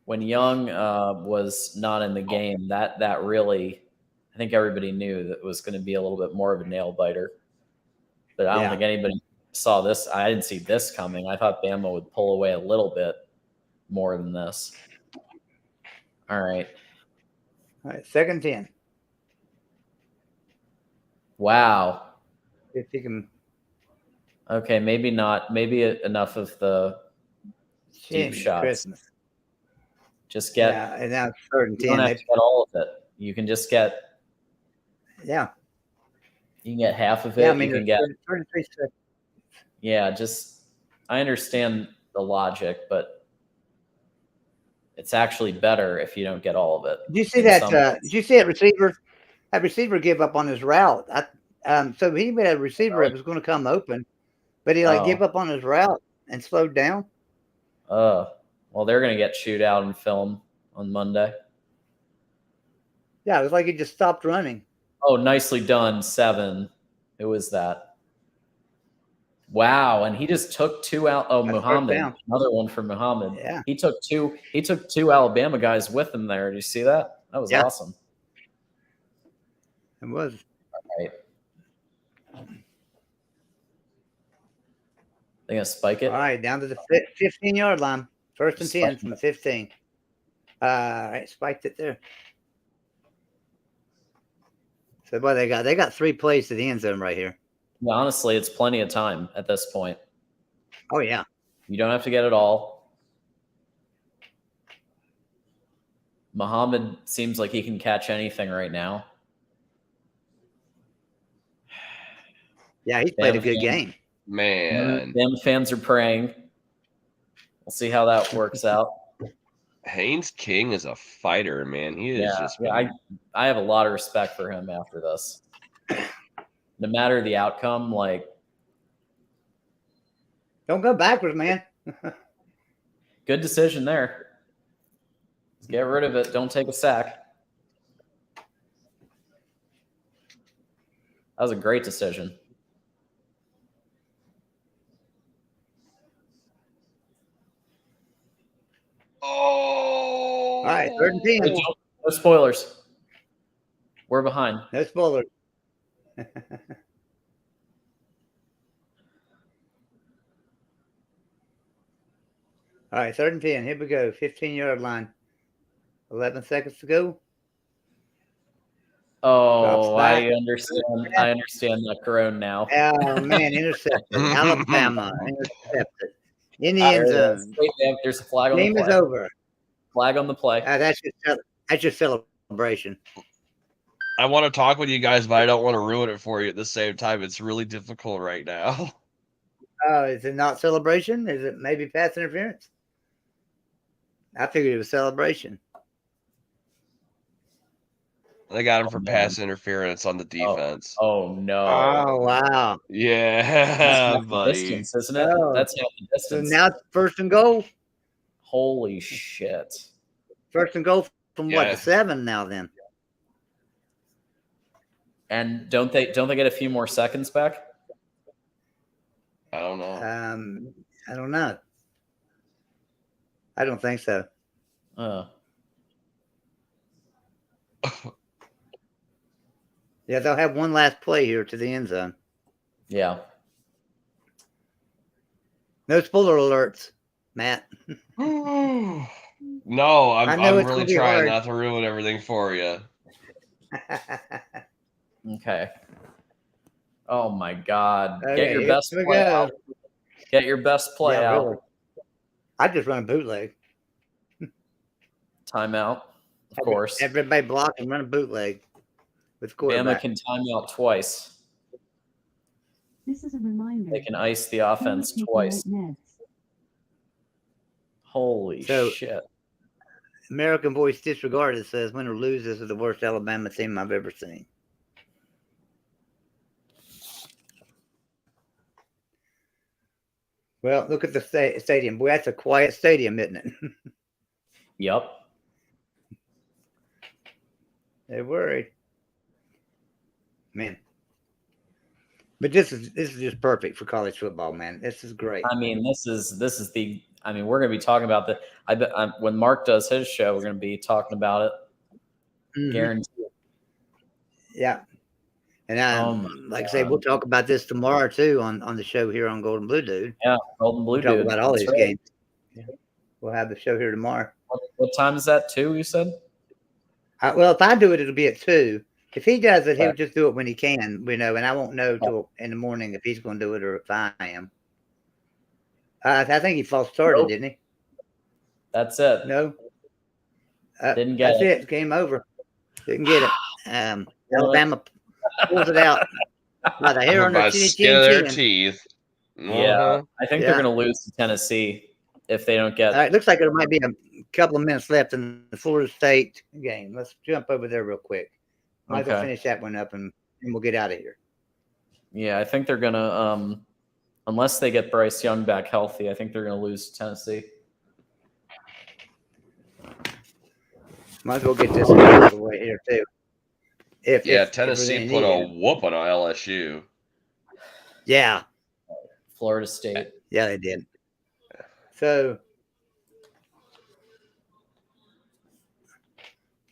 Young was not in the game, that really, I think everybody knew that was going to be a little bit more of a nail biter. But I don't think anybody saw this. I didn't see this coming. I thought Bama would pull away a little bit more than this. All right. 2nd and 10. Wow. If you can. Okay, maybe not. Maybe enough of the deep shots. Christmas. Just get. Yeah, and now 3rd and 10. You don't have to get all of it. You can just get. Yeah. You can get half of it. Yeah, I mean, you can get. 33 seconds. Yeah, just. I understand the logic, but it's actually better if you don't get all of it. Did you see that? Did you see that receiver? That receiver give up on his route. So he had a receiver that was going to come open, but he gave up on his route and slowed down. Well, they're going to get chewed out in film on Monday. Yeah, it was like he just stopped running. Oh, nicely done, 7. Who was that? Wow, and he just took 2 out. Oh, Muhammad, another one for Muhammad. Yeah, he took 2. He took 2 Alabama guys with him there. Did you see that? That was awesome. It was. All right. They're gonna spike it. All right, down to the 15-yard line. 1st and 10 from the 15. All right, spiked it there. So what they got 3 plays to the end zone right here. Yeah, honestly, it's plenty of time at this point. Oh yeah. You don't have to get it all. Muhammad seems like he can catch anything right now. Yeah, he's played a good game. Man. Bama fans are praying. We'll see how that works out. Haynes King is a fighter, man. He is just. I have a lot of respect for him after this. No matter the outcome, don't go backwards, man. Good decision there. Just get rid of it. Don't take a sack. That was a great decision. Oh! All right, 3rd and 10. No spoilers. We're behind. No spoilers. All right, 3rd and 10. Here we go. 15-yard line. 11 seconds to go. Oh, I understand that groan now. Oh man, intercepted. Alabama intercepted in the end zone. There's a flag on the play. Game is over. Flag on the play. That's your celebration. I want to talk with you guys, but I don't want to ruin it for you at the same time. It's really difficult right now. Is it not celebration? Is it maybe pass interference? I figured it was celebration. They got him for pass interference on the defense. Oh no! Oh wow! Yeah, buddy. Distance, isn't it? Oh. That's half the distance. So now it's 1st and goal. Holy shit! 1st and goal from what, the 7 now then? And don't they get a few more seconds back? I don't know. I don't know. I don't think so. Yeah, they'll have one last play here to the end zone. Yeah. No spoiler alerts, Matt. No, I know I'm it's really gonna be trying hard. not to ruin everything for you. Okay. Oh my God! Okay, Get your here best we play go. out. Get your best play Yeah, out. really. I just run a bootleg. Timeout, of course. Everybody block and run a bootleg with Bama quarterback. can timeout twice. This is a reminder. They can ice the offense twice. Holy shit. American Voice Disregarded says, win or lose, this is the worst Alabama team I've ever seen. Well, look at the stadium. Boy, that's a quiet stadium, isn't it? Yep. They're worried. Man. But this is just perfect for college football, man. This is great. I mean, this is the. I mean, we're going to be talking about the. I bet when Mark does his show, we're going to be talking about it. Mm-hmm. Guaranteed. Yeah, and like I say, we'll talk about this tomorrow too on the show here on Golden Blue Dude. Yeah, Golden Blue Dude. Talk about all these games. Yeah. We'll have the show here tomorrow. What time is that? 2? You said. Well, if I do it, it'll be at 2. If he does it, he'll just do it when he can, and I won't know till in the morning if he's going to do it or if I am. I think he false started, didn't he? That's it. No. Didn't get it. That's it. Game over. Didn't get it. Alabama pulls it out by the hair on their teeth. Yeah, I think they're going to lose to Tennessee if they don't get. All right, looks like there might be a couple of minutes left in the Florida State game. Let's jump over there real quick. Might as well finish that one up and we'll get out of here. Yeah, I think they're going to, unless they get Bryce Young back healthy, I think they're going to lose to Tennessee. Might as well get this out of the way here, too. Tennessee put a whoop on LSU. Yeah. Florida State. Yeah, they did. So,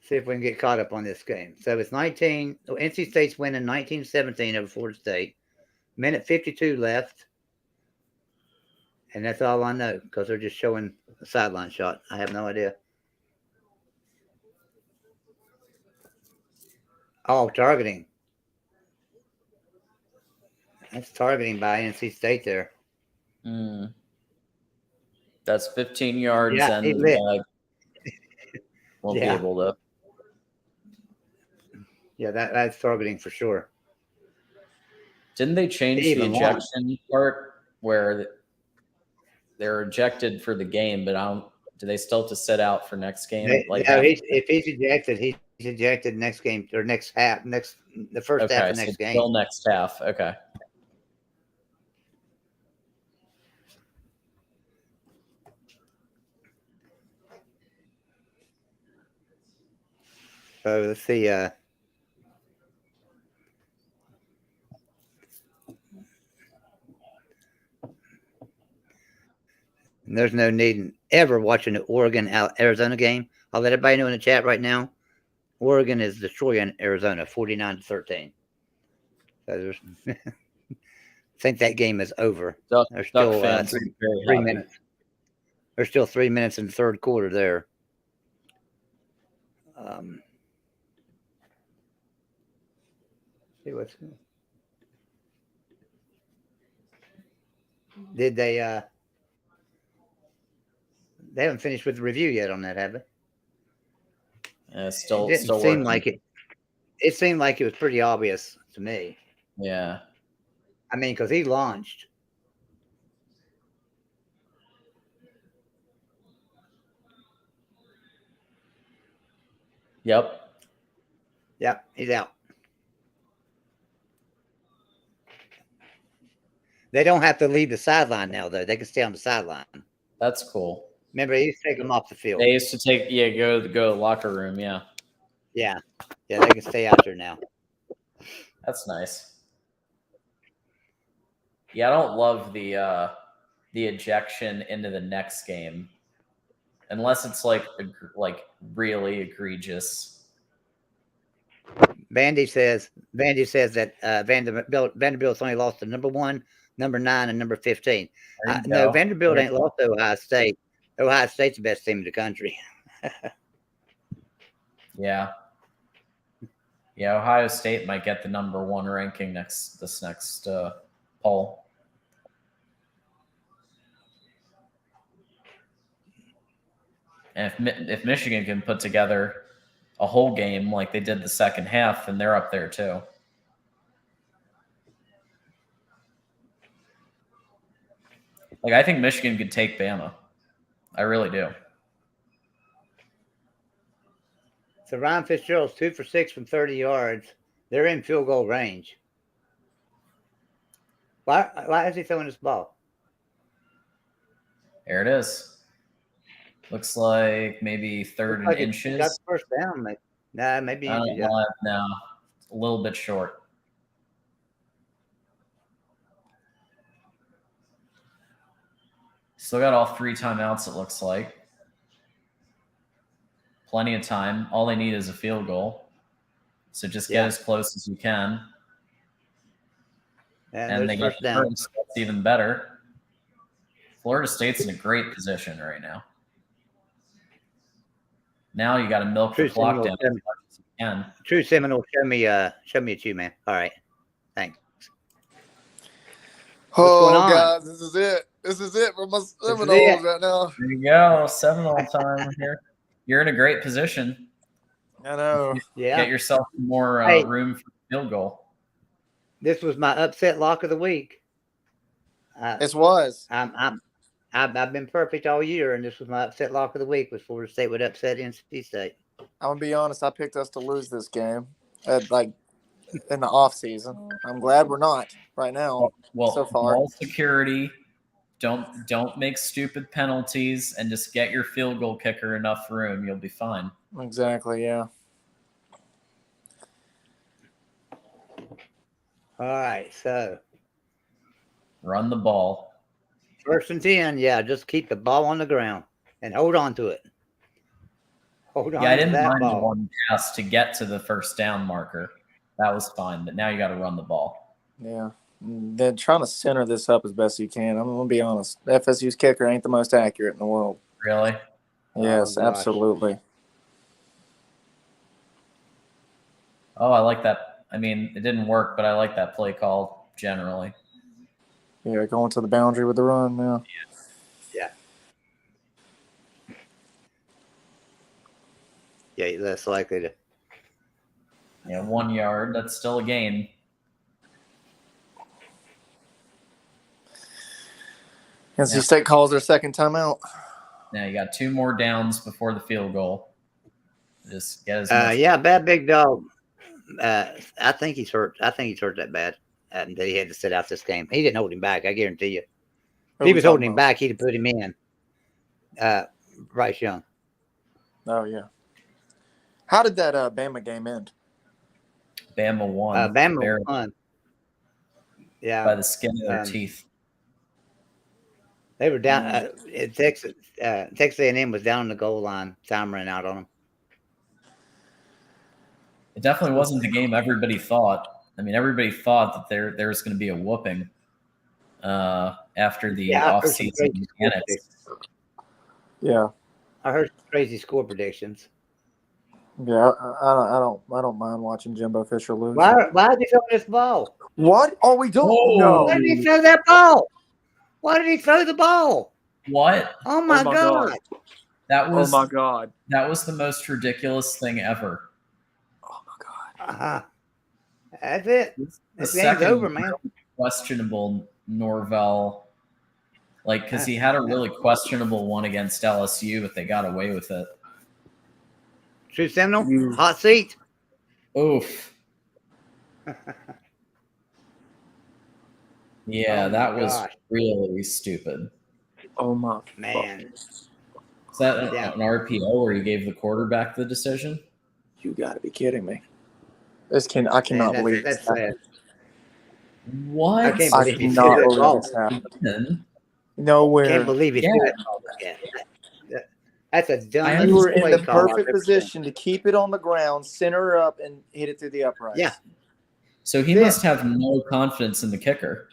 see if we can get caught up on this game. So it's NC State's winning 19-17 over Florida State. Minute 52 left. And that's all I know because they're just showing a sideline shot. I have no idea. Oh, targeting. That's targeting by NC State there. That's 15 yards and won't be able to. Yeah, that's targeting for sure. Didn't they change the ejection part where they're ejected for the game, but do they still have to sit out for next game? If he's ejected, he's ejected next game or next half, the first half of next game. Still next half. Okay. So let's see. There's no need in ever watching the Oregon-Arizona game. I'll let everybody know in the chat right now. Oregon is destroying Arizona 49-13. So I think that game is over. There's still 3 minutes. There's still 3 minutes in the third quarter there. See what's did they haven't finished with the review yet on that, have they? Still seem working. like it. It seemed like it was pretty obvious to me. Yeah. I mean, because he launched. Yep. Yep, he's out. They don't have to leave the sideline now, though. They can stay on the sideline. That's cool. Remember, they used to take them off the field. They used to go to the locker room. Yeah. Yeah, they can stay out there now. That's nice. Yeah, I don't love the ejection into the next game, unless it's like really egregious. Vandy says that Vanderbilt's only lost the number 1 number 9 and number 15. No, Vanderbilt ain't lost to Ohio State. Ohio State's the best team in the country. Yeah. Yeah, Ohio State might get the number 1 ranking this next poll. And if Michigan can put together a whole game like they did the second half, then they're up there too. Like, I think Michigan could take Bama. I really do. So Ryan Fitzgerald's 2 for 6 from 30 yards. They're in field goal range. Why is he throwing this ball? There it is. Looks like maybe third and inches. Got the first down, maybe. Nah, maybe inches. Yeah. No, a little bit short. Still got all 3 timeouts, it looks like. Plenty of time. All they need is a field goal. So just get as close as you can. And they get the first. That's even better. Florida State's in a great position right now. Now you got to milk the clock down as much as you can. True Seminole, show me a chew, man. All right. Thanks. Guys, this is it. This is it for my Seminoles right now. There you go. Seminole time here. You're in a great position. I know. Yeah. Get yourself more room for field goal. This was my upset lock of the week. This was. I've been perfect all year, and this was my upset lock of the week. Was Florida State would upset NC State. I'm gonna be honest. I picked us to lose this game, in the off season. I'm glad we're not right now. Well, so far, ball security. Don't make stupid penalties, and just get your field goal kicker enough room. You'll be fine. Exactly. Yeah. All right. So run the ball. 1st and 10. Yeah, just keep the ball on the ground and hold on to it. Hold on. Yeah, I didn't that mind ball. the one pass to get to the first down marker. That was fine, but now you got to run the ball. Yeah. They're trying to center this up as best you can. I'm going to be honest. FSU's kicker ain't the most accurate in the world. Really? Yes, absolutely. Oh, I like that. I mean, it didn't work, but I like that play call generally. Yeah, going to the boundary with the run now. Yeah. Yeah, less likely to. Yeah, 1 yard. That's still a gain. NC State calls their second timeout. Now you got 2 more downs before the field goal. Just get as much. Yeah, bad big dog. I think he's hurt. I think he's hurt that bad that he had to sit out this game. He didn't hold him back. I guarantee you. If he was holding him back, he'd have put him in. Bryce Young. Oh yeah. How did that Bama game end? Bama won. Bama won. Yeah, by the skin of their teeth. They were down. Texas A&M was down on the goal line. Time ran out on them. It definitely wasn't the game everybody thought. I mean, everybody thought that there was going to be a whooping after the offseason mechanics. Yeah, I heard crazy score predictions. Yeah, I don't mind watching Jimbo Fisher lose. Why did he throw this ball? What? Oh, we don't know. Why did he throw that ball? Why did he throw the ball? What? Oh my God. That was. Oh my God. That was the most ridiculous thing ever. Oh my God. That's it. This game's over, man. Questionable Norvell, because he had a really questionable one against LSU, but they got away with it. True Seminole, hot seat. Oof. Yeah, that was really stupid. Oh my man! Is that an RPO where he gave the quarterback the decision? You got to be kidding me! I cannot believe that's sad. What? I can't believe this happened. Nowhere. I can't believe it. That's a dumb. You were in the perfect position to keep it on the ground, center up, and hit it through the uprights. Yeah. So he must have no confidence in the kicker.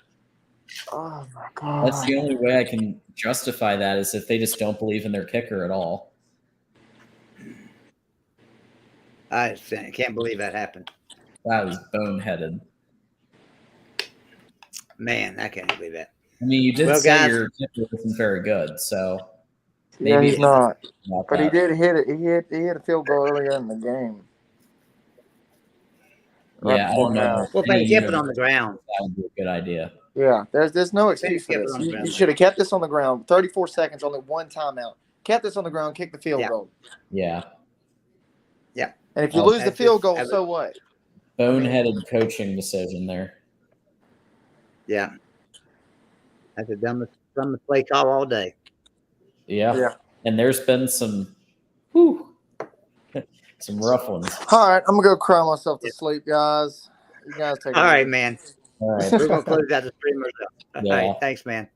Oh my god. That's the only way I can justify that is if they just don't believe in their kicker at all. I can't believe that happened. That was boneheaded. Man, I can't believe that. I mean, you did Well, say guys, your kicker wasn't very good, so Yeah, maybe he's not. But he that. did hit it. He hit a field goal earlier in the game. Yeah, I don't know. Well, if they kept it on the ground, that would be a good idea. Yeah, there's no excuse for this. You should have kept this on the ground. 34 seconds, only one timeout. Kept this on the ground, kick the field goal. Yeah. Yeah. And if you lose the field goal, so what? Boneheaded coaching decision there. Yeah. That's the dumbest play call all day. Yeah. And there's been some rough ones. All right, I'm gonna go cry myself to sleep, guys. You guys take it All right, easy. man. All right. We're gonna close out the stream. All Yeah. right, thanks, man.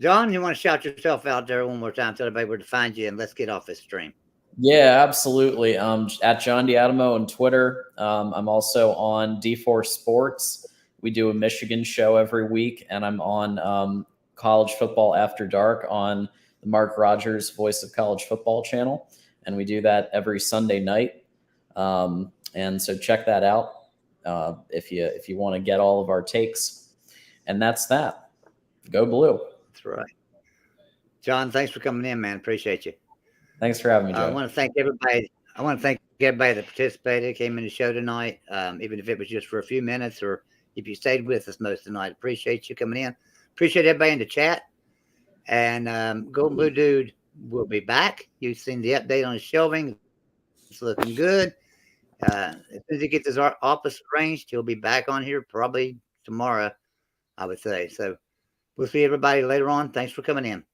John, you want to shout yourself out there one more time, tell everybody where to find you, and let's get off this stream. Yeah, absolutely. At John Diadamo on Twitter. I'm also on D4 Sports. We do a Michigan show every week, and I'm on College Football After Dark on the Mark Rogers Voice of College Football channel, and we do that every Sunday night. And so check that out if you want to get all of our takes. And that's that. Go Blue. That's right. John, thanks for coming in, man. Appreciate you. Thanks for having me, Joe. I want to thank everybody. That participated, came in the show tonight, even if it was just for a few minutes or if you stayed with us most of the night. Appreciate you coming in. Appreciate everybody in the chat. And Golden Blue Dude will be back. You've seen the update on the shelving. It's looking good. As soon as he gets his office arranged, he'll be back on here probably tomorrow, I would say. So we'll see everybody later on. Thanks for coming in.